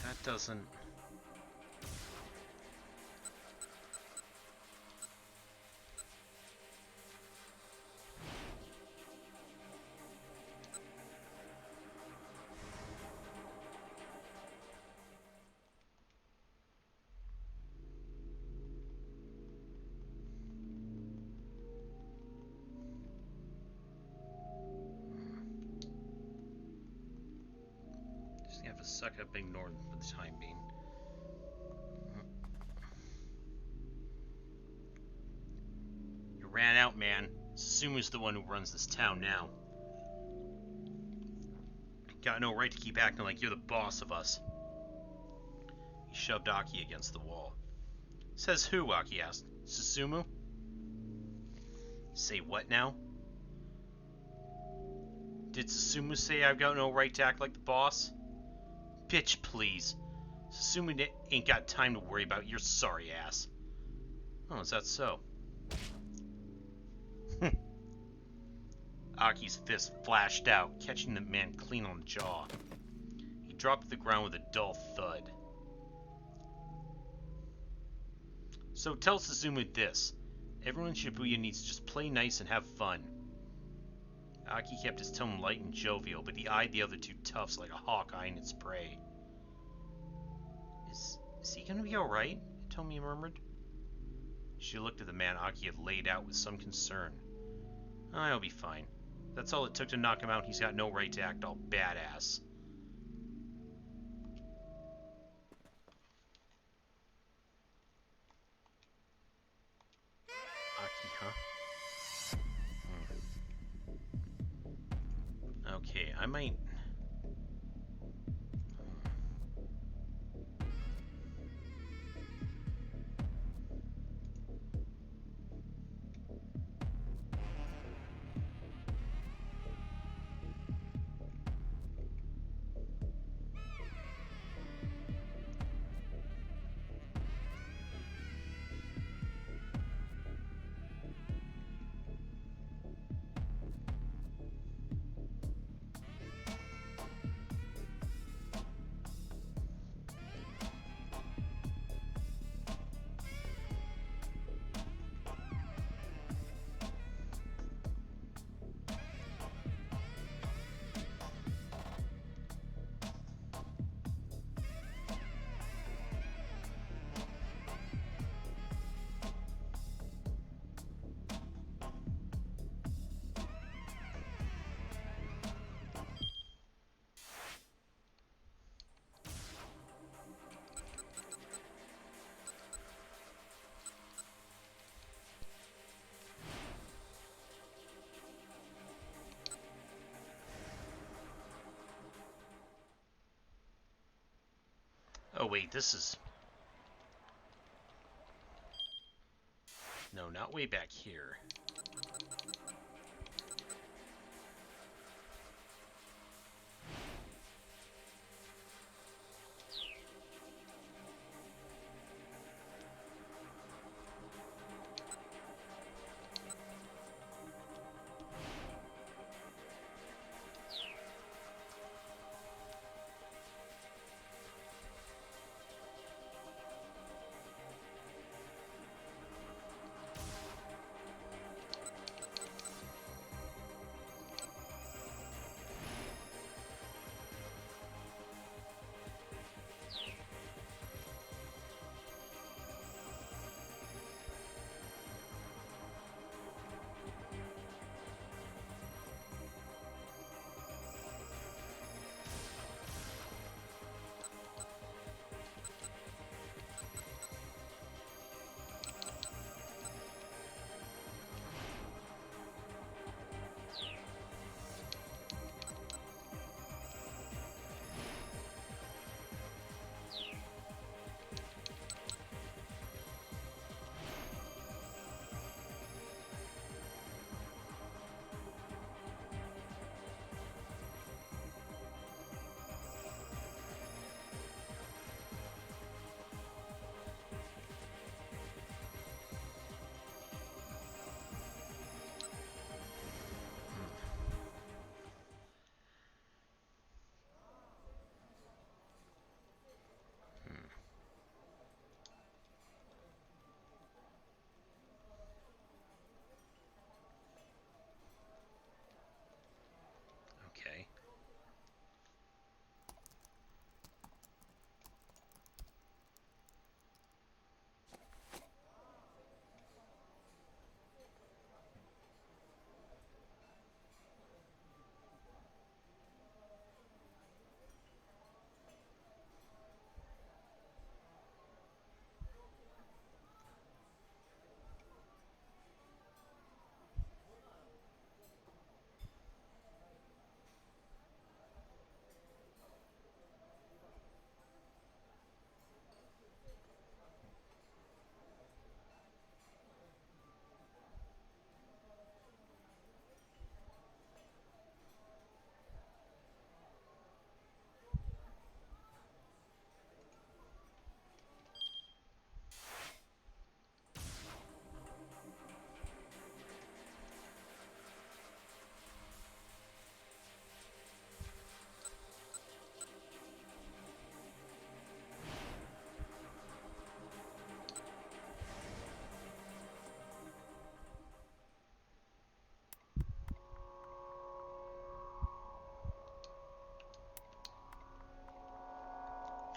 That doesn't... Just have to suck up and ignore them for the time being. You ran out, man. Susumu's the one who runs this town now. Got no right to keep acting like you're the boss of us. He shoved Aki against the wall. Says who? Aki asked. Susumu? Say what now? Did Susumu say I've got no right to act like the boss? Bitch, please. Susumu ain't got time to worry about your sorry ass. Oh, is that so? Aki's fist flashed out, catching the man clean on the jaw. He dropped to the ground with a dull thud. So tell Suzumu this. Everyone in Shibuya needs to just play nice and have fun. Aki kept his tone light and jovial, but he eyed the other two toughs like a hawk eyeing its prey. Is he gonna be alright? Tomi murmured. She looked at the man Aki had laid out with some concern. Oh, he'll be fine. That's all it took to knock him out. He's got no right to act all badass. Aki, huh? Okay, I might... Oh wait, this is... No, not way back here.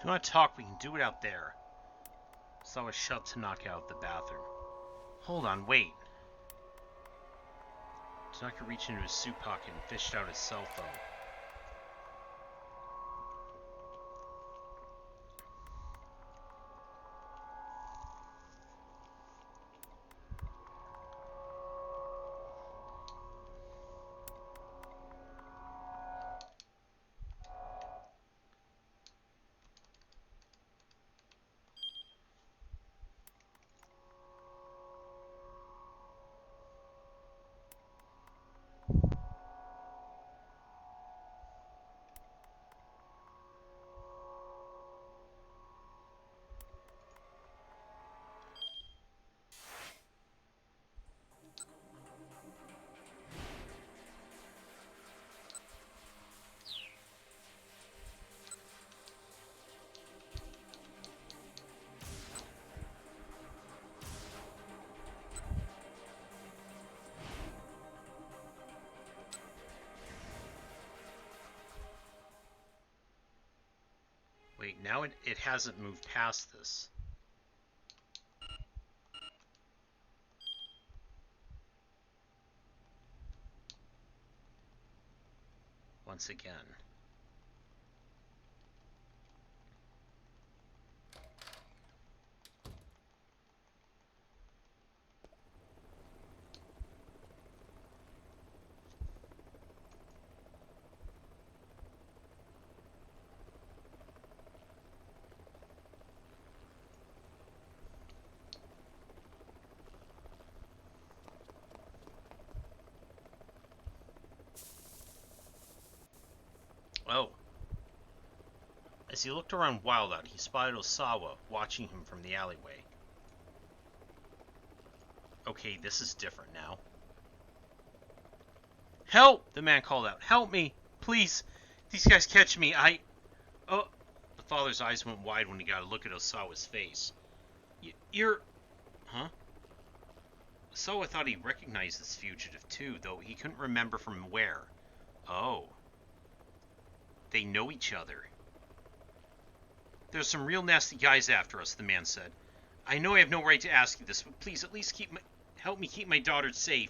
you want to talk, we can do it out there. Sawa shut Tanaka out of the bathroom. Hold on, wait. Tanaka reached into his suit pocket and fished out his cell phone. Wait, now it hasn't moved past this. Once again. Oh. As he looked around wild-eyed, he spotted Osawa watching him from the alleyway. Okay, this is different now. Help! The man called out. Help me! Please! These guys catch me! Oh! The father's eyes went wide when he got a look at Osawa's face. You're... Huh? Osawa thought he recognized this fugitive too, though he couldn't remember from where. Oh. They know each other. There's some real nasty guys after us, the man said. I know I have no right to ask you this, but please at least help me keep my daughter safe.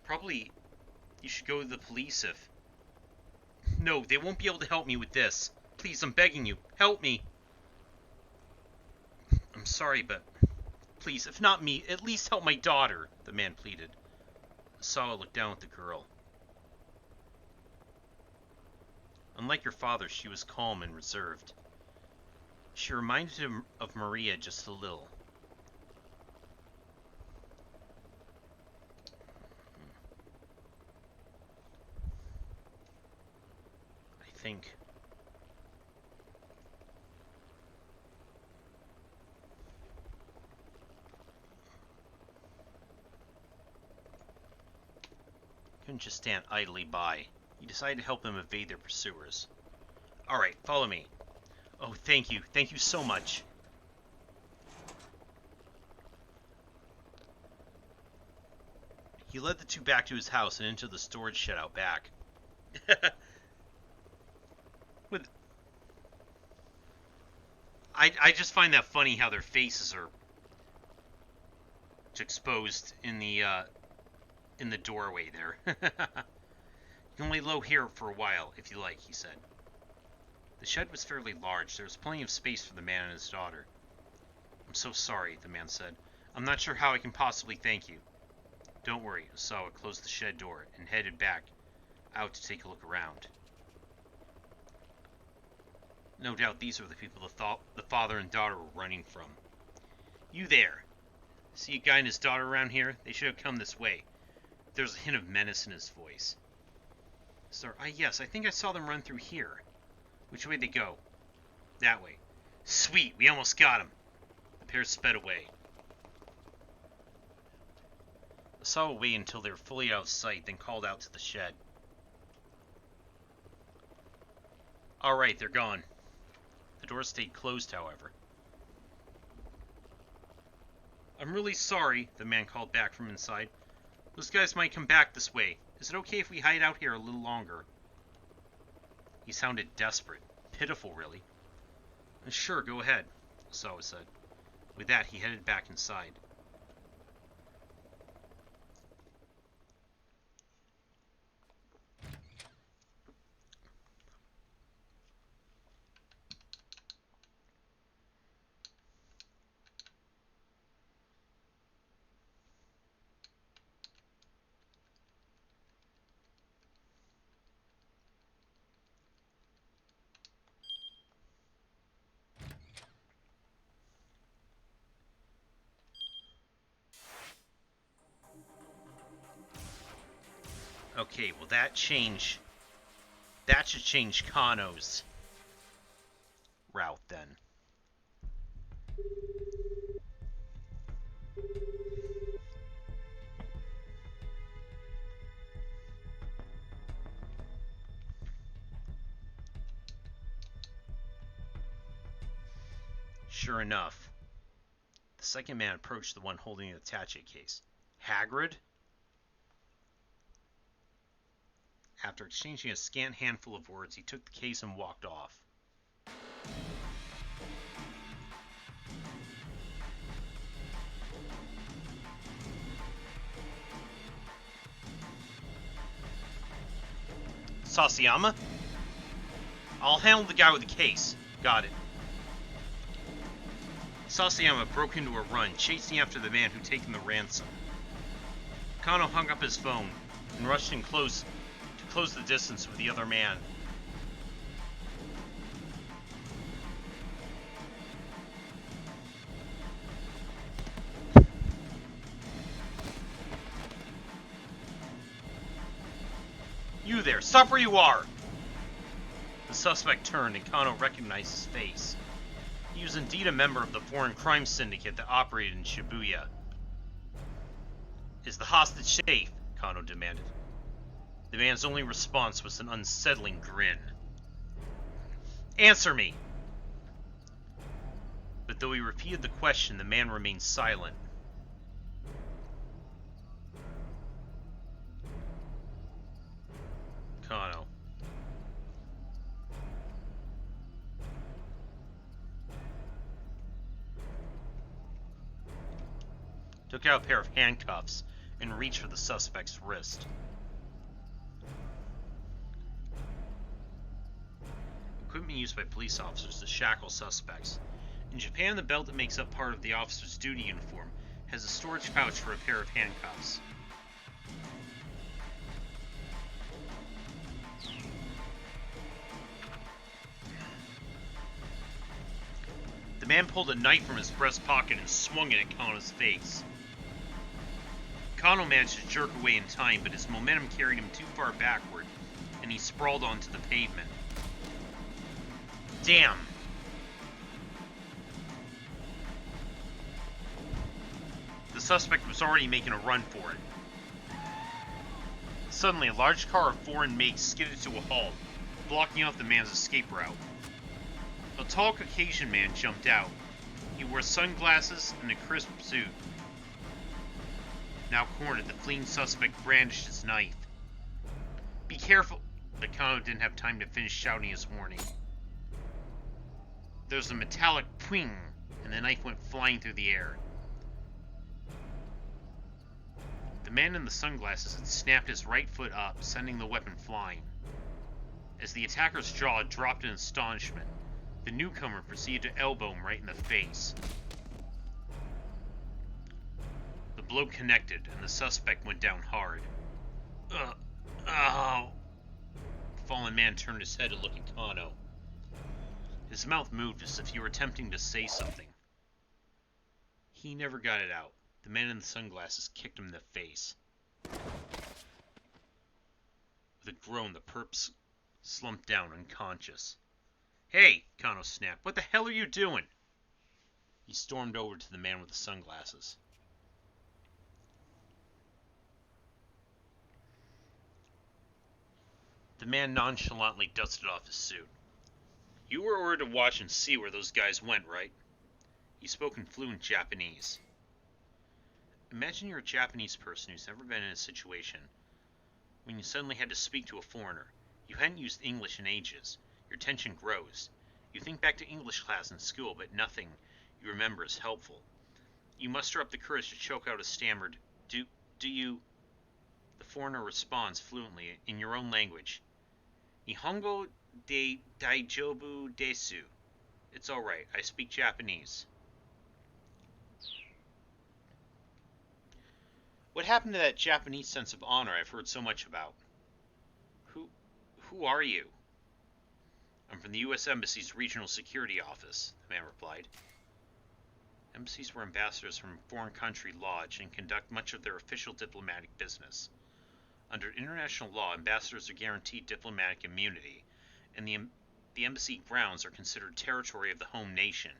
Probably you should go to the police if... No, they won't be able to help me with this. Please, I'm begging you, help me. I'm sorry, but please, if not me, at least help my daughter, the man pleaded. Sawa looked down at the girl. Unlike her father, she was calm and reserved. She reminded him of Maria just a little. I think... Couldn't just stand idly by. He decided to help them evade their pursuers. Alright, follow me. Oh, thank you. Thank you so much. He led the two back to his house and into the storage shed out back. I just find that funny how their faces are exposed in the doorway there. You can lay low here for a while, if you like, he said. The shed was fairly large. There was plenty of space for the man and his daughter. I'm so sorry, the man said. I'm not sure how I can possibly thank you. Don't worry, Osawa closed the shed door and headed back out to take a look around. No doubt these are the people the father and daughter were running from. You there. See a guy and his daughter around here? They should have come this way. There's a hint of menace in his voice. Sir, yes, I think I saw them run through here. Which way they go? That way. Sweet, we almost got him. The pair sped away. Osawa waited until they were fully out of sight, then called out to the shed. Alright, they're gone. The door stayed closed, however. I'm really sorry, the man called back from inside. Those guys might come back this way. Is it okay if we hide out here a little longer? He sounded desperate. Pitiful, really. Sure, go ahead, Sawa said. With that, he headed back inside. Okay, well that should change Kano's route then. Sure enough, the second man approached the one holding the attaché case. Hagrid? After exchanging a scant handful of words, he took the case and walked off. Sasayama? I'll handle the guy with the case. Got it. Sasayama broke into a run, chasing after the man who'd taken the ransom. Kano hung up his phone and rushed in close to close the distance with the other man. You there, stop where you are! The suspect turned and Kano recognized his face. He was indeed a member of the foreign crime syndicate that operated in Shibuya. Is the hostage safe? Kano demanded. The man's only response was an unsettling grin. Answer me! But though he repeated the question, the man remained silent. Kano. Took out a pair of handcuffs and reached for the suspect's wrist. Equipment used by police officers to shackle suspects. In Japan, the belt that makes up part of the officer's duty uniform has a storage pouch for a pair of handcuffs. The man pulled a knife from his breast pocket and swung it at Kano's face. Kano managed to jerk away in time, but his momentum carried him too far backward, and he sprawled onto the pavement. Damn! The suspect was already making a run for it. Suddenly, a large car of foreign make skidded to a halt, blocking off the man's escape route. A tall Caucasian man jumped out. He wore sunglasses and a crisp suit. Now cornered, the fleeing suspect brandished his knife. Be careful! But Kano didn't have time to finish shouting his warning. There was a metallic pwing, and the knife went flying through the air. The man in the sunglasses had snapped his right foot up, sending the weapon flying. As the attacker's jaw dropped in astonishment, the newcomer proceeded to elbow him right in the face. The blow connected, and the suspect went down hard. Ow! The fallen man turned his head to look at Kano. His mouth moved as if he were attempting to say something. He never got it out. The man in the sunglasses kicked him in the face. With a groan, the perp slumped down unconscious. Hey, Kano snapped. What the hell are you doing? He stormed over to the man with the sunglasses. The man nonchalantly dusted off his suit. You were ordered to watch and see where those guys went, right? He spoke in fluent Japanese. Imagine you're a Japanese person who's never been in a situation when you suddenly had to speak to a foreigner. You hadn't used English in ages. Your tension grows. You think back to English class in school, but nothing you remember is helpful. You muster up the courage to choke out a stammered, Do you... The foreigner responds fluently in your own language. Nihongo de daijobu desu. It's alright, I speak Japanese. What happened to that Japanese sense of honor I've heard so much about? Who are you? I'm from the U.S. Embassy's Regional Security Office, the man replied. Embassies where ambassadors from a foreign country lodge and conduct much of their official diplomatic business. Under international law, ambassadors are guaranteed diplomatic immunity, and the embassy grounds are considered territory of the home nation.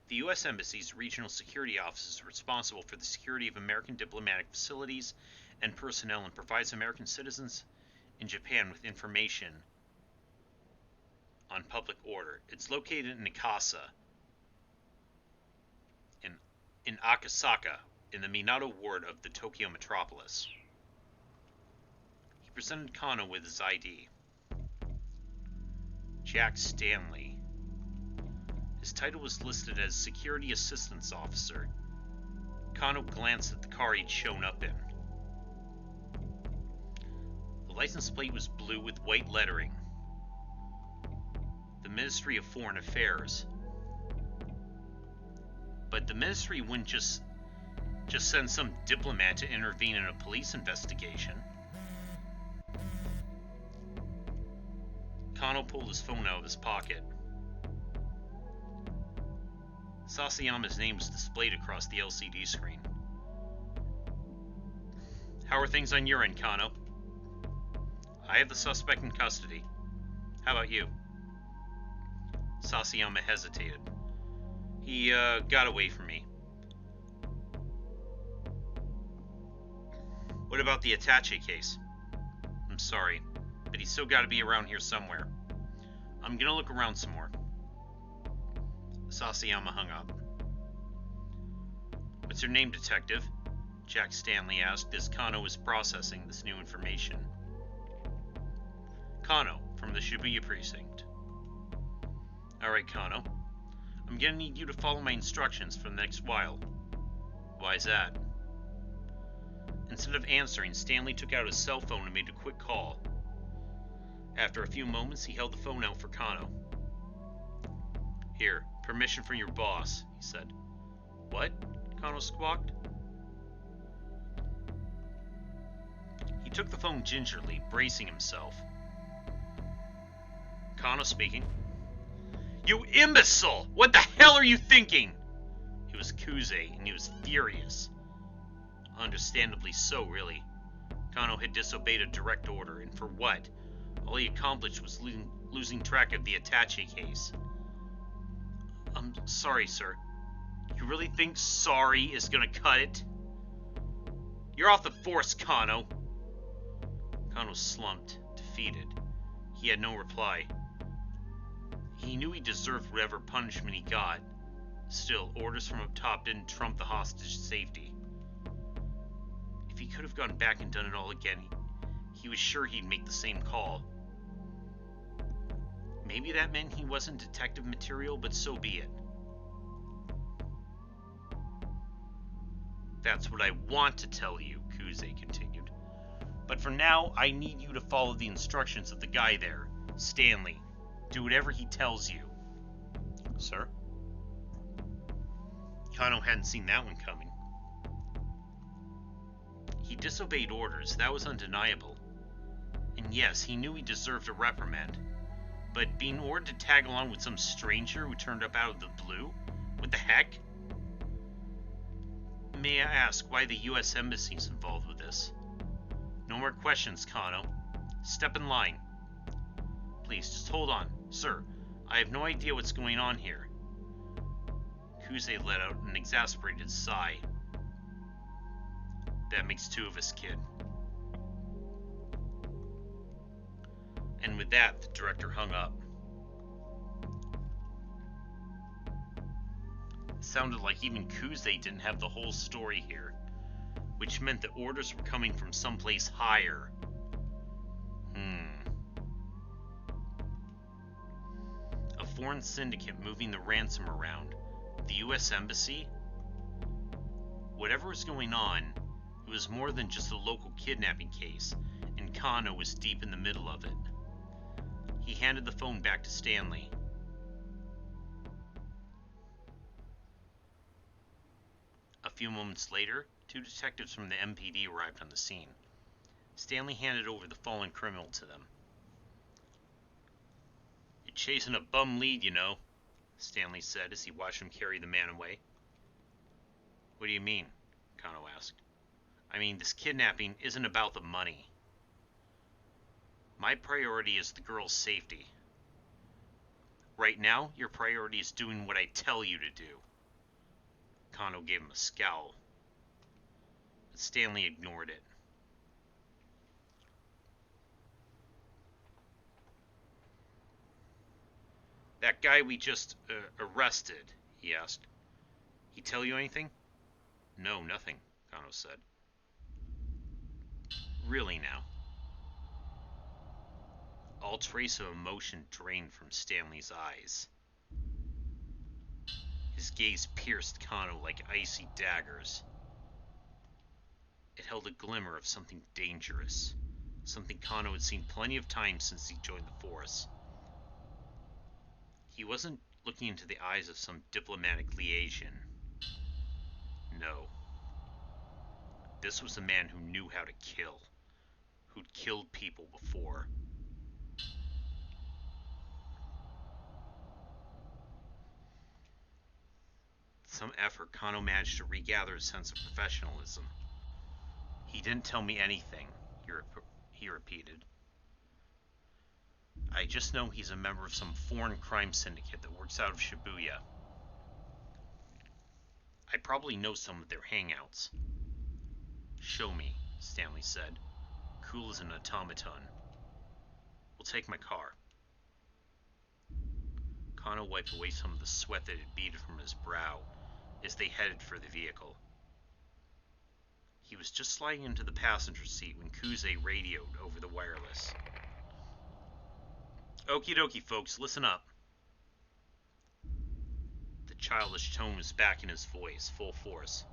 The U.S. Embassy's Regional Security Office is responsible for the security of American diplomatic facilities and personnel and provides American citizens in Japan with information on public order. It's located in Nikasa, in Akasaka, in the Minato ward of the Tokyo metropolis. He presented Kano with his ID. Jack Stanley. His title was listed as Security Assistance Officer. Kano glanced at the car he'd shown up in. The license plate was blue with white lettering. The Ministry of Foreign Affairs. But the ministry wouldn't just send some diplomat to intervene in a police investigation. Kano pulled his phone out of his pocket. Sasayama's name was displayed across the LCD screen. How are things on your end, Kano? I have the suspect in custody. How about you? Sasayama hesitated. He got away from me. What about the attache case? I'm sorry, but he's still got to be around here somewhere. I'm gonna look around some more. Sasayama hung up. What's your name, detective? Jack Stanley asked as Kano was processing this new information. Kano, from the Shibuya precinct. Alright, Kano. I'm gonna need you to follow my instructions for the next while. Why's that? Instead of answering, Stanley took out his cell phone and made a quick call. After a few moments, he held the phone out for Kano. Here, permission from your boss, he said. What? Kano squawked. He took the phone gingerly, bracing himself. Kano speaking. You imbecile! What the hell are you thinking? It was Kuze, and he was furious. Understandably so, really. Kano had disobeyed a direct order, and for what? All he accomplished was losing track of the attache case. I'm sorry, sir. You really think sorry is gonna cut it? You're off the force, Kano. Kano slumped, defeated. He had no reply. He knew he deserved whatever punishment he got. Still, orders from up top didn't trump the hostage safety. If he could have gone back and done it all again, he was sure he'd make the same call. Maybe that meant he wasn't detective material, but so be it. That's what I want to tell you, Kuze continued. But for now, I need you to follow the instructions of the guy there, Stanley. Do whatever he tells you. Sir? Kano hadn't seen that one coming. He disobeyed orders, that was undeniable. And yes, he knew he deserved a reprimand. But being ordered to tag along with some stranger who turned up out of the blue? What the heck? May I ask why the U.S. Embassy is involved with this? No more questions, Kano. Step in line. Please, just hold on. Sir, I have no idea what's going on here. Kuze let out an exasperated sigh. That makes two of us, kid. And with that, the director hung up. It sounded like even Kuze didn't have the whole story here, which meant that orders were coming from someplace higher. A foreign syndicate moving the ransom around. The U.S. Embassy? Whatever was going on, it was more than just a local kidnapping case, and Kano was deep in the middle of it. He handed the phone back to Stanley. A few moments later, 2 detectives from the MPD arrived on the scene. Stanley handed over the fallen criminal to them. "You're chasing a bum lead, you know," Stanley said as he watched him carry the man away. "What do you mean?" Kano asked. "I mean, this kidnapping isn't about the money. My priority is the girl's safety. Right now, your priority is doing what I tell you to do." Kano gave him a scowl, but Stanley ignored it. "That guy we just arrested," he asked. "He tell you anything?" "No, nothing," Kano said. "Really now?" All trace of emotion drained from Stanley's eyes. His gaze pierced Kano like icy daggers. It held a glimmer of something dangerous, something Kano had seen plenty of times since he joined the force. He wasn't looking into the eyes of some diplomatic liaison. No. This was a man who knew how to kill, who'd killed people before. With some effort, Kano managed to regather a sense of professionalism. "He didn't tell me anything," he repeated. "I just know he's a member of some foreign crime syndicate that works out of Shibuya. I probably know some of their hangouts." "Show me," Stanley said, cool as an automaton. "We'll take my car." Kano wiped away some of the sweat that had beaded from his brow as they headed for the vehicle. He was just sliding into the passenger seat when Kuze radioed over the wireless. "Okie dokie, folks, listen up." The childish tone was back in his voice, full force.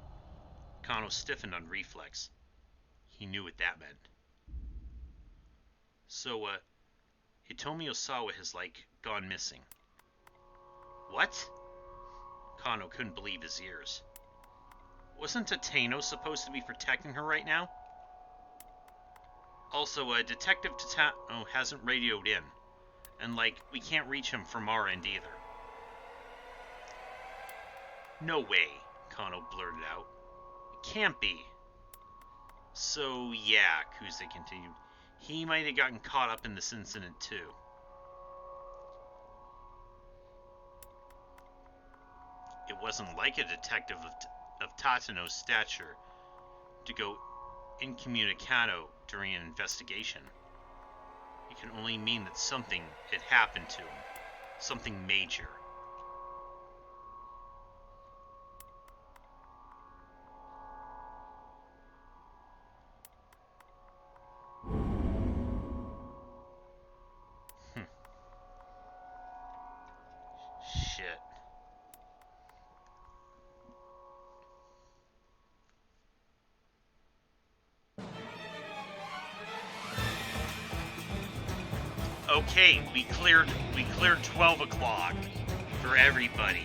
Kano stiffened on reflex. He knew what that meant. "So, Hitomi Osawa has, gone missing." "What?" Kano couldn't believe his ears. Wasn't Tateno supposed to be protecting her right now? Also, Detective Tateno hasn't radioed in. And, we can't reach him from our end either." "No way," Kano blurted out. "It can't be." "So, yeah," Kuze continued. "He might have gotten caught up in this incident, too." It wasn't like a detective of Tateno's stature to go incommunicado during an investigation. It can only mean that something had happened to him. Something major. Shit. Okay, we cleared 12 o'clock for everybody.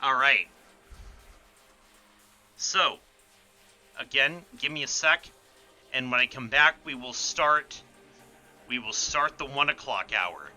Alright. So, again, give me a sec, and when I come back, we will start the 1 o'clock hour.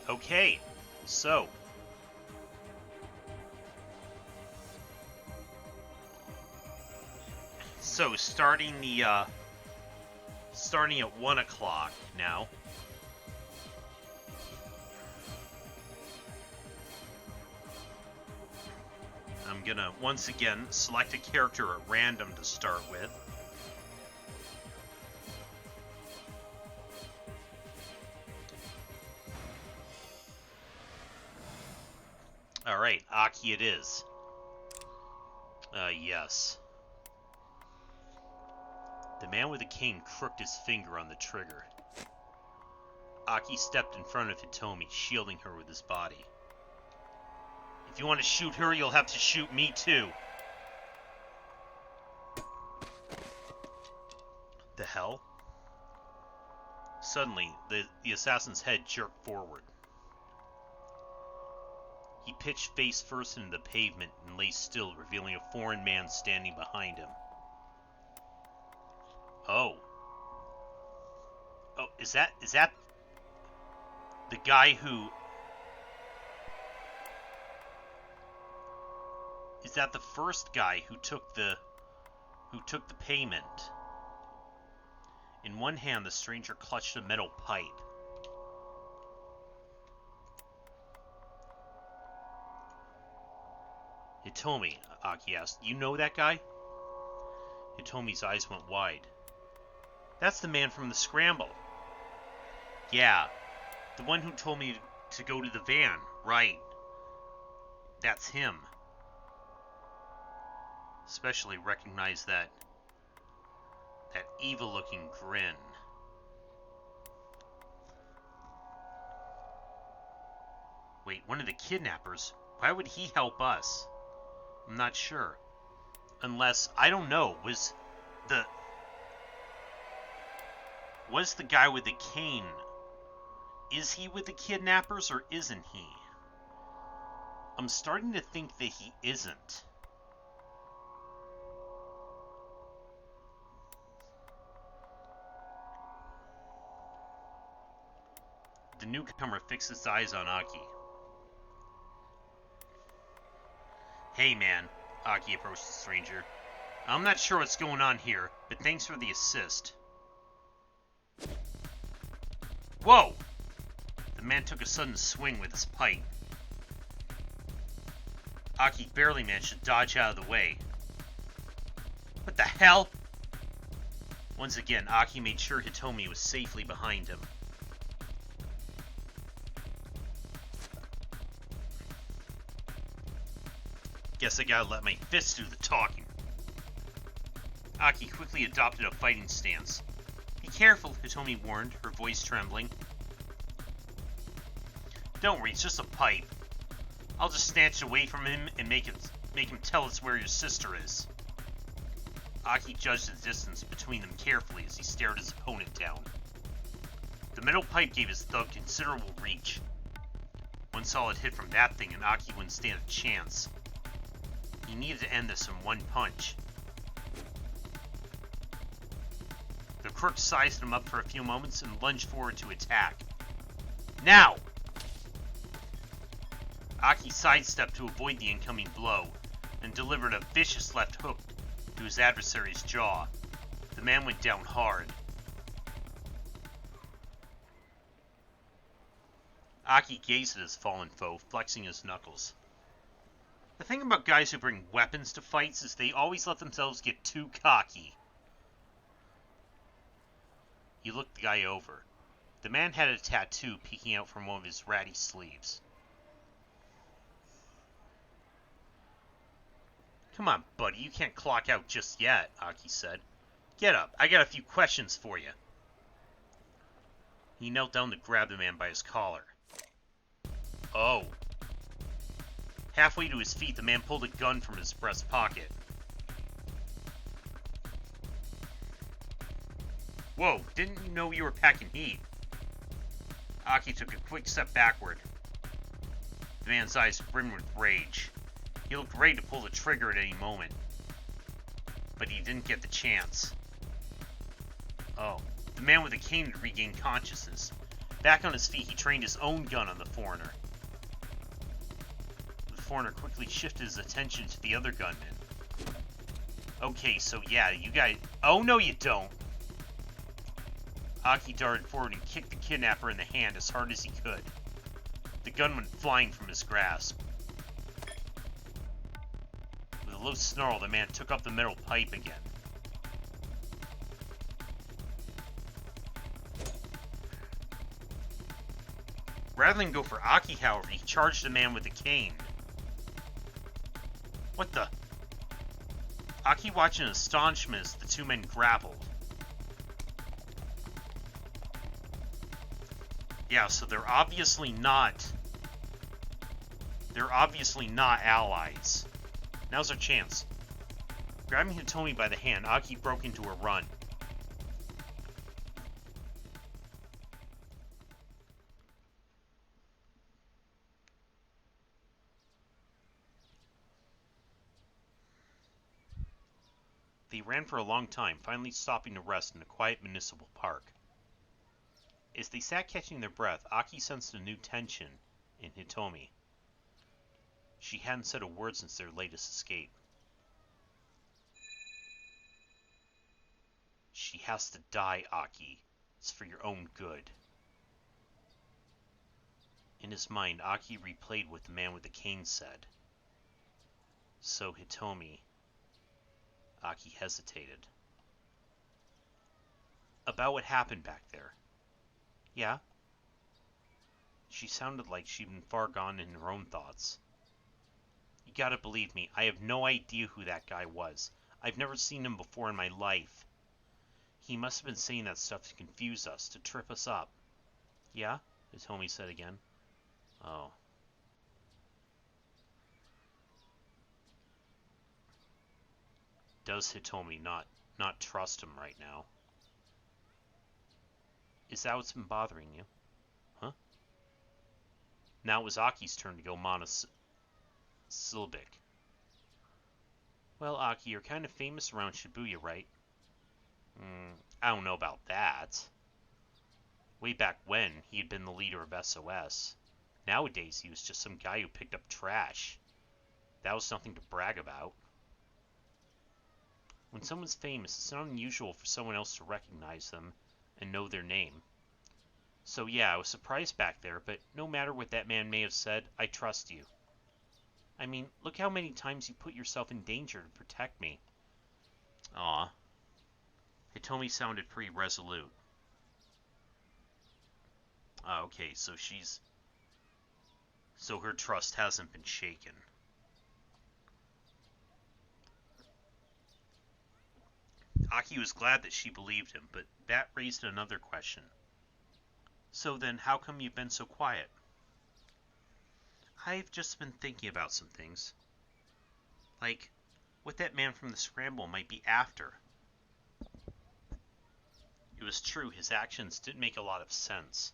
Okay, so... So, starting at 1 o'clock now. I'm gonna, once again, select a character at random to start with. Alright, Aki it is. Yes. The man with the cane crooked his finger on the trigger. Aki stepped in front of Hitomi, shielding her with his body. If you want to shoot her, you'll have to shoot me too. The hell? Suddenly, the assassin's head jerked forward. He pitched face first into the pavement and lay still, revealing a foreign man standing behind him. Oh. Oh, is that the guy who... Is that the first guy who took the payment? In one hand, the stranger clutched a metal pipe. Hitomi, Aki asked, you know that guy? Hitomi's eyes went wide. That's the man from the Scramble. Yeah, the one who told me to go to the van, right. That's him. Especially recognize that evil-looking grin. Wait, one of the kidnappers? Why would he help us? I'm not sure. Unless, I don't know, was the guy with the cane, is he with the kidnappers or isn't he? I'm starting to think that he isn't. The newcomer fixed his eyes on Aki. Hey man, Aki approached the stranger. I'm not sure what's going on here, but thanks for the assist. Whoa! The man took a sudden swing with his pipe. Aki barely managed to dodge out of the way. What the hell? Once again, Aki made sure Hitomi was safely behind him. Guess I gotta let my fists do the talking. Aki quickly adopted a fighting stance. Be careful, Hitomi warned, her voice trembling. Don't worry, it's just a pipe. I'll just snatch it away from him and make him tell us where your sister is. Aki judged the distance between them carefully as he stared his opponent down. The metal pipe gave his thug considerable reach. One solid hit from that thing and Aki wouldn't stand a chance. He needed to end this in one punch. The crook sized him up for a few moments and lunged forward to attack. Now! Aki sidestepped to avoid the incoming blow and delivered a vicious left hook to his adversary's jaw. The man went down hard. Aki gazed at his fallen foe, flexing his knuckles. The thing about guys who bring weapons to fights is they always let themselves get too cocky. He looked the guy over. The man had a tattoo peeking out from one of his ratty sleeves. Come on, buddy, you can't clock out just yet, Aki said. Get up, I got a few questions for you. He knelt down to grab the man by his collar. Oh. Halfway to his feet, the man pulled a gun from his breast pocket. Whoa, didn't you know you were packing heat? Aki took a quick step backward. The man's eyes brimmed with rage. He looked ready to pull the trigger at any moment. But he didn't get the chance. Oh, the man with the cane had regained consciousness. Back on his feet, he trained his own gun on the foreigner. The foreigner quickly shifted his attention to the other gunman. Okay, so yeah, you guys... Oh, no, you don't! Aki darted forward and kicked the kidnapper in the hand as hard as he could. The gun went flying from his grasp. With a low snarl, the man took up the metal pipe again. Rather than go for Aki, however, he charged the man with a cane. What the? Aki watched in astonishment as the two men grappled. Yeah, so they're obviously not allies. Now's our chance. Grabbing Hitomi by the hand, Aki broke into a run. They ran for a long time, finally stopping to rest in a quiet municipal park. As they sat catching their breath, Aki sensed a new tension in Hitomi. She hadn't said a word since their latest escape. She has to die, Aki. It's for your own good. In his mind, Aki replayed what the man with the cane said. So, Hitomi... Aki hesitated. About what happened back there. Yeah? She sounded like she'd been far gone in her own thoughts. You gotta believe me, I have no idea who that guy was. I've never seen him before in my life. He must have been saying that stuff to confuse us, to trip us up. Yeah? Hitomi said again. Oh. Does Hitomi not trust him right now? Is that what's been bothering you? Huh? Now it was Aki's turn to go monosyllabic. Well, Aki, you're kind of famous around Shibuya, right? I don't know about that. Way back when, he had been the leader of SOS. Nowadays, he was just some guy who picked up trash. That was nothing to brag about. When someone's famous, it's not unusual for someone else to recognize them and know their name. So yeah, I was surprised back there, but no matter what that man may have said, I trust you. I mean, look how many times you put yourself in danger to protect me. Aw. Hitomi sounded pretty resolute. Okay, so so her trust hasn't been shaken. Aki was glad that she believed him, but that raised another question. So then, how come you've been so quiet? I've just been thinking about some things. Like, what that man from the Scramble might be after. It was true, his actions didn't make a lot of sense.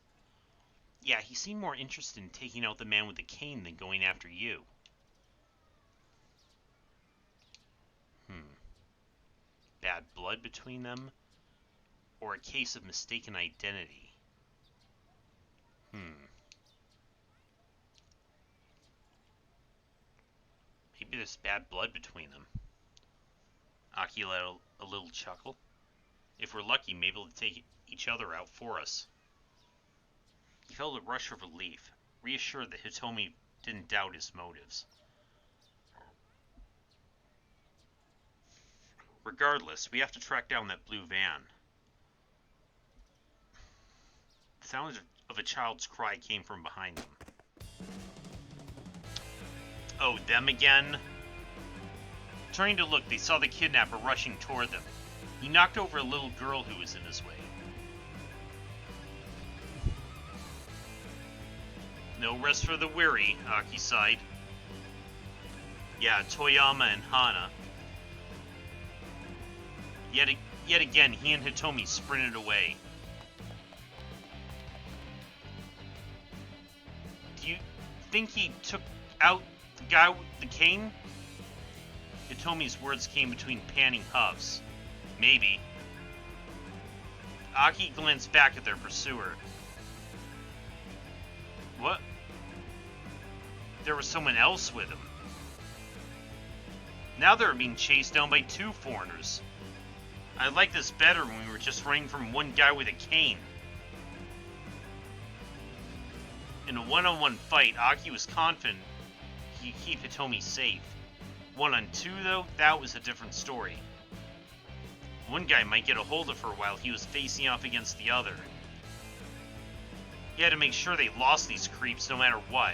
Yeah, he seemed more interested in taking out the man with the cane than going after you. Bad blood between them? Or a case of mistaken identity? Maybe there's bad blood between them. Aki let a little chuckle. If we're lucky, maybe they'll take each other out for us. He felt a rush of relief, reassured that Hitomi didn't doubt his motives. Regardless, we have to track down that blue van. The sound of a child's cry came from behind them. Oh, them again? Turning to look, they saw the kidnapper rushing toward them. He knocked over a little girl who was in his way. No rest for the weary, Aki sighed. Yeah, Toyama and Hana. Yet again, he and Hitomi sprinted away. Do you think he took out the guy with the cane? Hitomi's words came between panting huffs. Maybe. Aki glanced back at their pursuer. What? There was someone else with him. Now they're being chased down by 2 foreigners. I like this better when we were just running from one guy with a cane. In a one-on-one fight, Aki was confident he'd keep Hitomi safe. 1-on-2 though, that was a different story. One guy might get a hold of her while he was facing off against the other. He had to make sure they lost these creeps no matter what.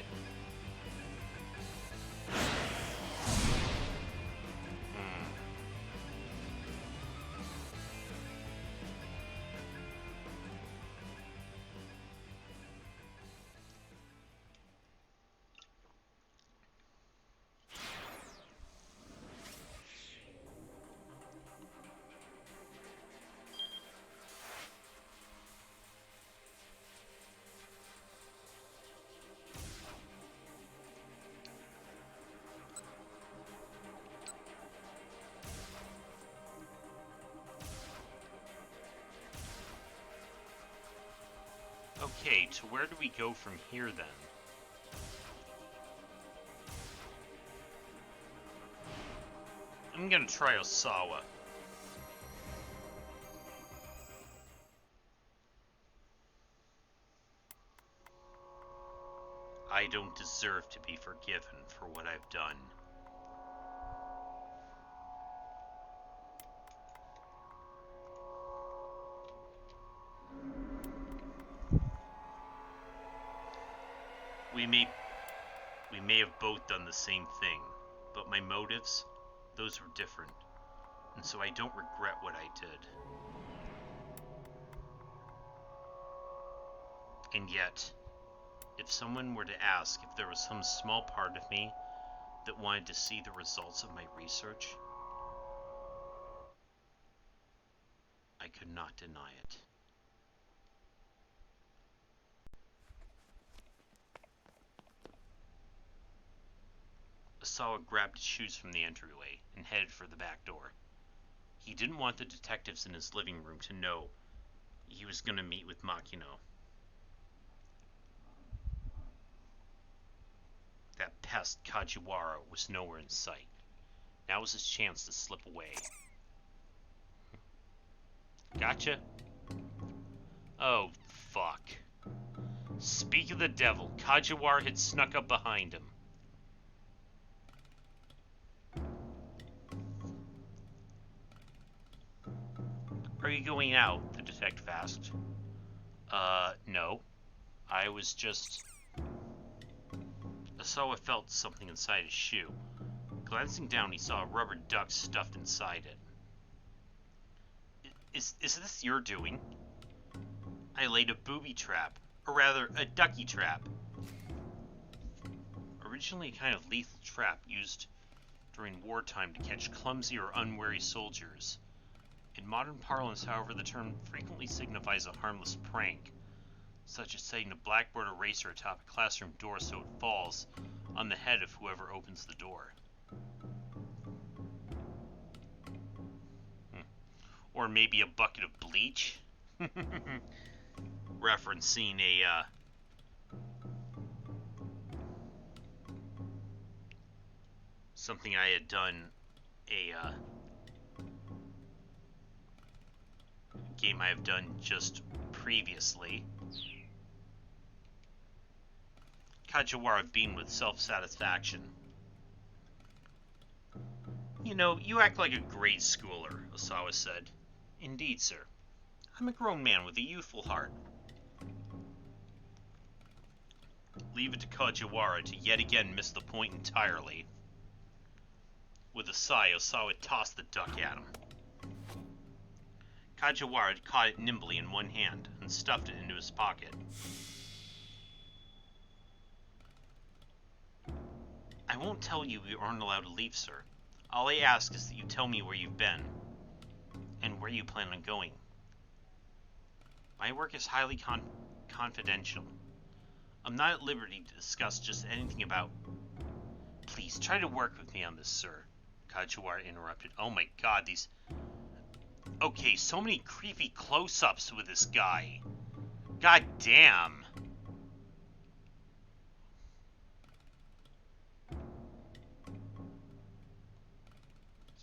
Okay, to where do we go from here then? I'm gonna try Osawa. I don't deserve to be forgiven for what I've done. We may have both done the same thing, but my motives, those were different, and so I don't regret what I did. And yet, if someone were to ask if there was some small part of me that wanted to see the results of my research, I could not deny it. Osawa grabbed his shoes from the entryway and headed for the back door. He didn't want the detectives in his living room to know he was going to meet with Makino. That pest Kajiwara was nowhere in sight. Now was his chance to slip away. Gotcha? Oh, fuck. Speak of the devil, Kajiwara had snuck up behind him. Are you going out? The detective asked. No. I was just... Osawa felt something inside his shoe. Glancing down, he saw a rubber duck stuffed inside it. Is this your doing? I laid a booby trap. Or rather, a ducky trap. Originally a kind of lethal trap used during wartime to catch clumsy or unwary soldiers. In modern parlance, however, the term frequently signifies a harmless prank, such as setting a blackboard eraser atop a classroom door so it falls on the head of whoever opens the door. Or maybe a bucket of bleach? Referencing a, something I had done, a, game I have done just previously. Kajiwara beamed with self-satisfaction. You know, you act like a grade schooler, Osawa said. Indeed, sir. I'm a grown man with a youthful heart. Leave it to Kajiwara to yet again miss the point entirely. With a sigh, Osawa tossed the duck at him. Kajiwara had caught it nimbly in one hand and stuffed it into his pocket. I won't tell you aren't allowed to leave, sir. All I ask is that you tell me where you've been and where you plan on going. My work is highly confidential. I'm not at liberty to discuss just anything about... Please, try to work with me on this, sir. Kajiwara interrupted. Oh my god, these... Okay, so many creepy close-ups with this guy. God damn.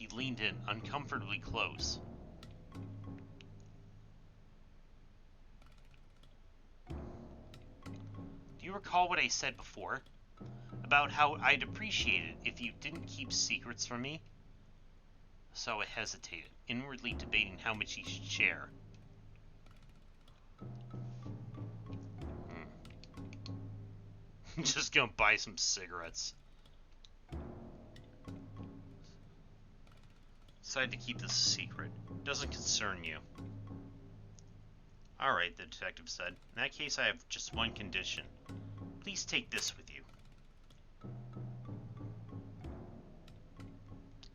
He leaned in, uncomfortably close. Do you recall what I said before? About how I'd appreciate it if you didn't keep secrets from me? Sawa hesitated, inwardly debating how much he should share. Just gonna buy some cigarettes. Decided to keep this a secret. Doesn't concern you. Alright, the detective said. In that case, I have just one condition. Please take this with you.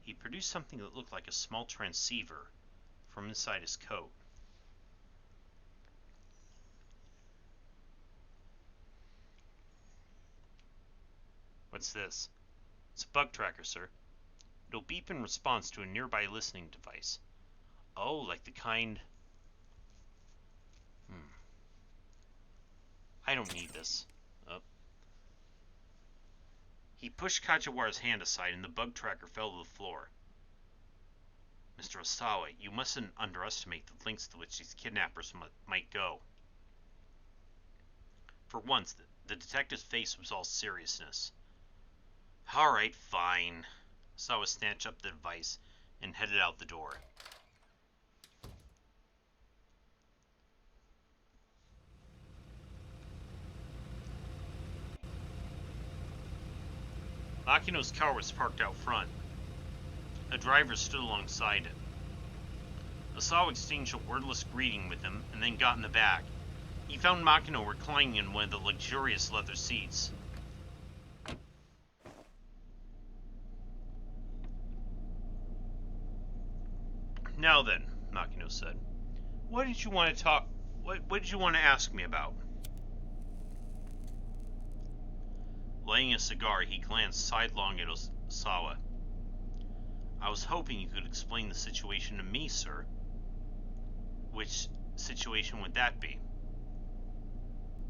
He produced something that looked like a small transceiver from inside his coat. What's this? It's a bug tracker, sir. It'll beep in response to a nearby listening device. Oh, like the kind... I don't need this. He pushed Kajiwara's hand aside and the bug tracker fell to the floor. Mr. Osawa, you mustn't underestimate the lengths to which these kidnappers might go. For once, the detective's face was all seriousness. Alright, fine. Osawa snatched up the device and headed out the door. Makino's car was parked out front. A driver stood alongside it. Osawa exchanged a wordless greeting with him and then got in the back. He found Makino reclining in one of the luxurious leather seats. Now then, Makino said, what did you want to ask me about? Lighting a cigar, he glanced sidelong at Osawa. I was hoping you could explain the situation to me, sir. Which situation would that be?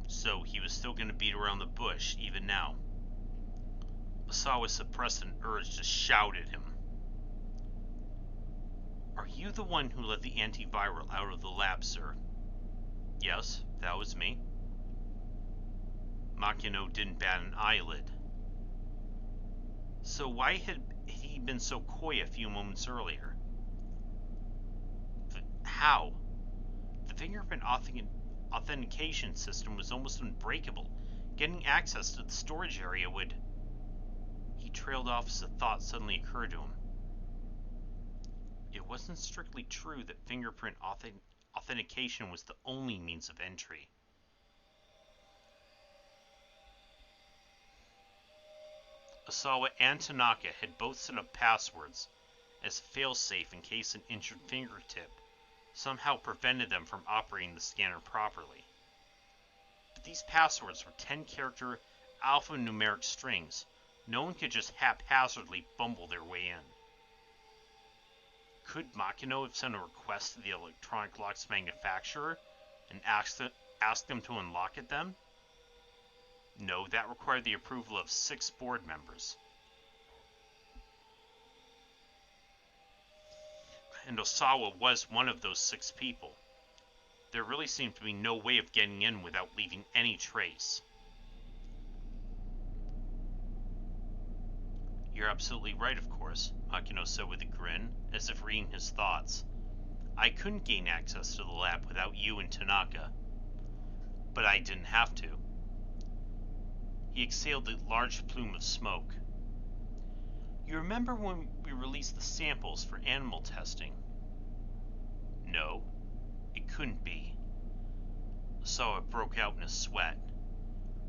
So he was still going to beat around the bush, even now. Osawa suppressed an urge to shout at him. Are you the one who let the antiviral out of the lab, sir? Yes, that was me. Makino didn't bat an eyelid. So why had he been so coy a few moments earlier? How? The fingerprint authentication system was almost unbreakable. Getting access to the storage area would... He trailed off as a thought suddenly occurred to him. It wasn't strictly true that fingerprint authentication was the only means of entry. Osawa and Tanaka had both set up passwords as a failsafe in case an injured fingertip somehow prevented them from operating the scanner properly. But these passwords were 10-character alphanumeric strings. No one could just haphazardly bumble their way in. Could Makino have sent a request to the electronic locks manufacturer and asked them to unlock it then? No, that required the approval of 6 board members. And Osawa was one of those 6 people. There really seemed to be no way of getting in without leaving any trace. You're absolutely right, of course, Makino said with a grin, as if reading his thoughts. I couldn't gain access to the lab without you and Tanaka. But I didn't have to. He exhaled a large plume of smoke. You remember when we released the samples for animal testing? No, it couldn't be. Osawa broke out in a sweat.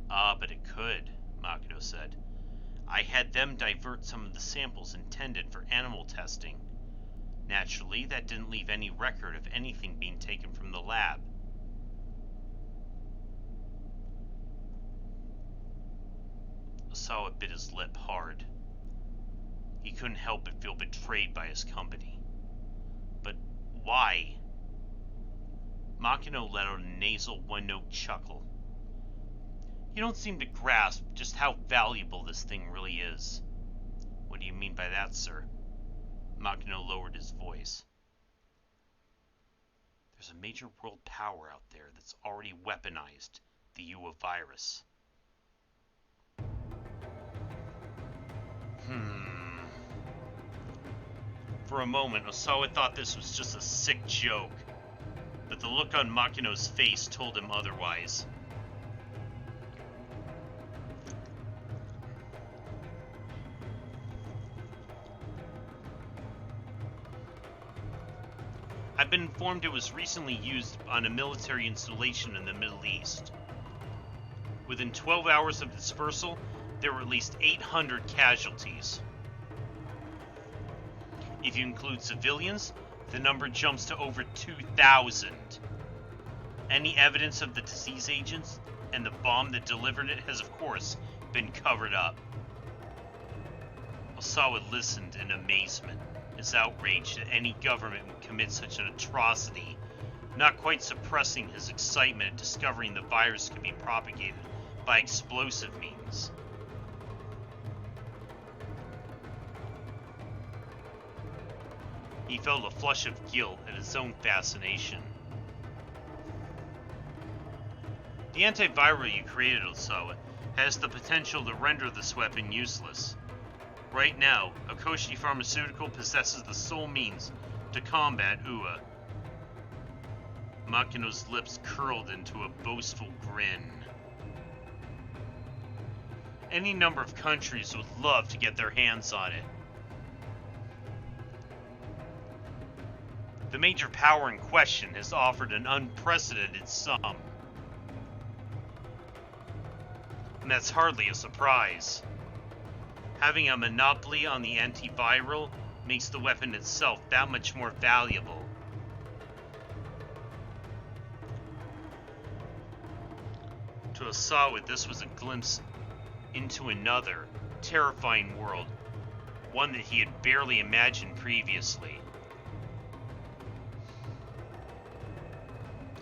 But it could, Makino said. I had them divert some of the samples intended for animal testing. Naturally, that didn't leave any record of anything being taken from the lab. Osawa bit his lip hard. He couldn't help but feel betrayed by his company. But why? Makino let out a nasal one-note chuckle. You don't seem to grasp just how valuable this thing really is. What do you mean by that, sir? Makino lowered his voice. There's a major world power out there that's already weaponized the UA virus. For a moment, Osawa thought this was just a sick joke, but the look on Makino's face told him otherwise. I've been informed it was recently used on a military installation in the Middle East. Within 12 hours of dispersal, there were at least 800 casualties. If you include civilians, the number jumps to over 2,000. Any evidence of the disease agents and the bomb that delivered it has, of course, been covered up. Osawa listened in amazement, as outraged that any government would commit such an atrocity, not quite suppressing his excitement at discovering the virus could be propagated by explosive means. He felt a flush of guilt at his own fascination. The antiviral you created, Osawa, has the potential to render this weapon useless. Right now, Akoshi Pharmaceutical possesses the sole means to combat UA. Makino's lips curled into a boastful grin. Any number of countries would love to get their hands on it. The major power in question has offered an unprecedented sum. And that's hardly a surprise. Having a monopoly on the antiviral makes the weapon itself that much more valuable. To Osawa, this was a glimpse into another, terrifying world, one that he had barely imagined previously.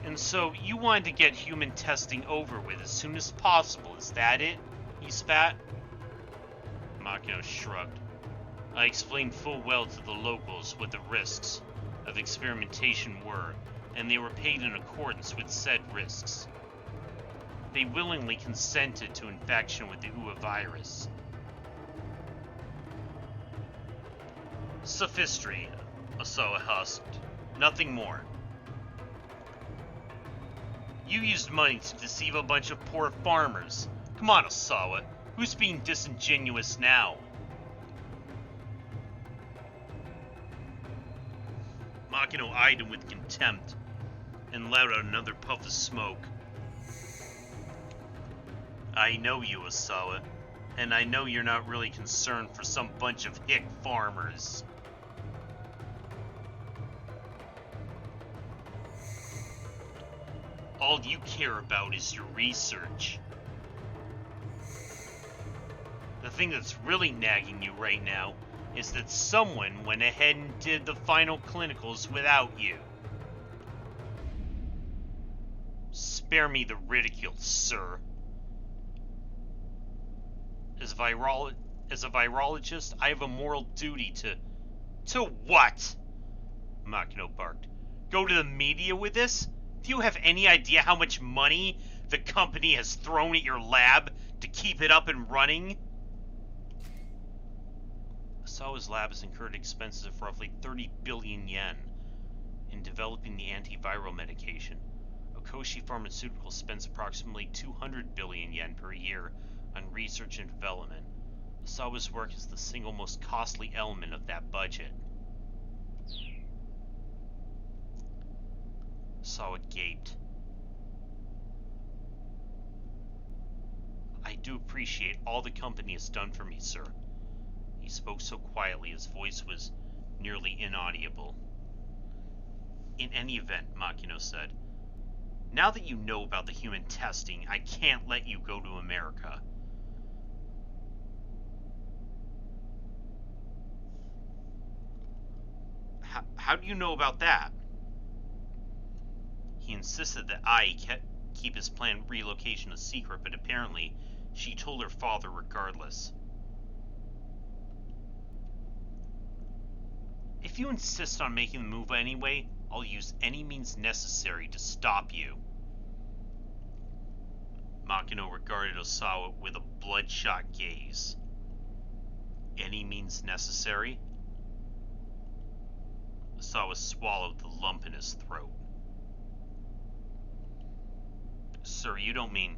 And so, you wanted to get human testing over with as soon as possible, is that it? He spat. Makino shrugged. I explained full well to the locals what the risks of experimentation were, and they were paid in accordance with said risks. They willingly consented to infection with the UA virus. Sophistry, Osawa husked. Nothing more. You used money to deceive a bunch of poor farmers. Come on, Osawa. Who's being disingenuous now? Makino eyed him with contempt and let out another puff of smoke. I know you, Osawa, and I know you're not really concerned for some bunch of hick farmers. All you care about is your research. The thing that's really nagging you right now is that someone went ahead and did the final clinicals without you. Spare me the ridicule, sir. As a virologist, I have a moral duty to... To what? Makino barked. Go to the media with this? Do you have any idea how much money the company has thrown at your lab to keep it up and running? Osawa's lab has incurred expenses of roughly 30 billion yen in developing the antiviral medication. Akoshi Pharmaceutical spends approximately 200 billion yen per year on research and development. Osawa's work is the single most costly element of that budget. Osawa gaped. I do appreciate all the company has done for me, sir. He spoke so quietly his voice was nearly inaudible. In any event, Makino said, now that you know about the human testing, I can't let you go to America. How do you know about that? He insisted that I keep his planned relocation a secret, but apparently she told her father regardless. you insist on making the move anyway, I'll use any means necessary to stop you. Makino regarded Osawa with a bloodshot gaze. Any means necessary? Osawa swallowed the lump in his throat. Sir, you don't mean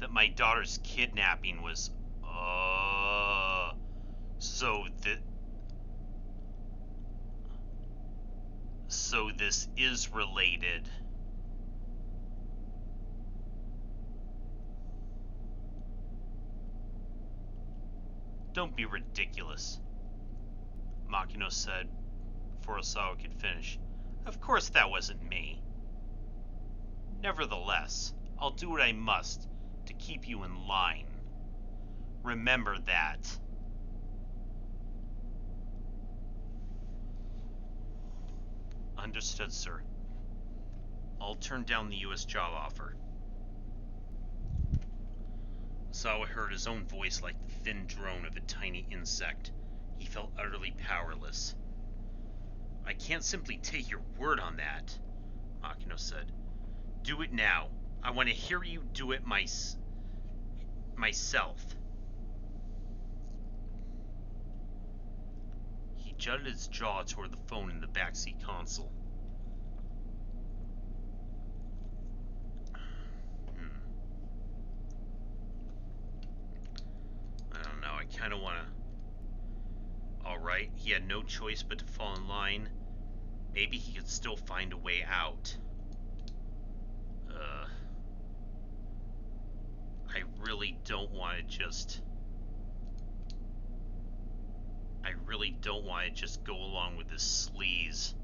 that my daughter's kidnapping was, so this is related. Don't be ridiculous, Makino said before Osawa could finish. Of course that wasn't me. Nevertheless, I'll do what I must to keep you in line. Remember that. Understood, sir. I'll turn down the U.S. job offer. Osawa heard his own voice like the thin drone of a tiny insect. He felt utterly powerless. I can't simply take your word on that, Makino said. Do it now. I want to hear you do it myself. He jutted his jaw toward the phone in the backseat console. I don't know, I kind of want to... Alright, he had no choice but to fall in line. Maybe he could still find a way out. I really don't want to just go along with this sleaze.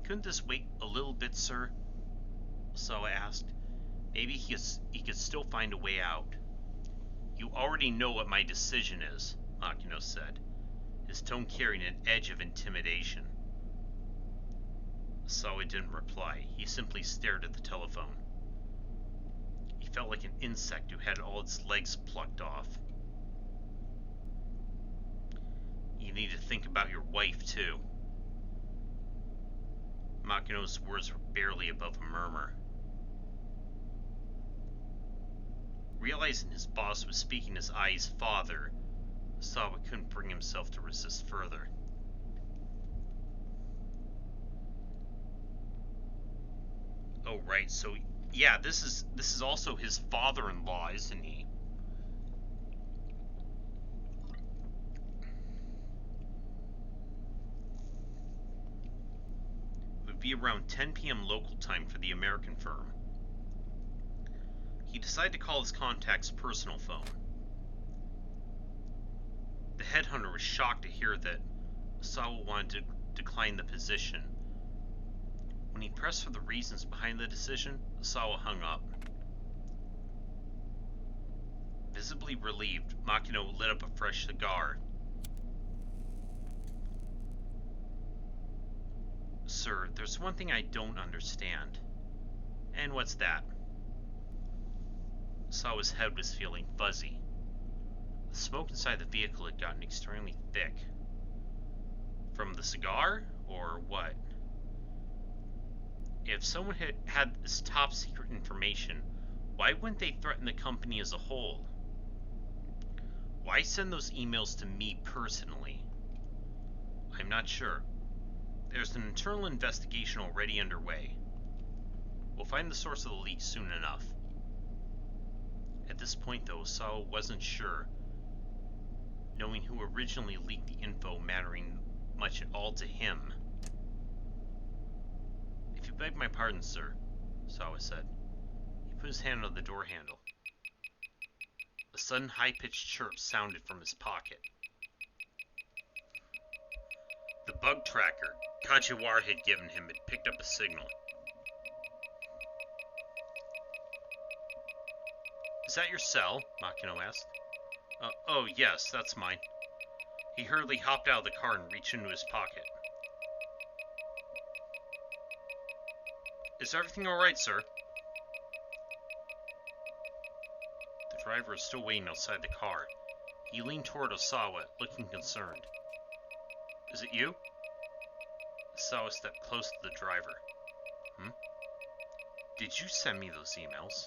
Couldn't this wait a little bit, sir? Osawa asked. Maybe he could still find a way out. You already know what my decision is, Makino said, his tone carrying an edge of intimidation. Osawa didn't reply. He simply stared at the telephone. He felt like an insect who had all its legs plucked off. You need to think about your wife, too. Makino's words were barely above a murmur. Realizing his boss was speaking as Ai's father, Osawa couldn't bring himself to resist further. Oh, right, so, yeah, this is also his father-in-law, isn't he? It would be around 10 p.m. local time for the American firm. He decided to call his contact's personal phone. The headhunter was shocked to hear that Osawa wanted to decline the position. When he pressed for the reasons behind the decision, Osawa hung up. Visibly relieved, Makino lit up a fresh cigar. Sir, there's one thing I don't understand. And what's that? Osawa's head was feeling fuzzy. The smoke inside the vehicle had gotten extremely thick. From the cigar, or what? If someone had this top secret information, why wouldn't they threaten the company as a whole? Why send those emails to me personally? I'm not sure. There's an internal investigation already underway. We'll find the source of the leak soon enough. At this point, though, Osawa wasn't sure, knowing who originally leaked the info mattering much at all to him. If you beg my pardon, sir, Osawa said. He put his hand on the door handle. A sudden high-pitched chirp sounded from his pocket. The bug tracker Kajiwara had given him had picked up a signal. Is that your cell? Makino asked. Oh, yes, that's mine. He hurriedly hopped out of the car and reached into his pocket. Is everything alright, sir? The driver was still waiting outside the car. He leaned toward Osawa, looking concerned. Is it you? Osawa stepped close to the driver. Did you send me those emails?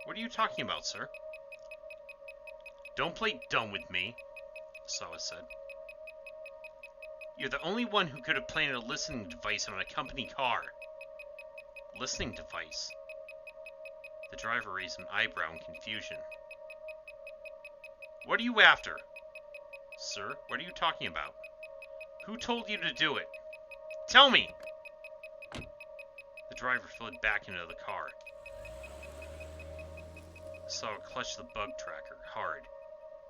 What are you talking about, sir? Don't play dumb with me, Osawa said. You're the only one who could have planted a listening device on a company car. Listening device? The driver raised an eyebrow in confusion. What are you after? Sir, what are you talking about? Who told you to do it? Tell me! The driver fled back into the car. Osawa clutched the bug tracker hard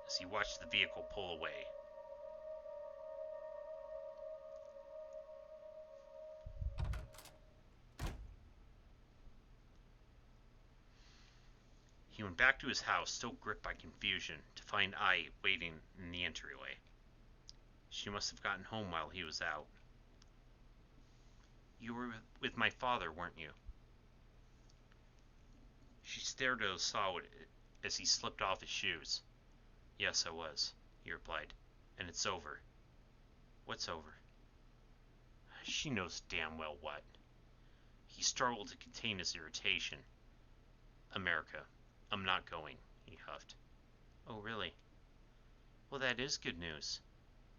as he watched the vehicle pull away. He went back to his house, still gripped by confusion, to find Ai waiting in the entryway. She must have gotten home while he was out. You were with my father, weren't you? She stared at Osawa as he slipped off his shoes. Yes, I was, he replied. And it's over. What's over? She knows damn well what. He struggled to contain his irritation. America. I'm not going, he huffed. Oh, really? Well, that is good news.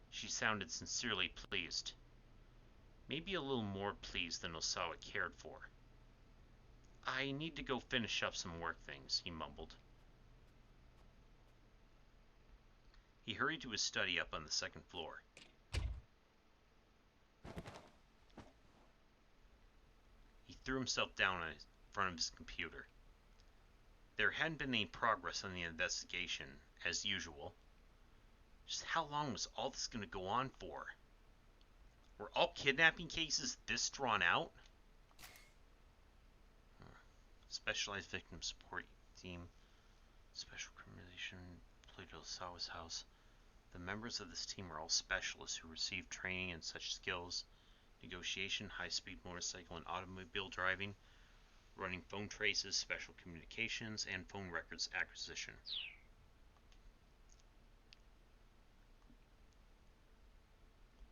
She sounded sincerely pleased. Maybe a little more pleased than Osawa cared for. I need to go finish up some work things, he mumbled. He hurried to his study up on the second floor. He threw himself down in front of his computer. There hadn't been any progress on the investigation, as usual. Just how long was all this going to go on for? Were all kidnapping cases this drawn out? Specialized Victim Support Team, Special Criminalization, deployed to Osawa's house. The members of this team are all specialists who received training in such skills: negotiation, high-speed motorcycle and automobile driving, running phone traces, special communications, and phone records acquisition.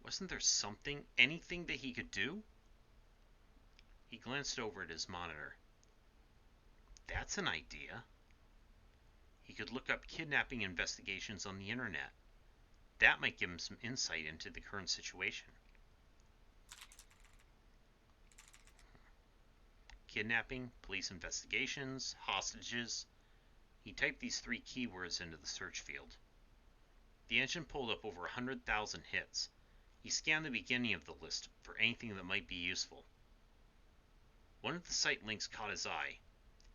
Wasn't there anything that he could do? He glanced over at his monitor. That's an idea. He could look up kidnapping investigations on the internet. That might give him some insight into the current situation. Kidnapping, police investigations, hostages. He typed these 3 keywords into the search field. The engine pulled up over 100,000 hits. He scanned the beginning of the list for anything that might be useful. One of the site links caught his eye.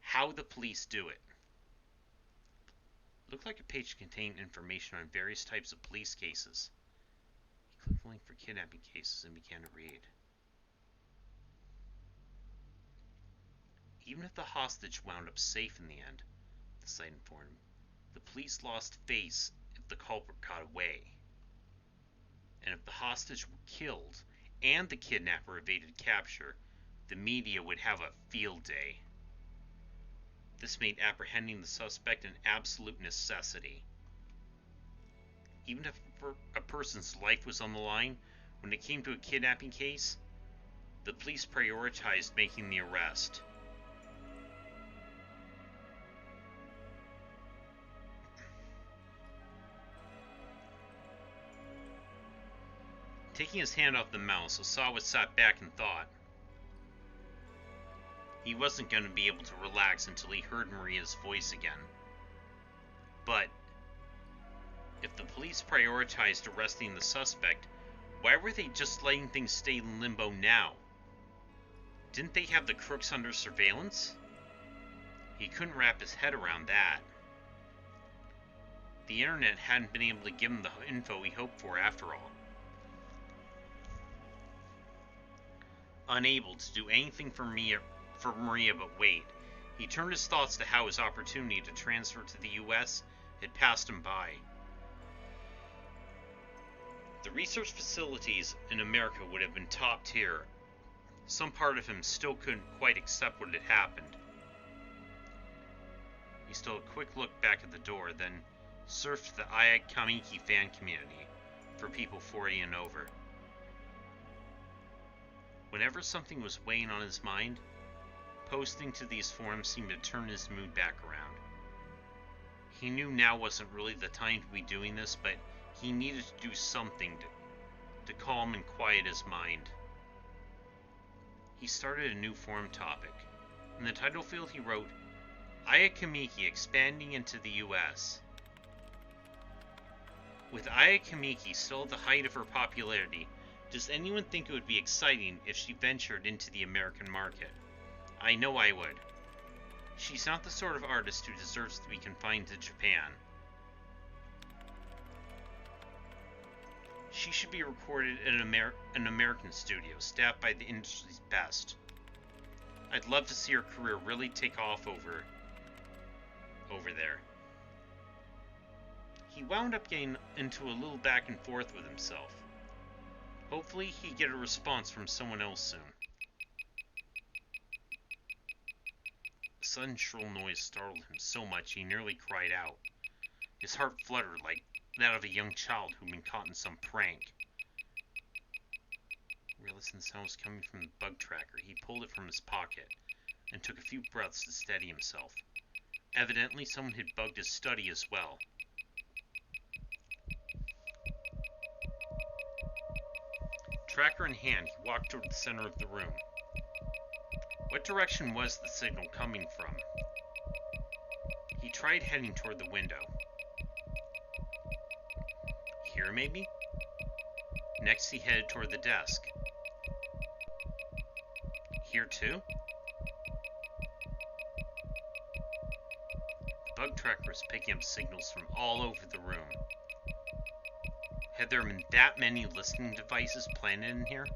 How the police do it. It looked like a page contained information on various types of police cases. He clicked the link for kidnapping cases and began to read. Even if the hostage wound up safe in the end, the site informed him, the police lost face if the culprit got away. And if the hostage were killed and the kidnapper evaded capture, the media would have a field day. This made apprehending the suspect an absolute necessity. Even if a person's life was on the line, when it came to a kidnapping case, the police prioritized making the arrest. Taking his hand off the mouse, Osawa sat back and thought. He wasn't going to be able to relax until he heard Maria's voice again. But if the police prioritized arresting the suspect, why were they just letting things stay in limbo now? Didn't they have the crooks under surveillance? He couldn't wrap his head around that. The internet hadn't been able to give him the info he hoped for after all. Unable to do anything for Maria but wait, he turned his thoughts to how his opportunity to transfer to the U.S. had passed him by. The research facilities in America would have been top tier. Some part of him still couldn't quite accept what had happened. He stole a quick look back at the door, then surfed the Aya Kamiki fan community for people 40 and over. Whenever something was weighing on his mind, posting to these forums seemed to turn his mood back around. He knew now wasn't really the time to be doing this, but he needed to do something to calm and quiet his mind. He started a new forum topic. In the title field he wrote, Aya Kamiki expanding into the US. With Aya Kamiki still at the height of her popularity, does anyone think it would be exciting if she ventured into the American market? I know I would. She's not the sort of artist who deserves to be confined to Japan. She should be recorded in an American studio, staffed by the industry's best. I'd love to see her career really take off over there. He wound up getting into a little back and forth with himself. Hopefully he'd get a response from someone else soon. A sudden shrill noise startled him so much he nearly cried out. His heart fluttered like that of a young child who'd been caught in some prank. Realizing the sound was coming from the bug tracker, he pulled it from his pocket and took a few breaths to steady himself. Evidently, someone had bugged his study as well. Tracker in hand, he walked toward the center of the room. What direction was the signal coming from? He tried heading toward the window. Here, maybe? Next, he headed toward the desk. Here, too? The bug tracker was picking up signals from all over the room. Had there been that many listening devices planted in here?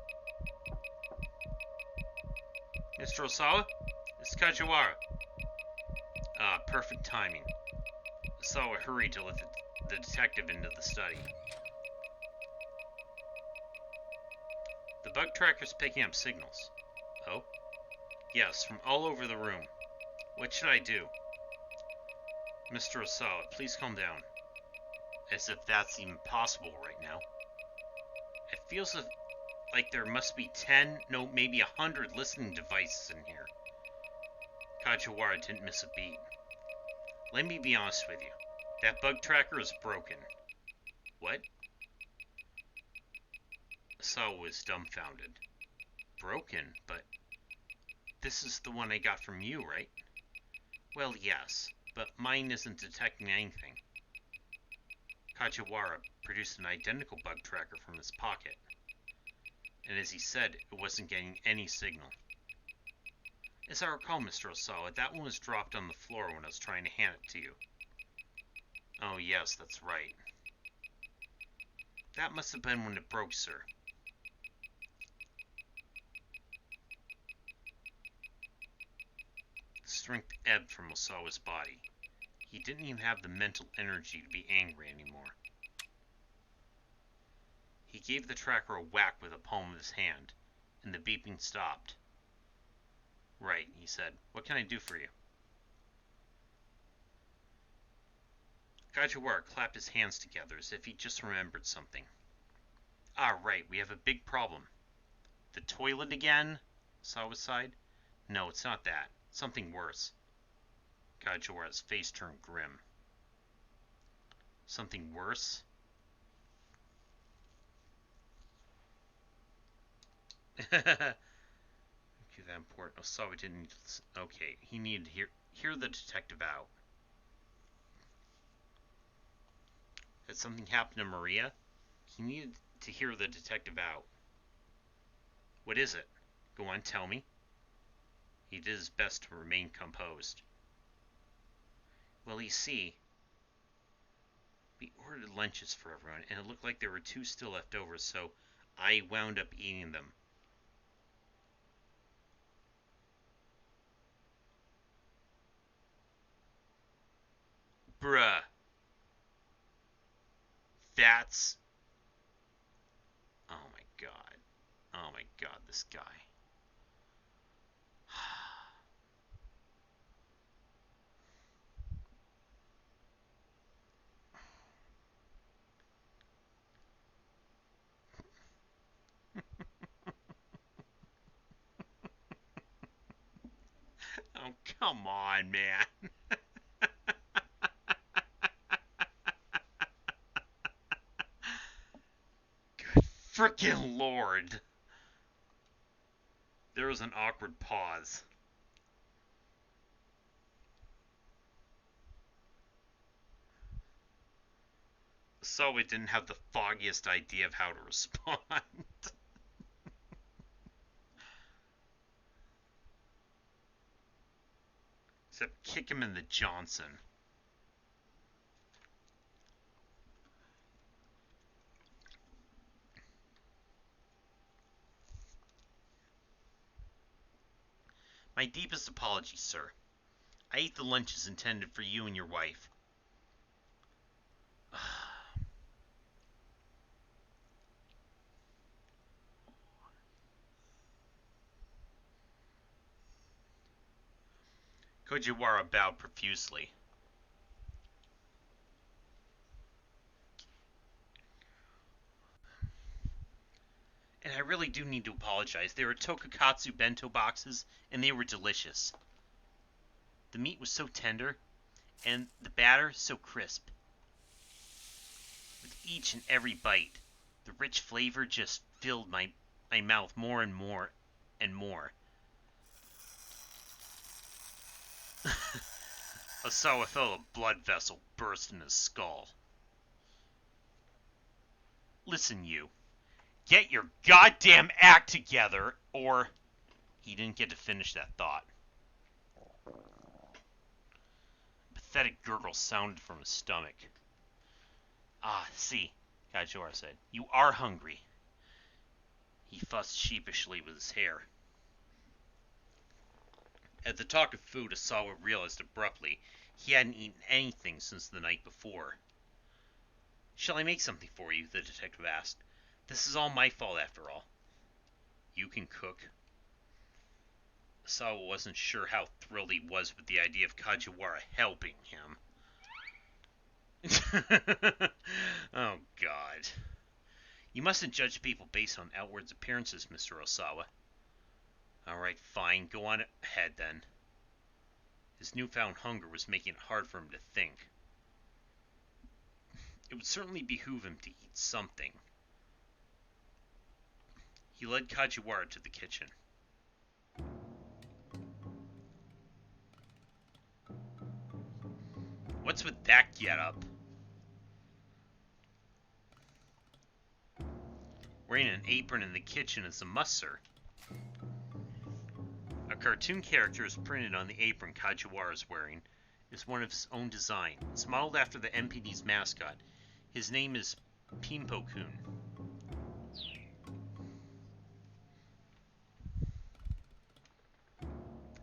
Mr. Osawa? It's Kajiwara. Perfect timing. Osawa hurried to let the detective into the study. The bug tracker's picking up signals. Oh? Yes, from all over the room. What should I do? Mr. Osawa, please calm down. As if that's even possible right now. It feels like there must be 10, no, maybe 100 listening devices in here. Kajiwara didn't miss a beat. Let me be honest with you. That bug tracker is broken. What? Osawa was dumbfounded. Broken? But this is the one I got from you, right? Well, yes, but mine isn't detecting anything. Kajiwara produced an identical bug tracker from his pocket, and as he said, it wasn't getting any signal. As I recall, Mr. Osawa, that one was dropped on the floor when I was trying to hand it to you. Oh yes, that's right. That must have been when it broke, sir. The strength ebbed from Osawa's body. He didn't even have the mental energy to be angry anymore. He gave the tracker a whack with the palm of his hand, and the beeping stopped. Right, he said. What can I do for you? Kajiwara clapped his hands together as if he just remembered something. Ah, right, we have a big problem. The toilet again? Osawa sighed. No, it's not that. Something worse. Kajiwara's face turned grim. Something worse? That important. Osawa didn't need to listen. Okay, he needed to hear the detective out. Had something happened to Maria? He needed to hear the detective out. What is it? Go on, tell me. He did his best to remain composed. Well, you see, we ordered lunches for everyone, and it looked like there were 2 still left over, so I wound up eating them. Bruh. That's... Oh my god. Oh my god, this guy. Oh, come on, man. Good frickin' lord. There was an awkward pause. So it didn't have the foggiest idea of how to respond. Except kick him in the Johnson. My deepest apologies, sir. I ate the lunches intended for you and your wife. Kojiwara bowed profusely. And I really do need to apologize. They were tokakatsu bento boxes, and they were delicious. The meat was so tender, and the batter so crisp. With each and every bite, the rich flavor just filled my mouth more and more and more. Osawa felt a blood vessel burst in his skull. Listen, you. Get your goddamn act together, or... He didn't get to finish that thought. A pathetic gurgle sounded from his stomach. Ah, see, Kajiwara said. You are hungry. He fussed sheepishly with his hair. At the talk of food, Osawa realized abruptly he hadn't eaten anything since the night before. Shall I make something for you? The detective asked. This is all my fault, after all. You can cook? Osawa wasn't sure how thrilled he was with the idea of Kajiwara helping him. Oh, God. You mustn't judge people based on outward appearances, Mr. Osawa. Alright, fine. Go on ahead, then. His newfound hunger was making it hard for him to think. It would certainly behoove him to eat something. He led Kajiwara to the kitchen. What's with that getup? Wearing an apron in the kitchen is a must, sir. A cartoon character is printed on the apron Kajiwara is wearing. It's one of his own design. It's modeled after the MPD's mascot. His name is Pimpo-kun.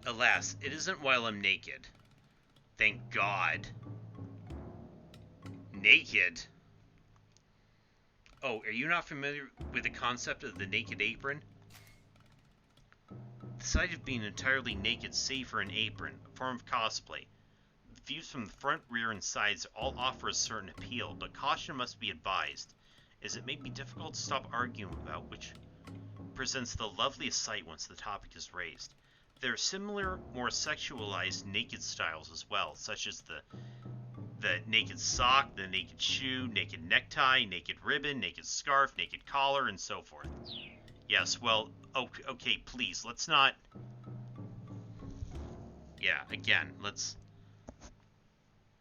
Alas, it isn't while I'm naked. Thank God. Naked? Oh, are you not familiar with the concept of the naked apron? The sight of being entirely naked save for an apron, a form of cosplay. The views from the front, rear, and sides all offer a certain appeal, but caution must be advised, as it may be difficult to stop arguing about which presents the loveliest sight once the topic is raised. There are similar, more sexualized naked styles as well, such as the naked sock, the naked shoe, naked necktie, naked ribbon, naked scarf, naked collar, and so forth. Yes, well, okay, please, let's not... Yeah, again, let's...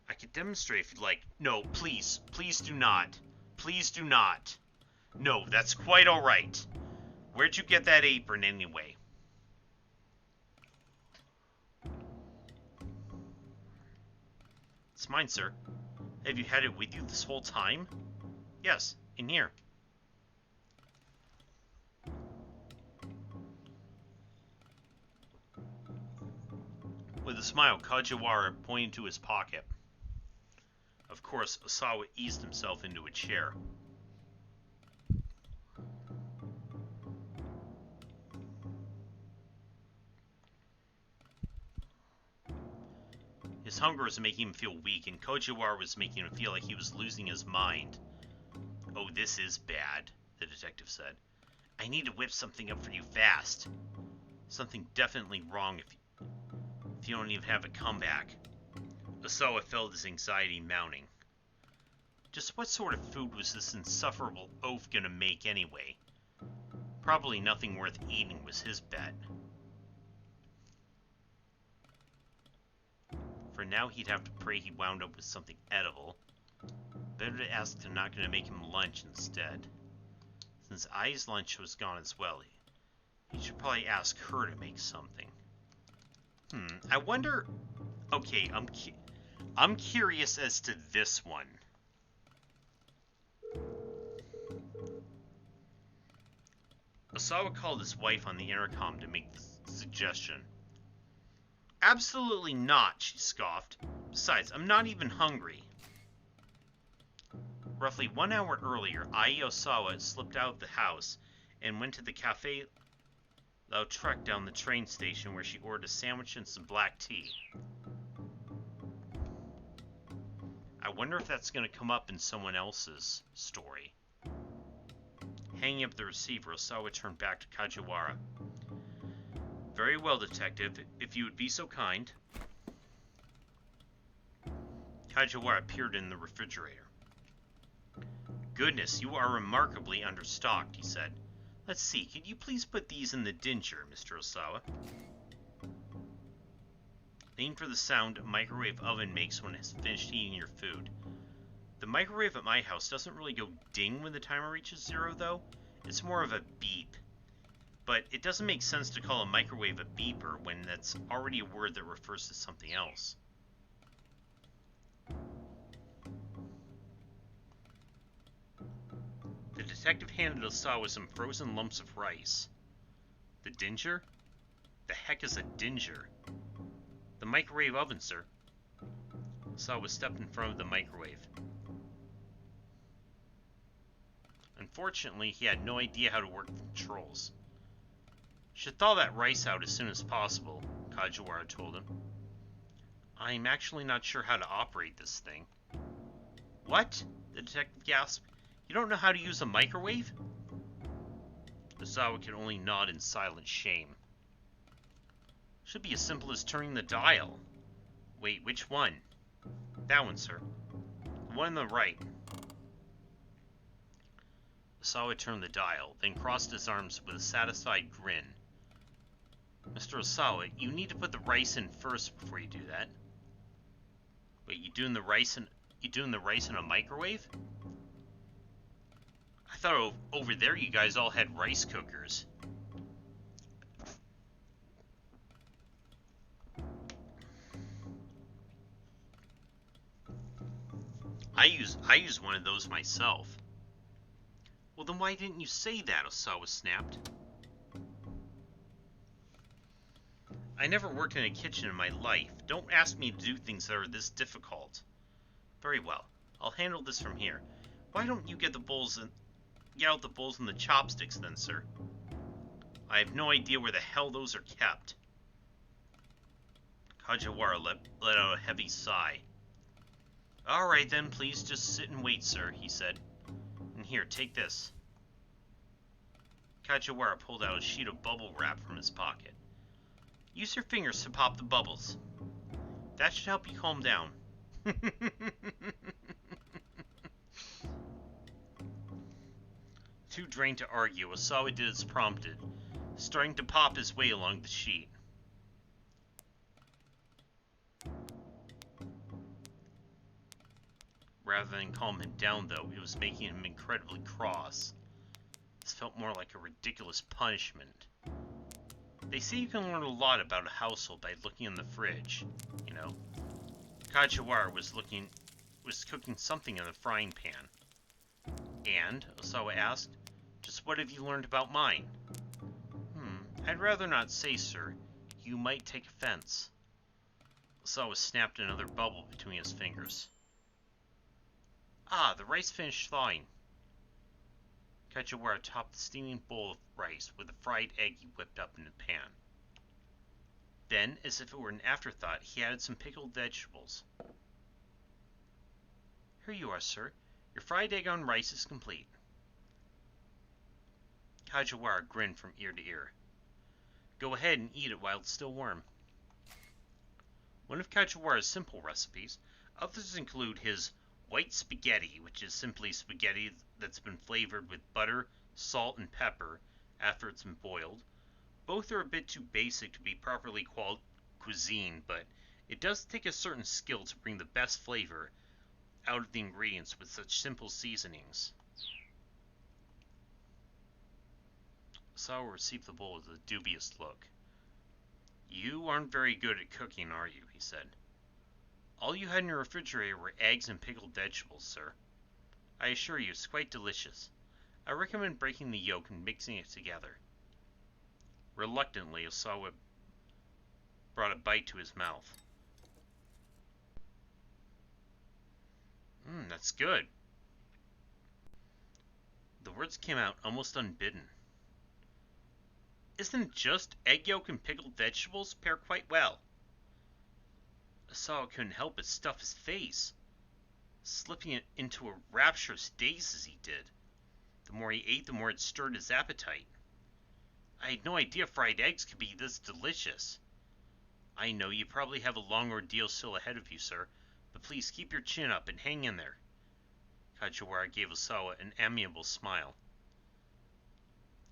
I could demonstrate if you'd like. No, please, please do not. Please do not. No, that's quite alright. Where'd you get that apron anyway? It's mine, sir. Have you had it with you this whole time? Yes, in here. With a smile, Kajiwara pointed to his pocket. Of course, Osawa eased himself into a chair. His hunger was making him feel weak, and Kojiwara was making him feel like he was losing his mind. Oh, this is bad, the detective said. I need to whip something up for you fast. Something definitely wrong if you... if you don't even have a comeback. Osawa felt his anxiety mounting. Just what sort of food was this insufferable oaf gonna make anyway? Probably nothing worth eating was his bet. For now, he'd have to pray he wound up with something edible. Better to ask to not gonna make him lunch instead. Since Ai's lunch was gone as well, he should probably ask her to make something. I wonder... Okay, I'm curious as to this one. Osawa called his wife on the intercom to make the suggestion. Absolutely not, she scoffed. Besides, I'm not even hungry. Roughly 1 hour earlier, Ai Osawa slipped out of the house and went to the Cafe Lautrec down the train station where she ordered a sandwich and some black tea. I wonder if that's going to come up in someone else's story. Hanging up the receiver, Osawa turned back to Kajiwara. Very well, detective, if you would be so kind. Kajiwara peered in the refrigerator. Goodness, you are remarkably understocked, he said. Let's see, could you please put these in the dinger, Mr. Osawa? Aim for the sound a microwave oven makes when it's finished eating your food. The microwave at my house doesn't really go ding when the timer reaches 0, though. It's more of a beep. But it doesn't make sense to call a microwave a beeper when that's already a word that refers to something else. The detective handed Osawa some frozen lumps of rice. The dinger? The heck is a dinger? The microwave oven, sir. Osawa stepped in front of the microwave. Unfortunately, he had no idea how to work the controls. Should thaw that rice out as soon as possible, Kajiwara told him. I'm actually not sure how to operate this thing. What? The detective gasped. You don't know how to use a microwave? Osawa could only nod in silent shame. Should be as simple as turning the dial. Wait, which one? That one, sir. The one on the right. Osawa turned the dial, then crossed his arms with a satisfied grin. Mr. Osawa, you need to put the rice in first before you do that. Wait, you doing the rice in a microwave? I thought over there you guys all had rice cookers. I use one of those myself. Well, then why didn't you say that? Osawa snapped. I never worked in a kitchen in my life. Don't ask me to do things that are this difficult. Very well. I'll handle this from here. Why don't you get out the bowls and the chopsticks then, sir? I have no idea where the hell those are kept. Kajiwara let out a heavy sigh. All right then, please just sit and wait, sir, he said. And here, take this. Kajiwara pulled out a sheet of bubble wrap from his pocket. Use your fingers to pop the bubbles. That should help you calm down. Too drained to argue, Osawa did as prompted, starting to pop his way along the sheet. Rather than calm him down, though, it was making him incredibly cross. This felt more like a ridiculous punishment. They say you can learn a lot about a household by looking in the fridge, you know. Kajiwara was cooking something in the frying pan. And, Osawa asked, just what have you learned about mine? I'd rather not say, sir. You might take offense. Osawa snapped another bubble between his fingers. Ah, the rice finished thawing. Kajiwara topped the steaming bowl of rice with a fried egg he whipped up in the pan. Then, as if it were an afterthought, he added some pickled vegetables. Here you are, sir. Your fried egg on rice is complete. Kajiwara grinned from ear to ear. Go ahead and eat it while it's still warm. one of Kajiwara's simple recipes. Others include his white spaghetti, which is simply spaghetti that's been flavored with butter, salt, and pepper after it's been boiled. Both are a bit too basic to be properly called cuisine, but it does take a certain skill to bring the best flavor out of the ingredients with such simple seasonings. Sawa received the bowl with a dubious look. You aren't very good at cooking, are you? He said. All you had in your refrigerator were eggs and pickled vegetables, sir. I assure you, it's quite delicious. I recommend breaking the yolk and mixing it together. Reluctantly, Osawa brought a bite to his mouth. That's good. The words came out almost unbidden. Isn't it just egg yolk and pickled vegetables pair quite well? Osawa couldn't help but stuff his face, slipping it into a rapturous daze as he did. The more he ate, the more it stirred his appetite. I had no idea fried eggs could be this delicious. I know you probably have a long ordeal still ahead of you, sir, but please keep your chin up and hang in there. Kajiwara gave Osawa an amiable smile.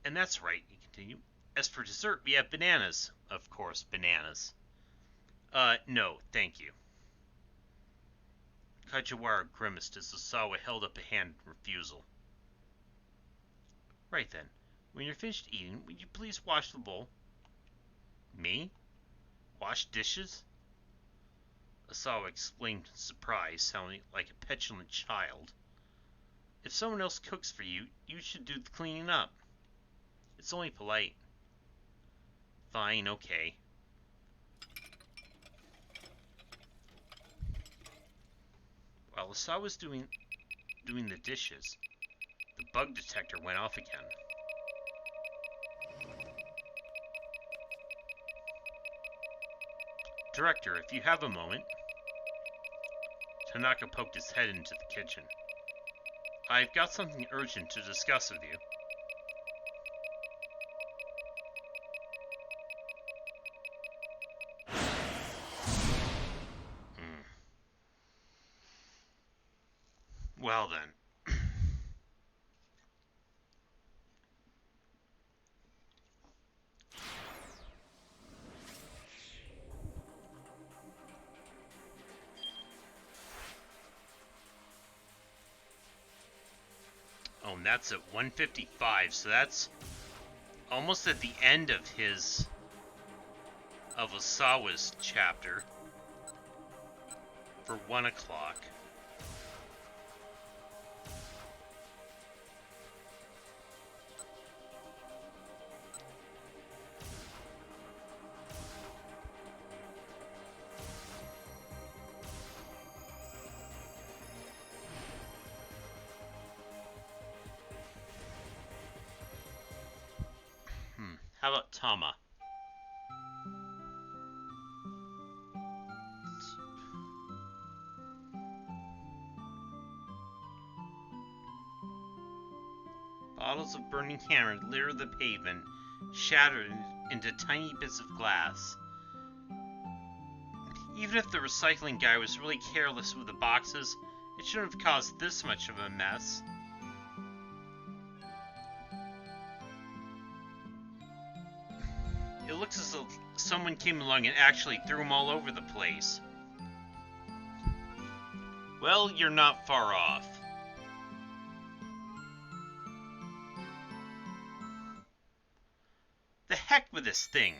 And that's right, he continued. As for dessert, we have bananas. Of course, bananas. No, thank you. Kajiwara grimaced as Osawa held up a hand in refusal. Right then. When you're finished eating, would you please wash the bowl? Me? Wash dishes? Osawa exclaimed in surprise, sounding like a petulant child. If someone else cooks for you, you should do the cleaning up. It's only polite. Fine, okay. While Osawa was doing the dishes, the bug detector went off again. Director, if you have a moment. Tanaka poked his head into the kitchen. I've got something urgent to discuss with you. Well then. Oh, and that's at 1:55, so that's almost at the end of Osawa's chapter for 1 o'clock. How about Tama? Bottles of burning hammer litter the pavement, shattered into tiny bits of glass. Even if the recycling guy was really careless with the boxes, it shouldn't have caused this much of a mess. It looks as though someone came along and actually threw them all over the place. Well, you're not far off. The heck with this thing!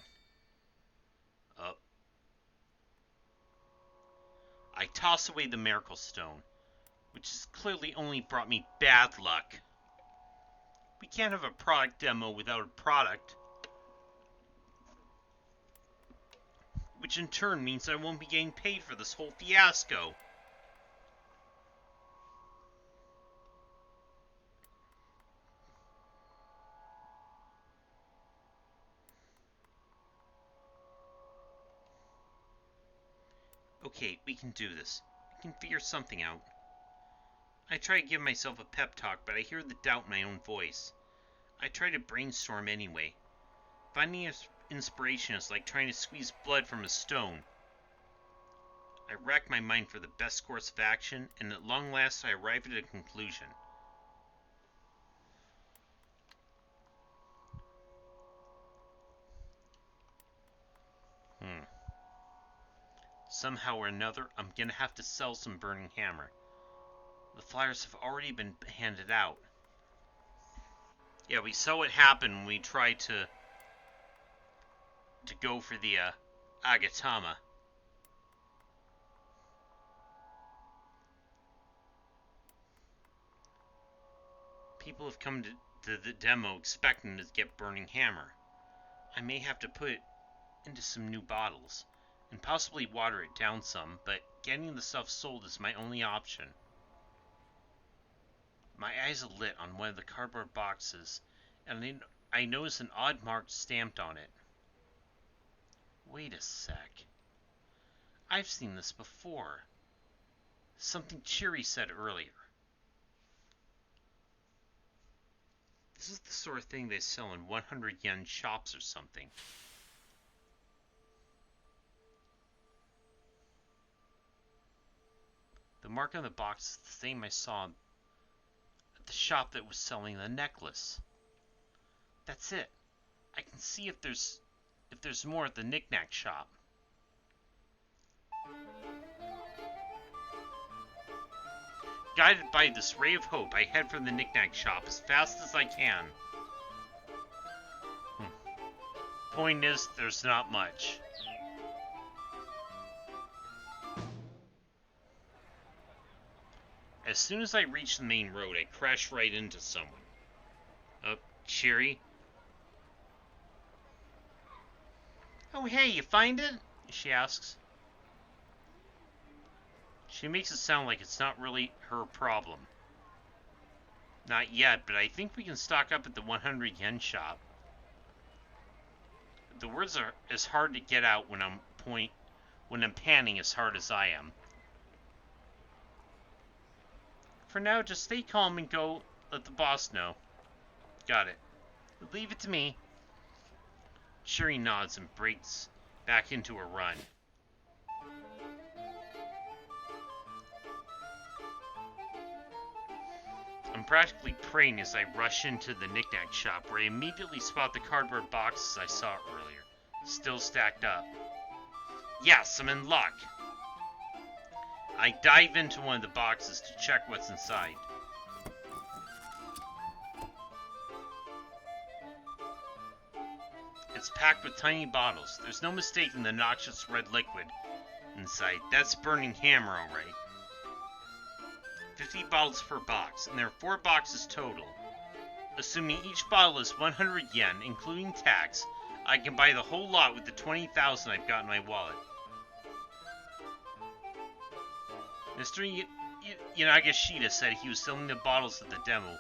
I toss away the miracle stone, which has clearly only brought me bad luck. We can't have a product demo without a product. Which in turn means I won't be getting paid for this whole fiasco. Okay, we can do this. We can figure something out. I try to give myself a pep talk, but I hear the doubt in my own voice. I try to brainstorm anyway. Finding inspiration is like trying to squeeze blood from a stone. I rack my mind for the best course of action, and at long last I arrive at a conclusion. Somehow or another, I'm gonna have to sell some burning hammer. The flyers have already been handed out. Yeah, we saw what happened when we tried to go for the Agatama. People have come to the demo expecting to get burning hammer. I may have to put it into some new bottles and possibly water it down some, but getting the stuff sold is my only option. My eyes are lit on one of the cardboard boxes, and I notice an odd mark stamped on it. Wait a sec. I've seen this before. Something Cheery said earlier. This is the sort of thing they sell in 100 yen shops or something. The mark on the box is the same I saw at the shop that was selling the necklace. That's it. I can see if there's more at the knick-knack shop. Guided by this ray of hope, I head for the knick-knack shop as fast as I can. Point is, there's not much. As soon as I reach the main road, I crash right into someone. Cheery? Oh, hey, you find it? She asks. She makes it sound like it's not really her problem. Not yet, but I think we can stock up at the 100 yen shop. The words are as hard to get out when I'm panning as hard as I am. For now, just stay calm and go let the boss know. Got it. Leave it to me. Shuri nods and breaks back into a run. I'm practically praying as I rush into the knick-knack shop, where I immediately spot the cardboard boxes I saw earlier, still stacked up. Yes, I'm in luck. I dive into one of the boxes to check what's inside. It's packed with tiny bottles. There's no mistaking the noxious red liquid inside. That's burning hammer, alright. 50 bottles per box, and there are 4 boxes total. Assuming each bottle is 100 yen, including tax, I can buy the whole lot with the 20,000 I've got in my wallet. Mr. Yanagashita said he was selling the bottles at the demo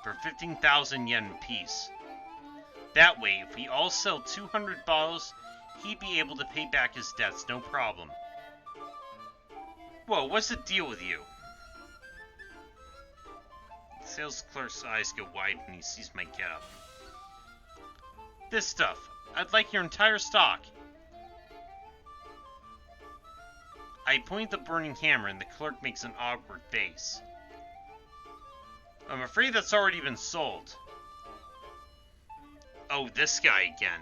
for 15,000 yen apiece. That way, if we all sell 200 bottles, he'd be able to pay back his debts, no problem. Whoa, what's the deal with you? The sales clerk's eyes go wide when he sees my getup. This stuff. I'd like your entire stock. I point the burning hammer and the clerk makes an awkward face. I'm afraid that's already been sold. Oh, this guy again.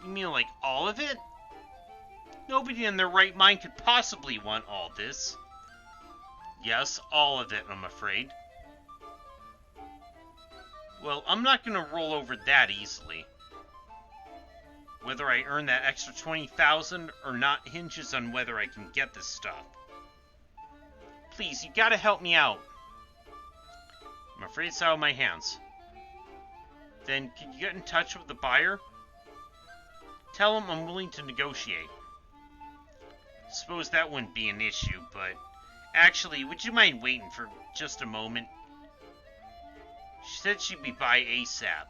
You mean like all of it? Nobody in their right mind could possibly want all this. Yes, all of it, I'm afraid. Well, I'm not going to roll over that easily. Whether I earn that extra 20,000 or not hinges on whether I can get this stuff. Please, you gotta help me out. I'm afraid it's out of my hands. Then, can you get in touch with the buyer? Tell him I'm willing to negotiate. Suppose that wouldn't be an issue, but... Actually, would you mind waiting for just a moment? She said she'd be by ASAP.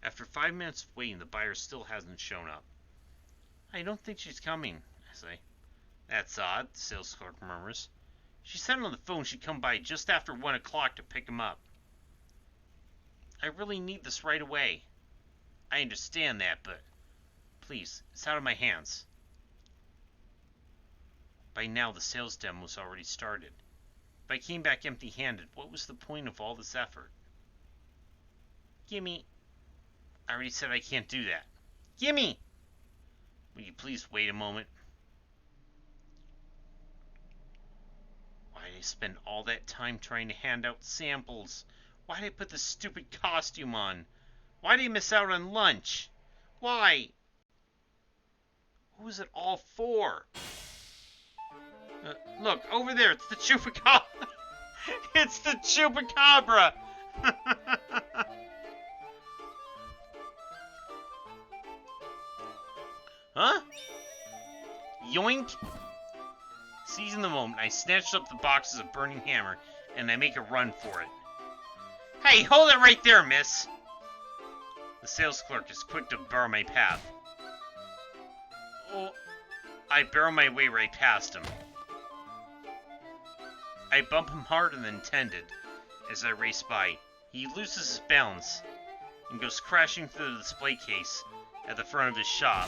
After 5 minutes of waiting, the buyer still hasn't shown up. I don't think she's coming, I say. That's odd, the sales clerk murmurs. She said on the phone she'd come by just after 1 o'clock to pick him up. I really need this right away. I understand that, but please, it's out of my hands. By now, the sales demo's already started. If I came back empty-handed, what was the point of all this effort? Gimme. I already said I can't do that. Gimme! Will you please wait a moment? Why did I spend all that time trying to hand out samples? Why did I put this stupid costume on? Why did I miss out on lunch? Why? Who was it all for? Look, over there, it's the Chupacabra! It's the Chupacabra! Huh? Yoink! Seizing the moment, I snatched up the boxes of burning hammer, and I make a run for it. Hey, hold it right there, miss! The sales clerk is quick to bar my path. Oh, I barrel my way right past him. I bump him harder than intended as I race by. He loses his balance and goes crashing through the display case at the front of his shop.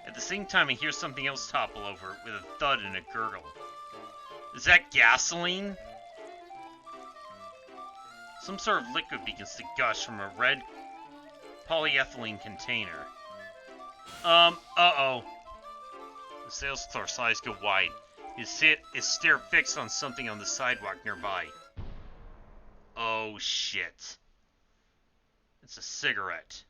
At the same time, I hear something else topple over with a thud and a gurgle. Is that gasoline? Some sort of liquid begins to gush from a red polyethylene container. Uh-oh. The sales clerk's eyes go wide. His stare fixed on something on the sidewalk nearby. Oh, shit. It's a cigarette.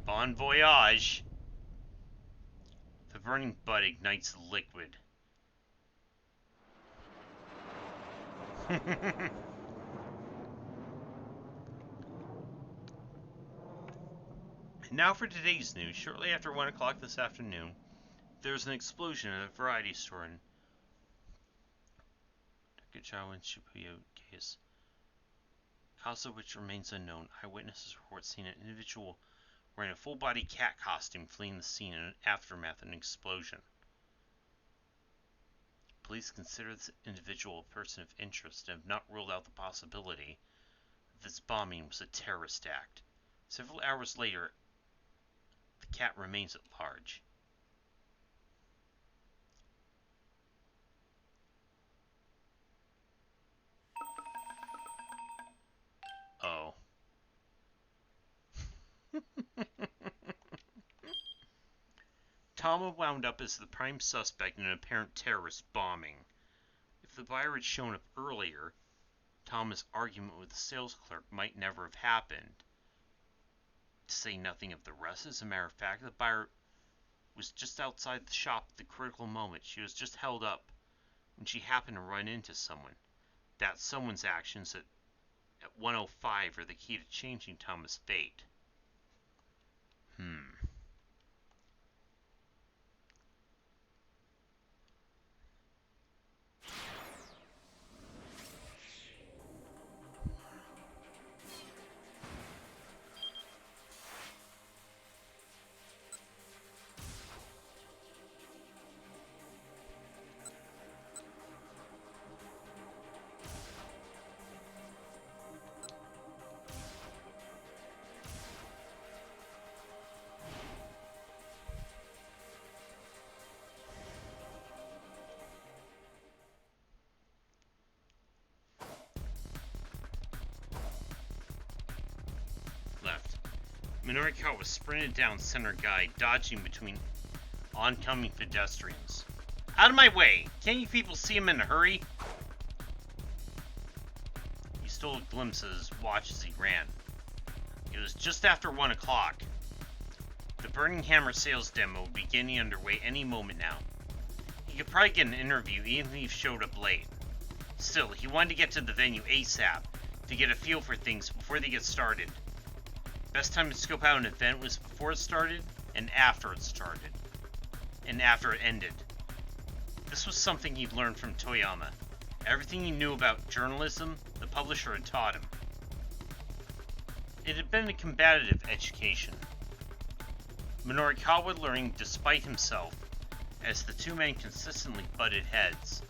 Bon voyage. The burning butt ignites the liquid. Now for today's news. Shortly after 1 o'clock this afternoon, there's an explosion at a variety store in Takachawa and Shibuya case. Cause of which remains unknown. Eyewitnesses report seeing an individual wearing a full-body cat costume fleeing the scene in an aftermath of an explosion. Police consider this individual a person of interest and have not ruled out the possibility that this bombing was a terrorist act. Several hours later, the cat remains at large. Oh. Tama wound up as the prime suspect in an apparent terrorist bombing. If the buyer had shown up earlier, Tama's argument with the sales clerk might never have happened. To say nothing of the rest, as a matter of fact, the buyer was just outside the shop at the critical moment. She was just held up when she happened to run into someone. That someone's actions at 1:05 are the key to changing Tama's fate. Left. Minorikawa sprinted down center guide, dodging between oncoming pedestrians. Out of my way! Can't you people see him in a hurry? He stole a glimpse of his watch as he ran. It was just after 1 o'clock. The Burning Hammer sales demo would be getting underway any moment now. He could probably get an interview even if he showed up late. Still, he wanted to get to the venue ASAP to get a feel for things before they get started. Best time to scope out an event was before it started and after it started. And after it ended. This was something he'd learned from Toyama. Everything he knew about journalism, the publisher had taught him. It had been a combative education. Minorikawa learning despite himself, as the two men consistently butted heads.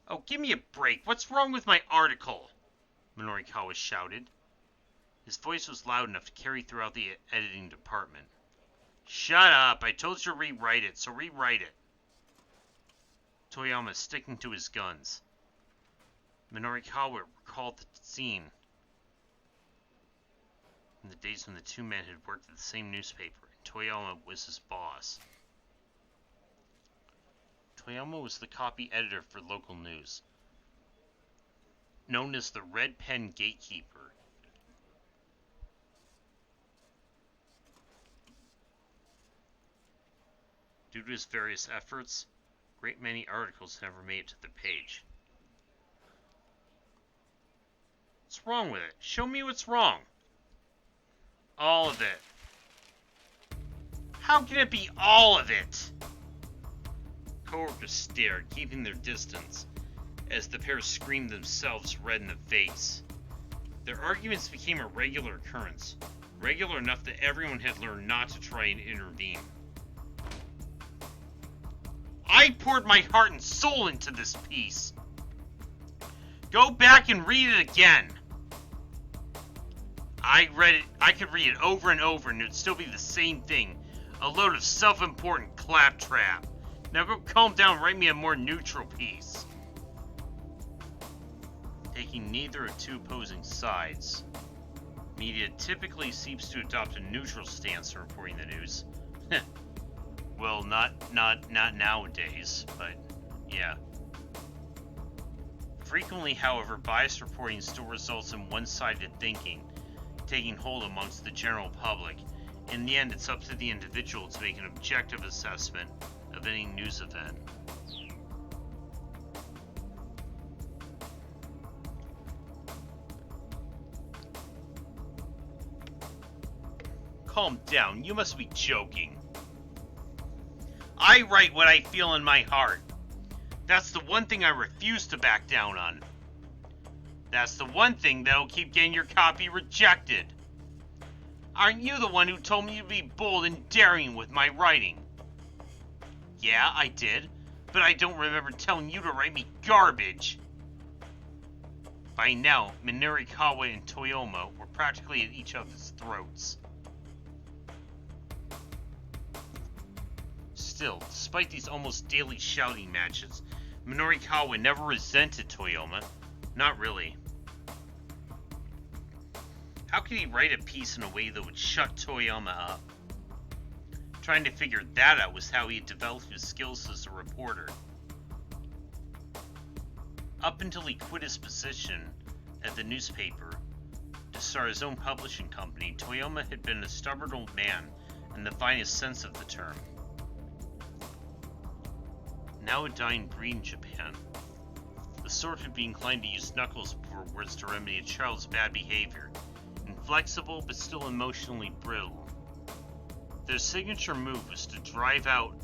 Oh, give me a break. What's wrong with my article? Minorikawa shouted. His voice was loud enough to carry throughout the editing department. Shut up. I told you to rewrite it, so rewrite it. Toyama sticking to his guns. Minorikawa recalled the scene in the days when the two men had worked at the same newspaper, and Toyama was his boss. Toyama was the copy editor for local news, known as the Red Pen Gatekeeper. Due to his various efforts, a great many articles never made it to the page. What's wrong with it? Show me what's wrong. All of it. How can it be all of it? Coworkers stared, keeping their distance, as the pair screamed themselves red in the face. Their arguments became a regular occurrence, regular enough that everyone had learned not to try and intervene. I poured my heart and soul into this piece. Go back and read it again. I read it. I could read it over and over and it'd still be the same thing. A load of self-important claptrap. Now go calm down and write me a more neutral piece. Taking neither of two opposing sides, media typically seems to adopt a neutral stance in reporting the news. Well, not nowadays, but yeah. Frequently, however, biased reporting still results in one-sided thinking taking hold amongst the general public. In the end, it's up to the individual to make an objective assessment of any news event. Calm down, you must be joking. I write what I feel in my heart. That's the one thing I refuse to back down on. That's the one thing that'll keep getting your copy rejected. Aren't you the one who told me to be bold and daring with my writing? Yeah, I did, but I don't remember telling you to write me garbage. By now, Minorikawa and Toyama were practically at each other's throats. Still, despite these almost daily shouting matches, Minorikawa never resented Toyama. Not really. How could he write a piece in a way that would shut Toyama up? Trying to figure that out was how he had developed his skills as a reporter. Up until he quit his position at the newspaper to start his own publishing company, Toyama had been a stubborn old man in the finest sense of the term. Now a dying breed in Japan, the sort who'd be inclined to use knuckles before words to remedy a child's bad behavior, inflexible but still emotionally brittle. Their signature move was to drive out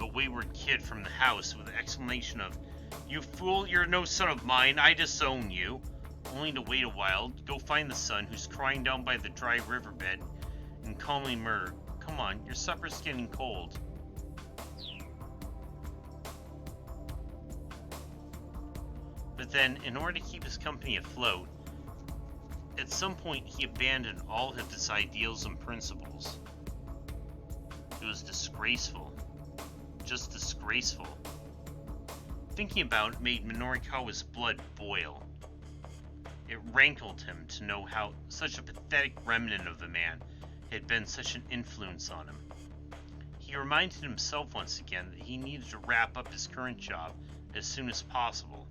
a wayward kid from the house with the exclamation of, "You fool, you're no son of mine, I disown you," only to wait a while, go find the son who's crying down by the dry riverbed, and calmly murmur, "Come on, your supper's getting cold." But then, in order to keep his company afloat, at some point he abandoned all of his ideals and principles. It was disgraceful. Just disgraceful. Thinking about it made Minorikawa's blood boil. It rankled him to know how such a pathetic remnant of a man had been such an influence on him. He reminded himself once again that he needed to wrap up his current job as soon as possible.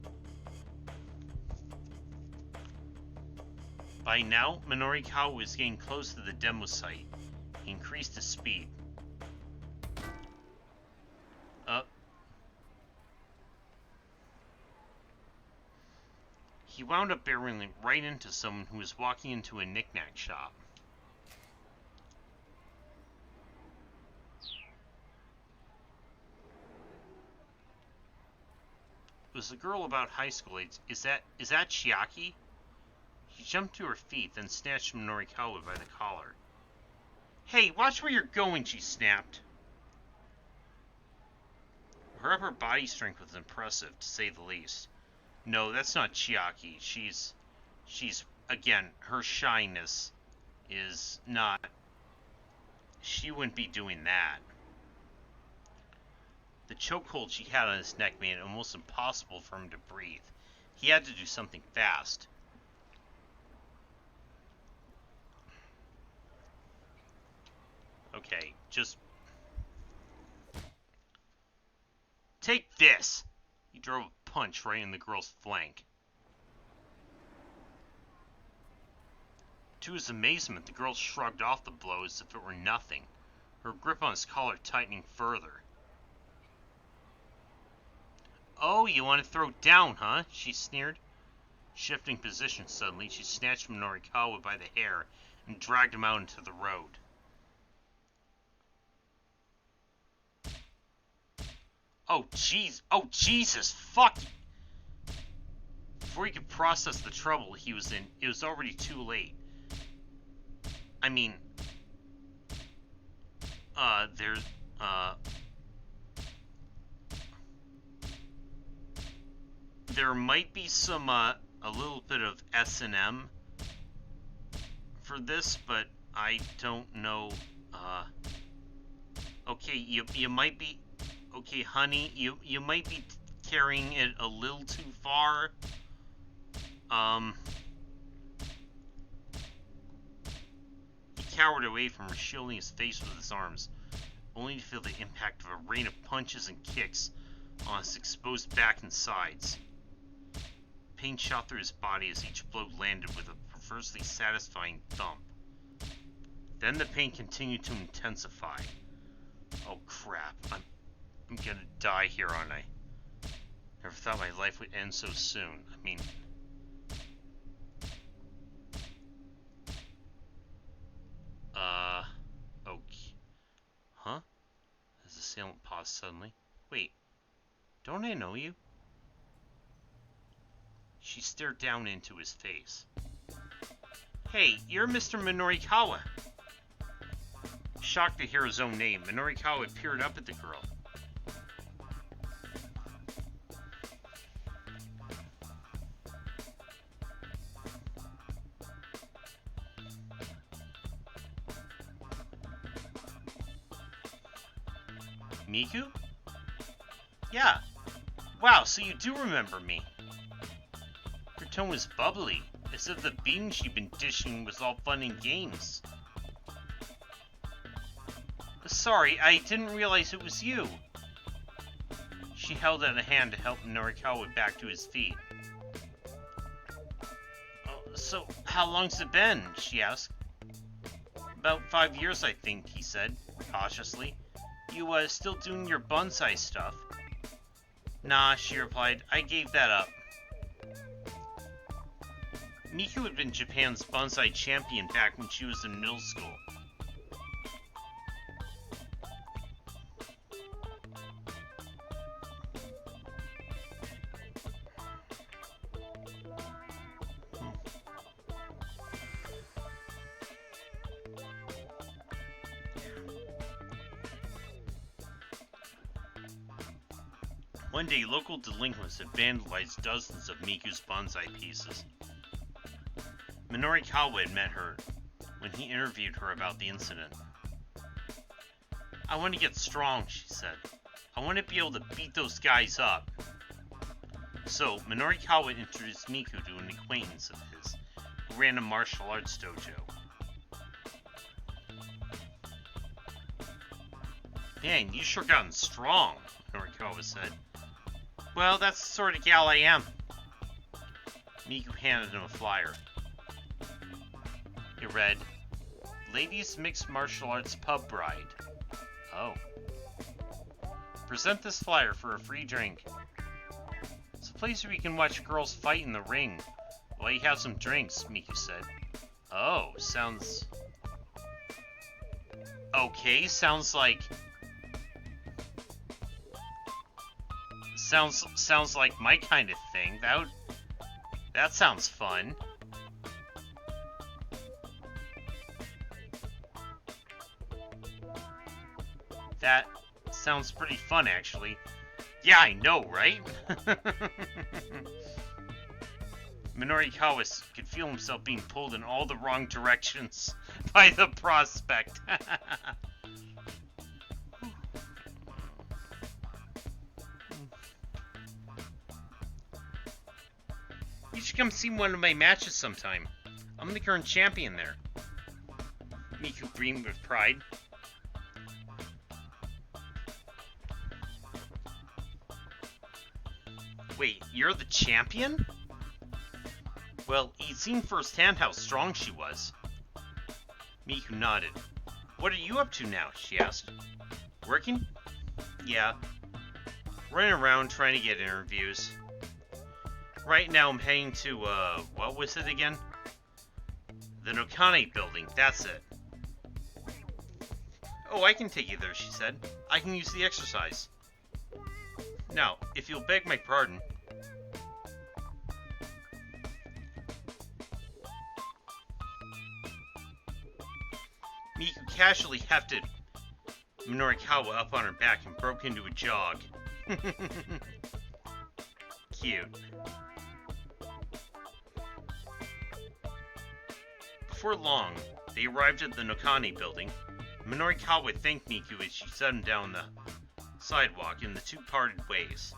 By now, Minorikawa was getting close to the demo site. He increased his speed. He wound up barreling right into someone who was walking into a knick-knack shop. It was a girl about high school age. Is that Chiaki? She jumped to her feet, then snatched Minorikawa by the collar. Hey, watch where you're going, she snapped. Her upper body strength was impressive, to say the least. No, that's not Chiaki. She's, again, her shyness is not... She wouldn't be doing that. The chokehold she had on his neck made it almost impossible for him to breathe. He had to do something fast. Okay, just... Take this! He drove a punch right in the girl's flank. To his amazement, the girl shrugged off the blow as if it were nothing, her grip on his collar tightening further. Oh, you want to throw down, huh? She sneered. Shifting position suddenly, she snatched Minorikawa by the hair and dragged him out into the road. Oh, jeez. Oh, Jesus. Fuck. Before he could process the trouble he was in, it was already too late. I mean... There might be some, a little bit of S&M for this, but I don't know, okay, you might be... Okay, honey, you might be carrying it a little too far. He cowered away from her, shielding his face with his arms, only to feel the impact of a rain of punches and kicks on his exposed back and sides. Pain shot through his body as each blow landed with a perversely satisfying thump. Then the pain continued to intensify. Oh crap, I'm gonna die here, aren't I? Never thought my life would end so soon. I mean... Okay. Huh? His assailant paused suddenly. Wait, don't I know you? She stared down into his face. Hey, you're Mr. Minorikawa. Shocked to hear his own name, Minorikawa peered up at the girl. Miku? Yeah. Wow, so you do remember me. Her tone was bubbly, as if the beating she'd been dishing was all fun and games. Sorry, I didn't realize it was you. She held out a hand to help Norikawa back to his feet. Oh, so, how long's it been? She asked. About 5 years, I think, he said, cautiously. You, still doing your bonsai stuff? Nah, she replied. I gave that up. Miku had been Japan's bonsai champion back when she was in middle school. One day, local delinquents had vandalized dozens of Miku's bonsai pieces. Minorikawa had met her when he interviewed her about the incident. I want to get strong, she said. I want to be able to beat those guys up. So, Minorikawa introduced Miku to an acquaintance of his who ran a martial arts dojo. Man, you sure gotten strong, Minorikawa said. Well, that's the sort of gal I am. Miku handed him a flyer. It read, Ladies Mixed Martial Arts Pub Bride. Oh. Present this flyer for a free drink. It's a place where you can watch girls fight in the ring while you have some drinks, Miku said. Oh, sounds... Okay, sounds like... Sounds like my kind of thing. That sounds fun. That sounds pretty fun, actually. Yeah, I know, right? Minorikawa could feel himself being pulled in all the wrong directions by the prospect. You should come see one of my matches sometime. I'm the current champion there. Miku beamed with pride. Wait, you're the champion? Well, he'd seen firsthand how strong she was. Miku nodded. What are you up to now? She asked. Working? Yeah. Running around trying to get interviews. Right now I'm heading to, what was it again? The Nokane building, that's it. Oh, I can take you there, she said. I can use the exercise. Now, if you'll beg my pardon. Miku casually hefted Minorikawa up on her back and broke into a jog. Cute. Before long, they arrived at the Nokane building. Minorikawa thanked Miku as she set him down the sidewalk, and the two parted ways.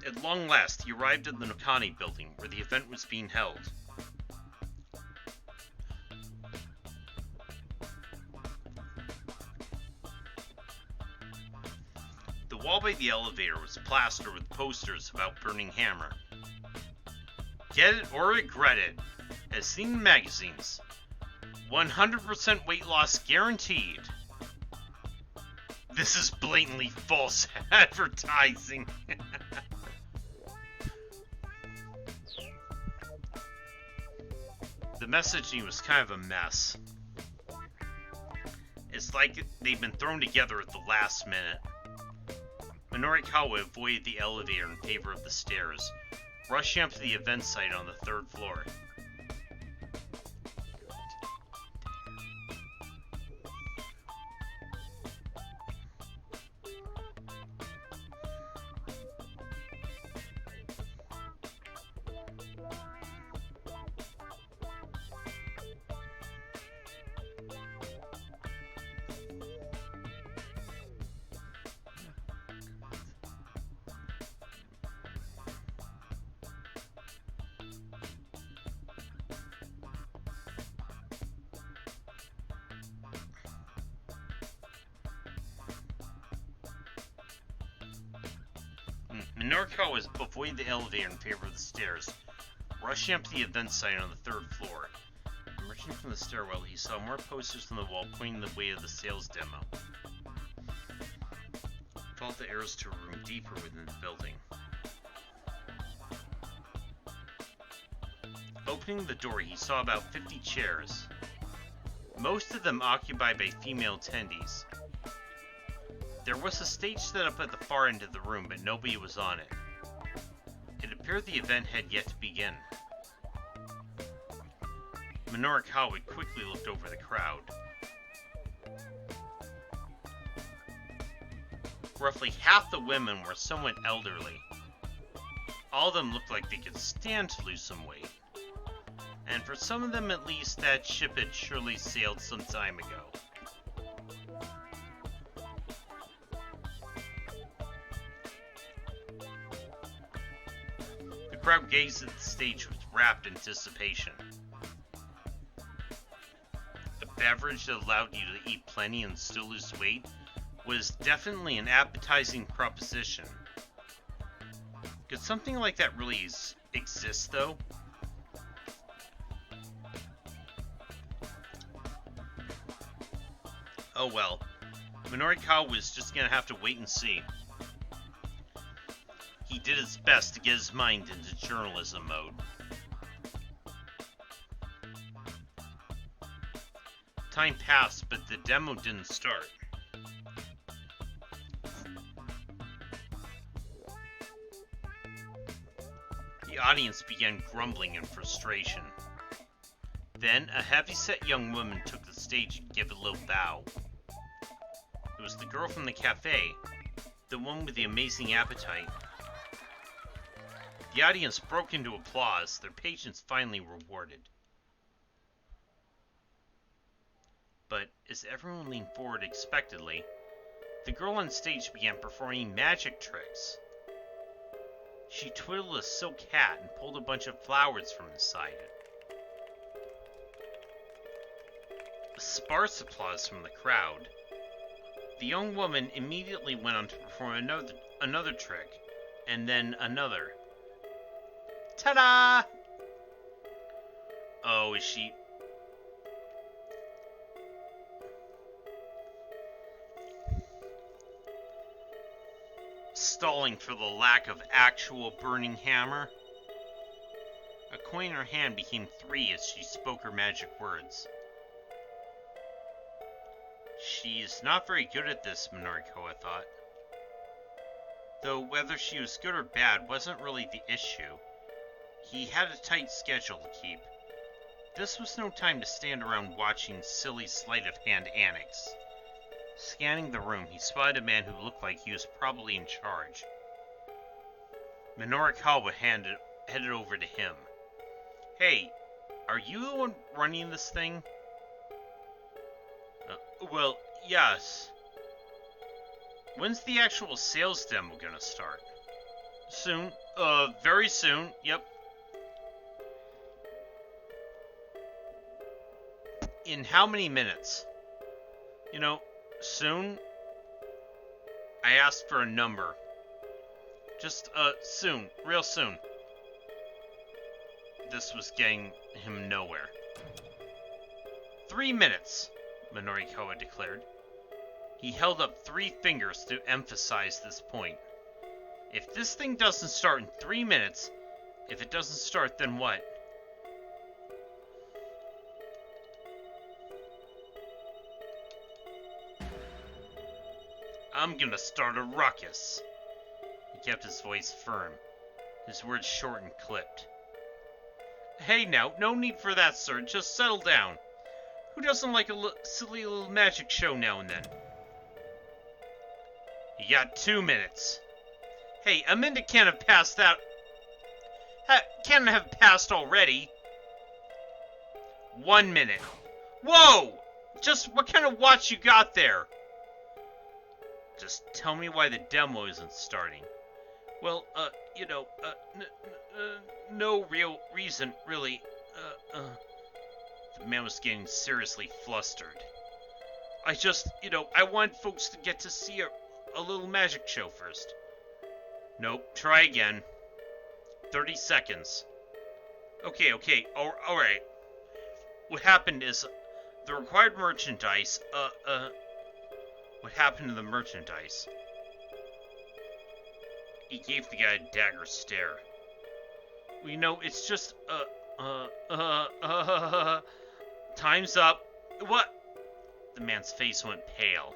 At long last, he arrived at the Nokane building, where the event was being held. The wall by the elevator was plastered with posters about Burning Hammer. Get it or regret it, as seen in magazines. 100% weight loss guaranteed. This is blatantly false advertising. The messaging was kind of a mess. It's like they've been thrown together at the last minute. Minorikawa avoided the elevator in favor of the stairs, rushing up to the event site on the 3rd floor. Minorikawa avoided the elevator in favor of the stairs, rushing up to the event site on the 3rd floor. Emerging from the stairwell, he saw more posters on the wall pointing the way to the sales demo. He followed the arrows to a room deeper within the building. Opening the door, he saw about 50 chairs, most of them occupied by female attendees. There was a stage set up at the far end of the room, but nobody was on it. It appeared the event had yet to begin. Minorikawa quickly looked over the crowd. Roughly half the women were somewhat elderly. All of them looked like they could stand to lose some weight. And for some of them at least, that ship had surely sailed some time ago. The crowd gazed at the stage with rapt anticipation. A beverage that allowed you to eat plenty and still lose weight was definitely an appetizing proposition. Could something like that really exist, though? Oh well, Minorikawa was just gonna have to wait and see. He did his best to get his mind into journalism mode. Time passed, but the demo didn't start. The audience began grumbling in frustration. Then a heavy-set young woman took the stage and gave a little bow. It was the girl from the cafe, the one with the amazing appetite. The audience broke into applause, their patience finally rewarded. But as everyone leaned forward expectantly, the girl on stage began performing magic tricks. She twiddled a silk hat and pulled a bunch of flowers from inside it. Sparse applause from the crowd. The young woman immediately went on to perform another trick, and then another. Ta-da! Oh, is she... stalling for the lack of actual burning hammer? A coin in her hand became 3 as she spoke her magic words. She's not very good at this, Minorikoa thought. Though whether she was good or bad wasn't really the issue. He had a tight schedule to keep. This was no time to stand around watching silly sleight-of-hand antics. Scanning the room, he spotted a man who looked like he was probably in charge. Minorikawa headed over to him. Hey, are you the one running this thing? Well, yes. When's the actual sales demo gonna start? Soon. Very soon. Yep. In how many minutes? You know, soon? I asked for a number. Just, soon. Real soon. This was getting him nowhere. 3 minutes, Minorikoa declared. He held up 3 fingers to emphasize this point. If this thing doesn't start in 3 minutes, if it doesn't start, then what? I'm gonna start a ruckus. He kept his voice firm, his words short and clipped. Hey now, no need for that, sir. Just settle down. Who doesn't like a silly little magic show now and then? You got 2 minutes. Hey, a minute can't have passed that. Can't have passed already. 1 minute. Whoa! Just what kind of watch you got there? Just tell me why the demo isn't starting. Well, no real reason, really. The man was getting seriously flustered. I just, I want folks to get to see a little magic show first. Nope, try again. 30 seconds. Okay, alright. What happened is, the required merchandise, what happened to the merchandise? He gave the guy a dagger stare. Well, it's just, time's up. What? The man's face went pale.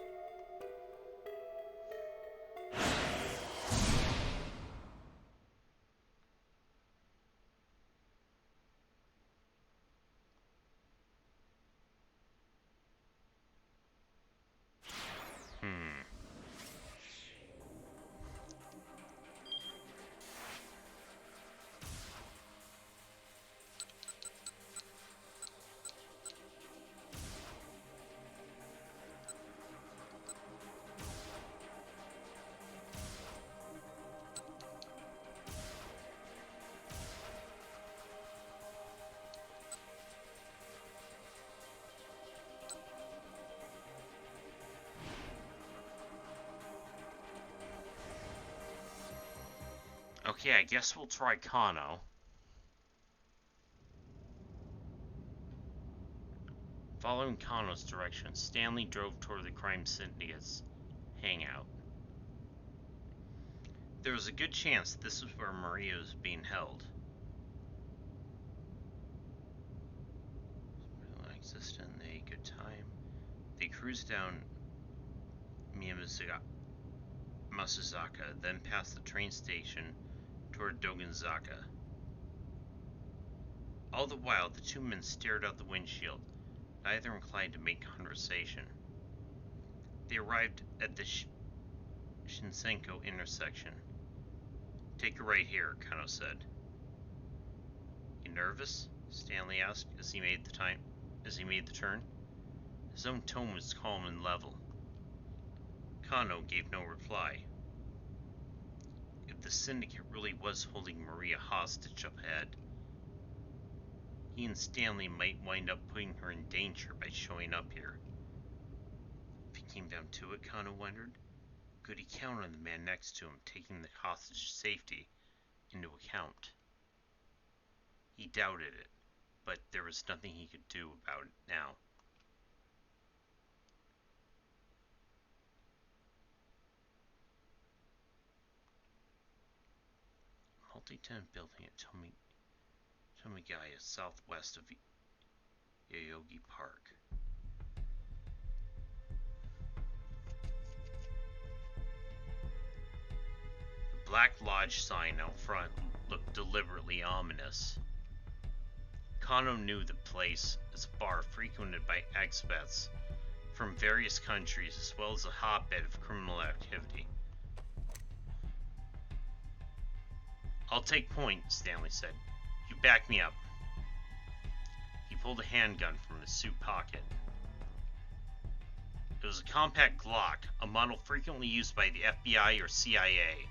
Okay, I guess we'll try Kano. Following Kano's direction, Stanley drove toward the Crime Syndicate's hangout. There was a good chance this was where Maria was being held. Existent, a good time. They cruised down Masuzaka, then past the train station toward Dogonzaka. All the while, the two men stared out the windshield, neither inclined to make conversation. They arrived at the Shinsenko intersection. "Take a right here," Kano said. "You nervous?" Stanley asked as he made the turn. His own tone was calm and level. Kano gave no reply. If the syndicate really was holding Maria hostage up ahead, he and Stanley might wind up putting her in danger by showing up here. If it came down to it, Kano wondered, could he count on the man next to him taking the hostage's safety into account? He doubted it, but there was nothing he could do about it now. Multi-tenant building at Tomigaya, southwest of Yoyogi Park. The Black Lodge sign out front looked deliberately ominous. Kano knew the place as a bar frequented by expats from various countries as well as a hotbed of criminal activity. "I'll take point," Stanley said. "You back me up." He pulled a handgun from his suit pocket. It was a compact Glock, a model frequently used by the FBI or CIA.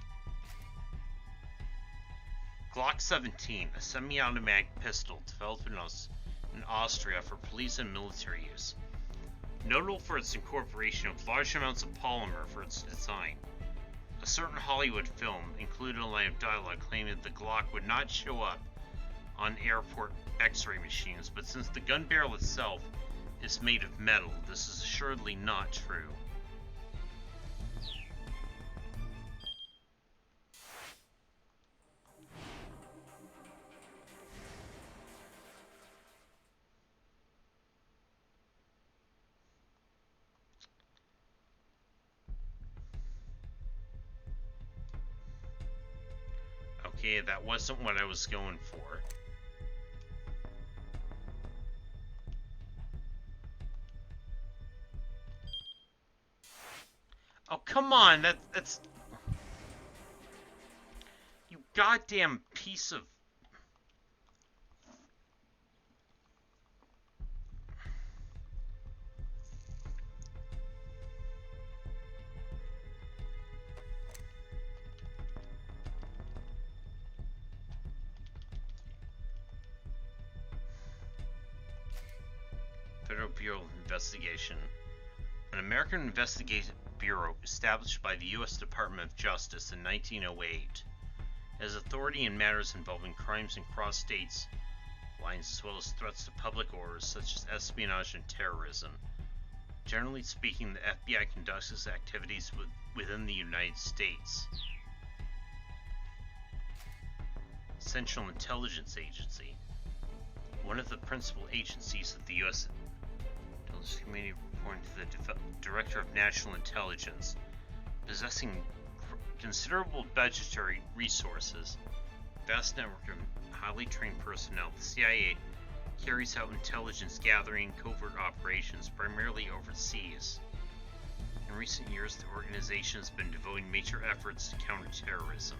Glock 17, a semi-automatic pistol developed in Austria for police and military use. Notable for its incorporation of large amounts of polymer for its design. A certain Hollywood film included a line of dialogue claiming that the Glock would not show up on airport X-ray machines, but since the gun barrel itself is made of metal, this is assuredly not true. Okay, that wasn't what I was going for. Oh, come on, that's... You goddamn piece of... Federal Bureau of Investigation. An American investigative bureau established by the U.S. Department of Justice in 1908 as authority in matters involving crimes and cross-states lines as well as threats to public orders such as espionage and terrorism. Generally speaking, the FBI conducts its activities within the United States. Central Intelligence Agency. One of the principal agencies of the U.S. Intelligence Committee reporting to the Director of National Intelligence, possessing considerable budgetary resources, vast network of highly trained personnel. The CIA carries out intelligence gathering and covert operations primarily overseas. In recent years, the organization has been devoting major efforts to counter terrorism.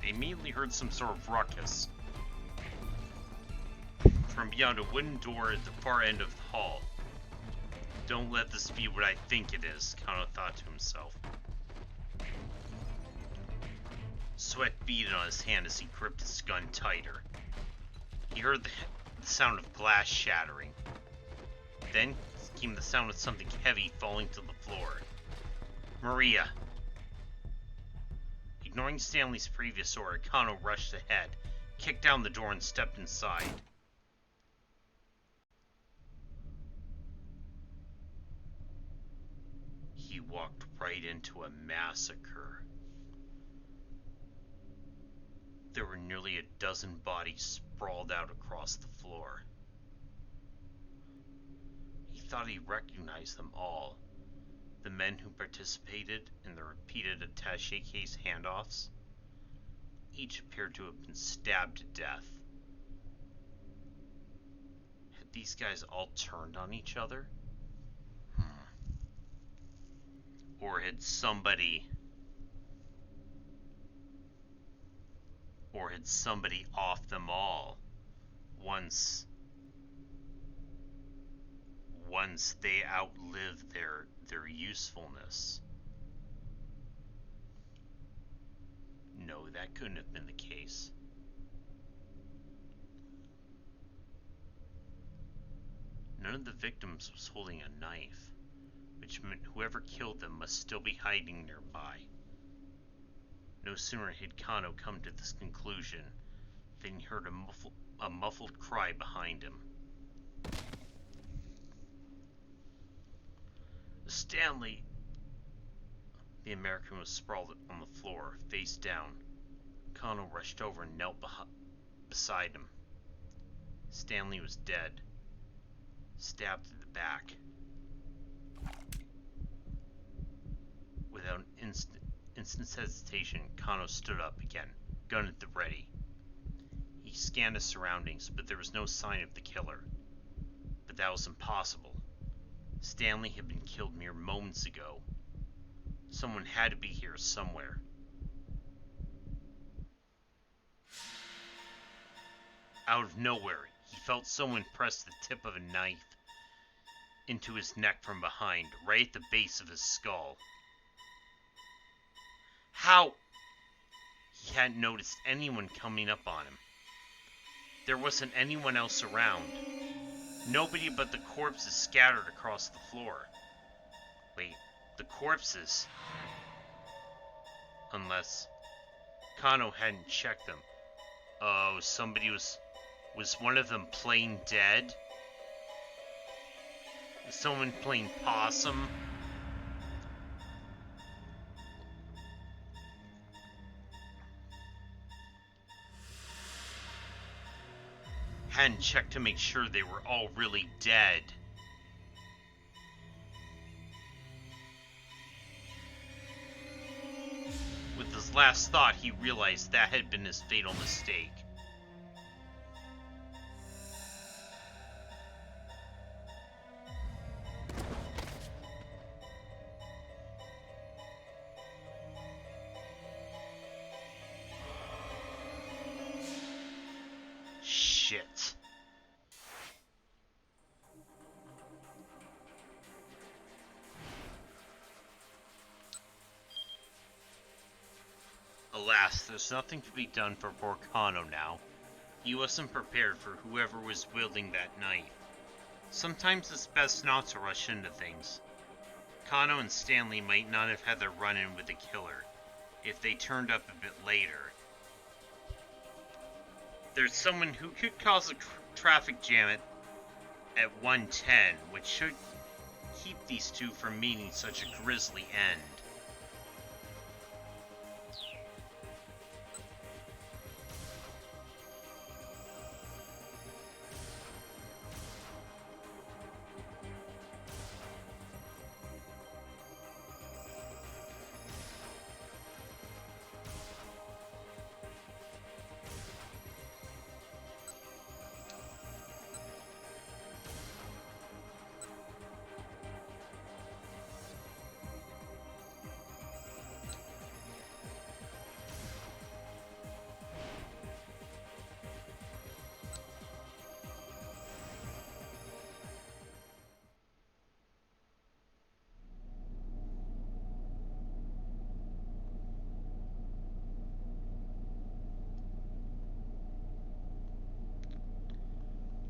They immediately heard some sort of ruckus from beyond a wooden door at the far end of the hall. Don't let this be what I think it is, Kano thought to himself. Sweat beaded on his hand as he gripped his gun tighter. He heard the sound of glass shattering. Then came the sound of something heavy falling to the floor. Maria. Ignoring Stanley's previous order, Kano rushed ahead, kicked down the door, and stepped inside. He walked right into a massacre. There were nearly a dozen bodies sprawled out across the floor. He thought he recognized them all, The men who participated in the repeated attaché case handoffs each appeared to have been stabbed to death. Had these guys all turned on each other? Or had somebody offed them all once they outlived their usefulness? No, that couldn't have been the case. None of the victims was holding a knife, which meant whoever killed them must still be hiding nearby. No sooner had Kano come to this conclusion than he heard a muffled cry behind him. Stanley! The American was sprawled on the floor, face down. Kano rushed over and knelt beside him. Stanley was dead, stabbed through the back. Without an instant's hesitation, Kano stood up again, gun at the ready. He scanned his surroundings, but there was no sign of the killer. But that was impossible. Stanley had been killed mere moments ago. Someone had to be here somewhere. Out of nowhere, he felt someone press the tip of a knife into his neck from behind, right at the base of his skull. How? He hadn't noticed anyone coming up on him. There wasn't anyone else around. Nobody but the corpses scattered across the floor. Wait, the corpses? Unless Kano hadn't checked them. Oh, somebody was one of them playing dead? Was someone playing possum? Hadn't checked to make sure they were all really dead. With his last thought, he realized that had been his fatal mistake. Shit. Alas, there's nothing to be done for poor Kano now. He wasn't prepared for whoever was wielding that knife. Sometimes it's best not to rush into things. Kano and Stanley might not have had their run-in with the killer if they turned up a bit later. There's someone who could cause a traffic jam at 110, which should keep these two from meeting such a grisly end.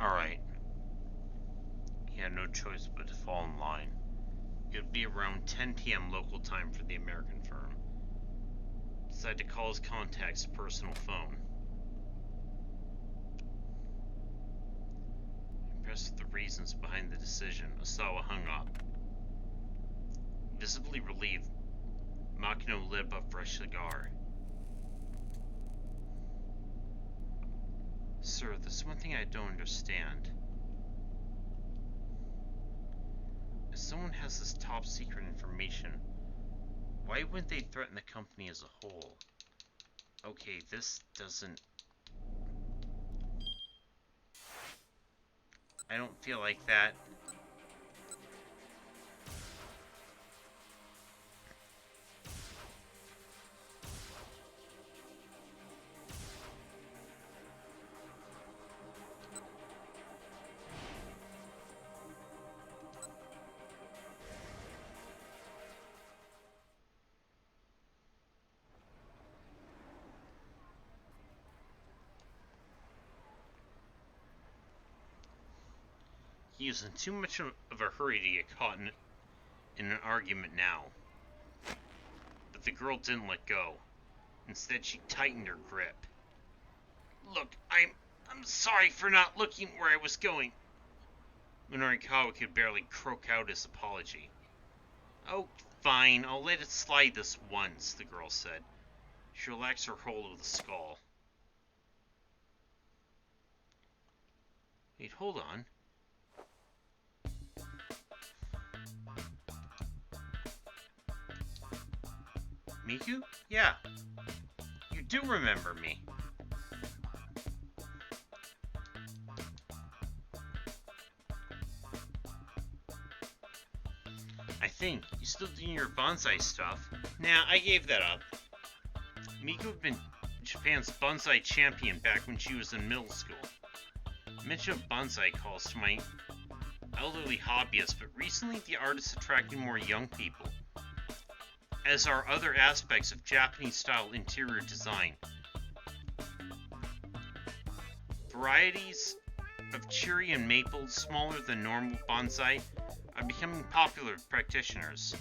Alright. He had no choice but to fall in line. It would be around 10 p.m. local time for the American firm. Decided to call his contact's personal phone. Impressed with the reasons behind the decision, Osawa hung up. Visibly relieved, Makino lit up a fresh cigar. Sir, there's one thing I don't understand. If someone has this top secret information, why wouldn't they threaten the company as a whole? Okay, this doesn't... I don't feel like that. He is in too much of a hurry to get caught in an argument now. But the girl didn't let go. Instead, she tightened her grip. Look, I'm sorry for not looking where I was going. Minorikawa could barely croak out his apology. Oh, fine, I'll let it slide this once, the girl said. She relaxed her hold of the skull. Wait, hold on. Miku? Yeah. You do remember me. I think. You still doing your bonsai stuff? Nah, I gave that up. Miku had been Japan's bonsai champion back when she was in middle school. Mention of bonsai calls to my elderly hobbyists, but recently the artist attracting more young people, as are other aspects of Japanese-style interior design. Varieties of cherry and maple, smaller than normal bonsai, are becoming popular with practitioners.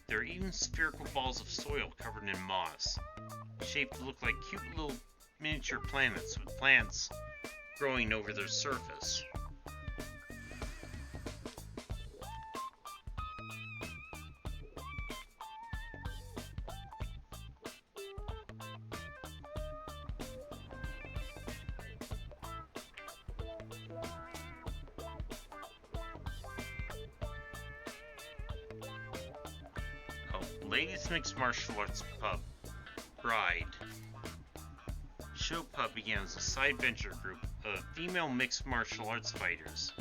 There are even spherical balls of soil covered in moss, shaped to look like cute little miniature planets with plants growing over their surface. Ladies Mixed Martial Arts Pub, Bride. Show Pub began as a side venture group of female mixed martial arts fighters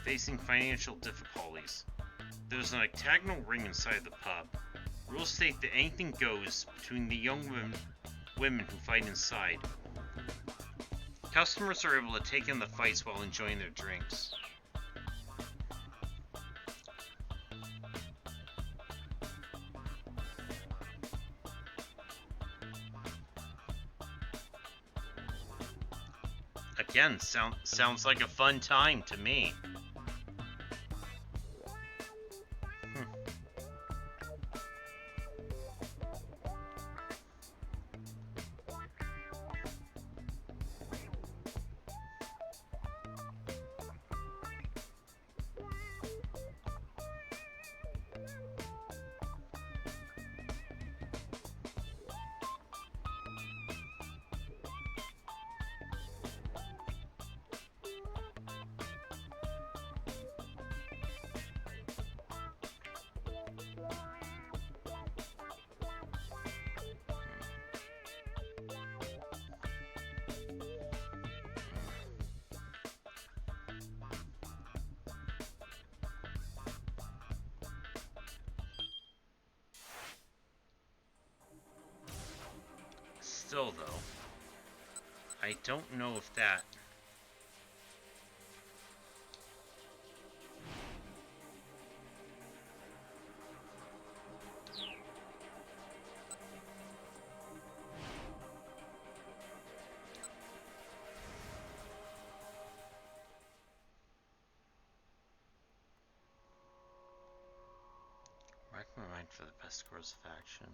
facing financial difficulties. There's an octagonal ring inside the pub. Rules state that anything goes between the young women who fight inside. Customers are able to take in the fights while enjoying their drinks. Again, sounds like a fun time to me. Still, though, I don't know if that... Rack my mind for the best course of action.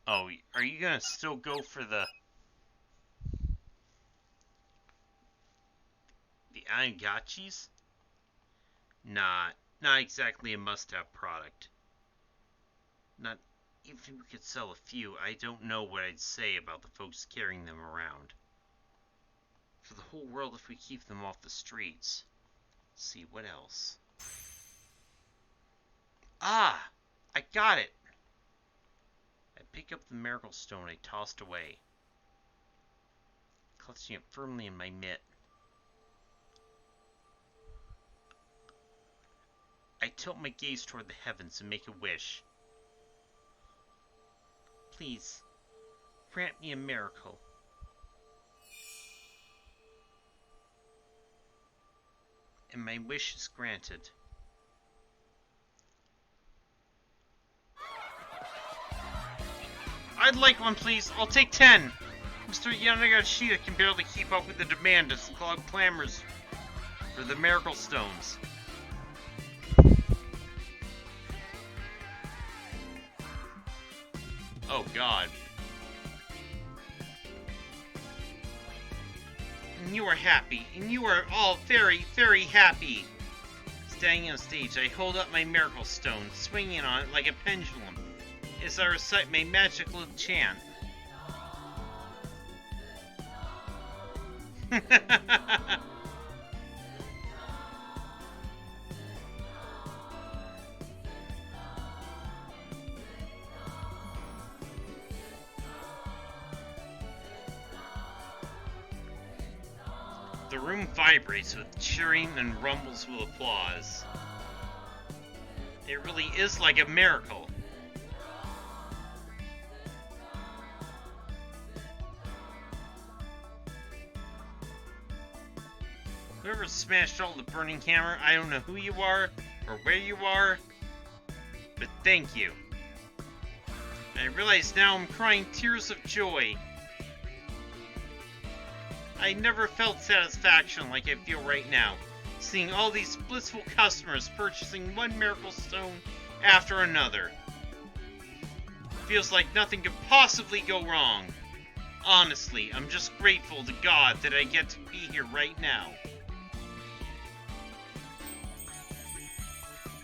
Oh, are you gonna still go for the... Wait, Angachis? Nah, not exactly a must-have product. Not even if we could sell a few, I don't know what I'd say about the folks carrying them around. For the whole world if we keep them off the streets. Let's see, what else? Ah! I got it! I pick up the miracle stone I tossed away, clutching it firmly in my mitt. I tilt my gaze toward the heavens and make a wish. Please, grant me a miracle. And my wish is granted. I'd like one, please. I'll take 10. Mr. Yanagashita can barely keep up with the demand as the crowd clamors for the miracle stones. Oh, God. And you are happy, and you are all very, very happy. Standing on stage, I hold up my miracle stone, swinging on it like a pendulum, as I recite my magical chant. The room vibrates with cheering and rumbles with applause. It really is like a miracle. Whoever smashed all the burning hammer, I don't know who you are or where you are, but thank you. I realize now I'm crying tears of joy. I never felt satisfaction like I feel right now, seeing all these blissful customers purchasing one miracle stone after another. Feels like nothing could possibly go wrong. Honestly, I'm just grateful to God that I get to be here right now.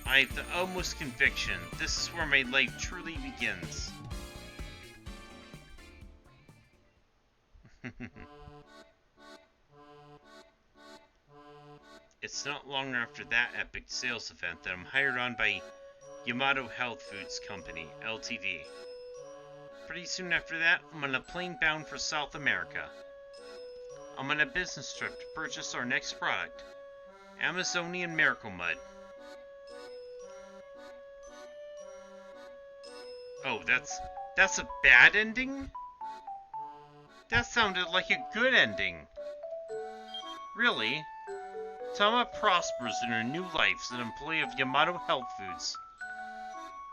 I have the utmost conviction this is where my life truly begins. It's not long after that epic sales event that I'm hired on by Yamato Health Foods Company, Ltd. Pretty soon after that, I'm on a plane bound for South America. I'm on a business trip to purchase our next product, Amazonian Miracle Mud. Oh, that's a bad ending? That sounded like a good ending. Really? Tama prospers in her new life as an employee of Yamato Health Foods.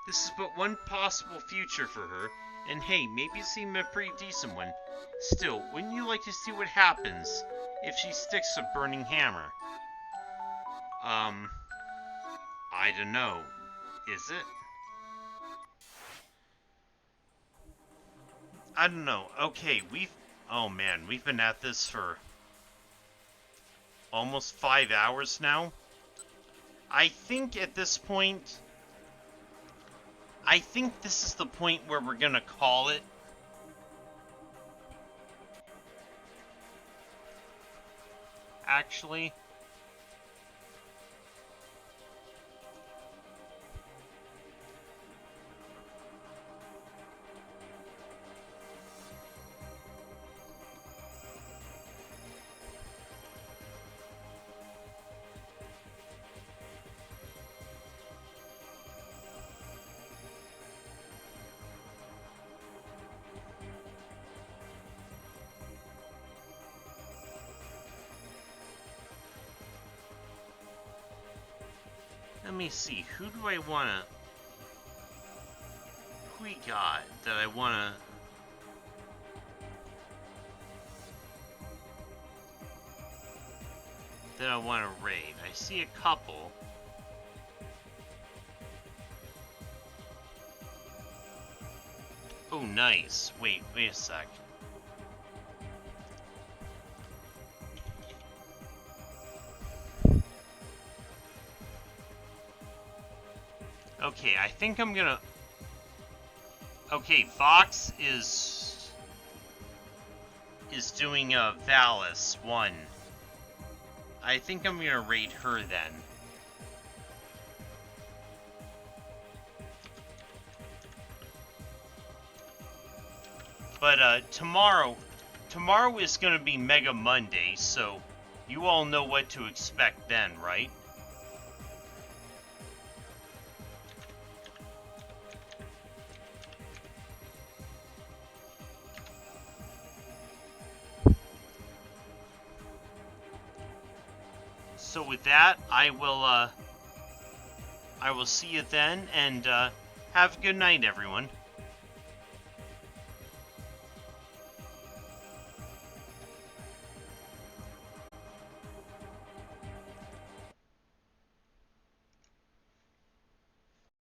This is but one possible future for her, and hey, maybe it seemed a pretty decent one. Still, wouldn't you like to see what happens if she sticks a burning hammer? I don't know. Is it? I don't know. Okay, oh man, we've been at this for almost 5 hours now. I think at this point, I think this is the point where we're gonna call it. Actually. Let me see, who do I wanna... Who we got that I wanna... raid? I see a couple. Oh, nice. Wait a sec. Okay, I think I'm gonna... Okay, Fox is doing Valis 1. I think I'm gonna raid her then. But tomorrow is gonna be Mega Monday, so you all know what to expect then, right? So with that, I will see you then, and have a good night, everyone.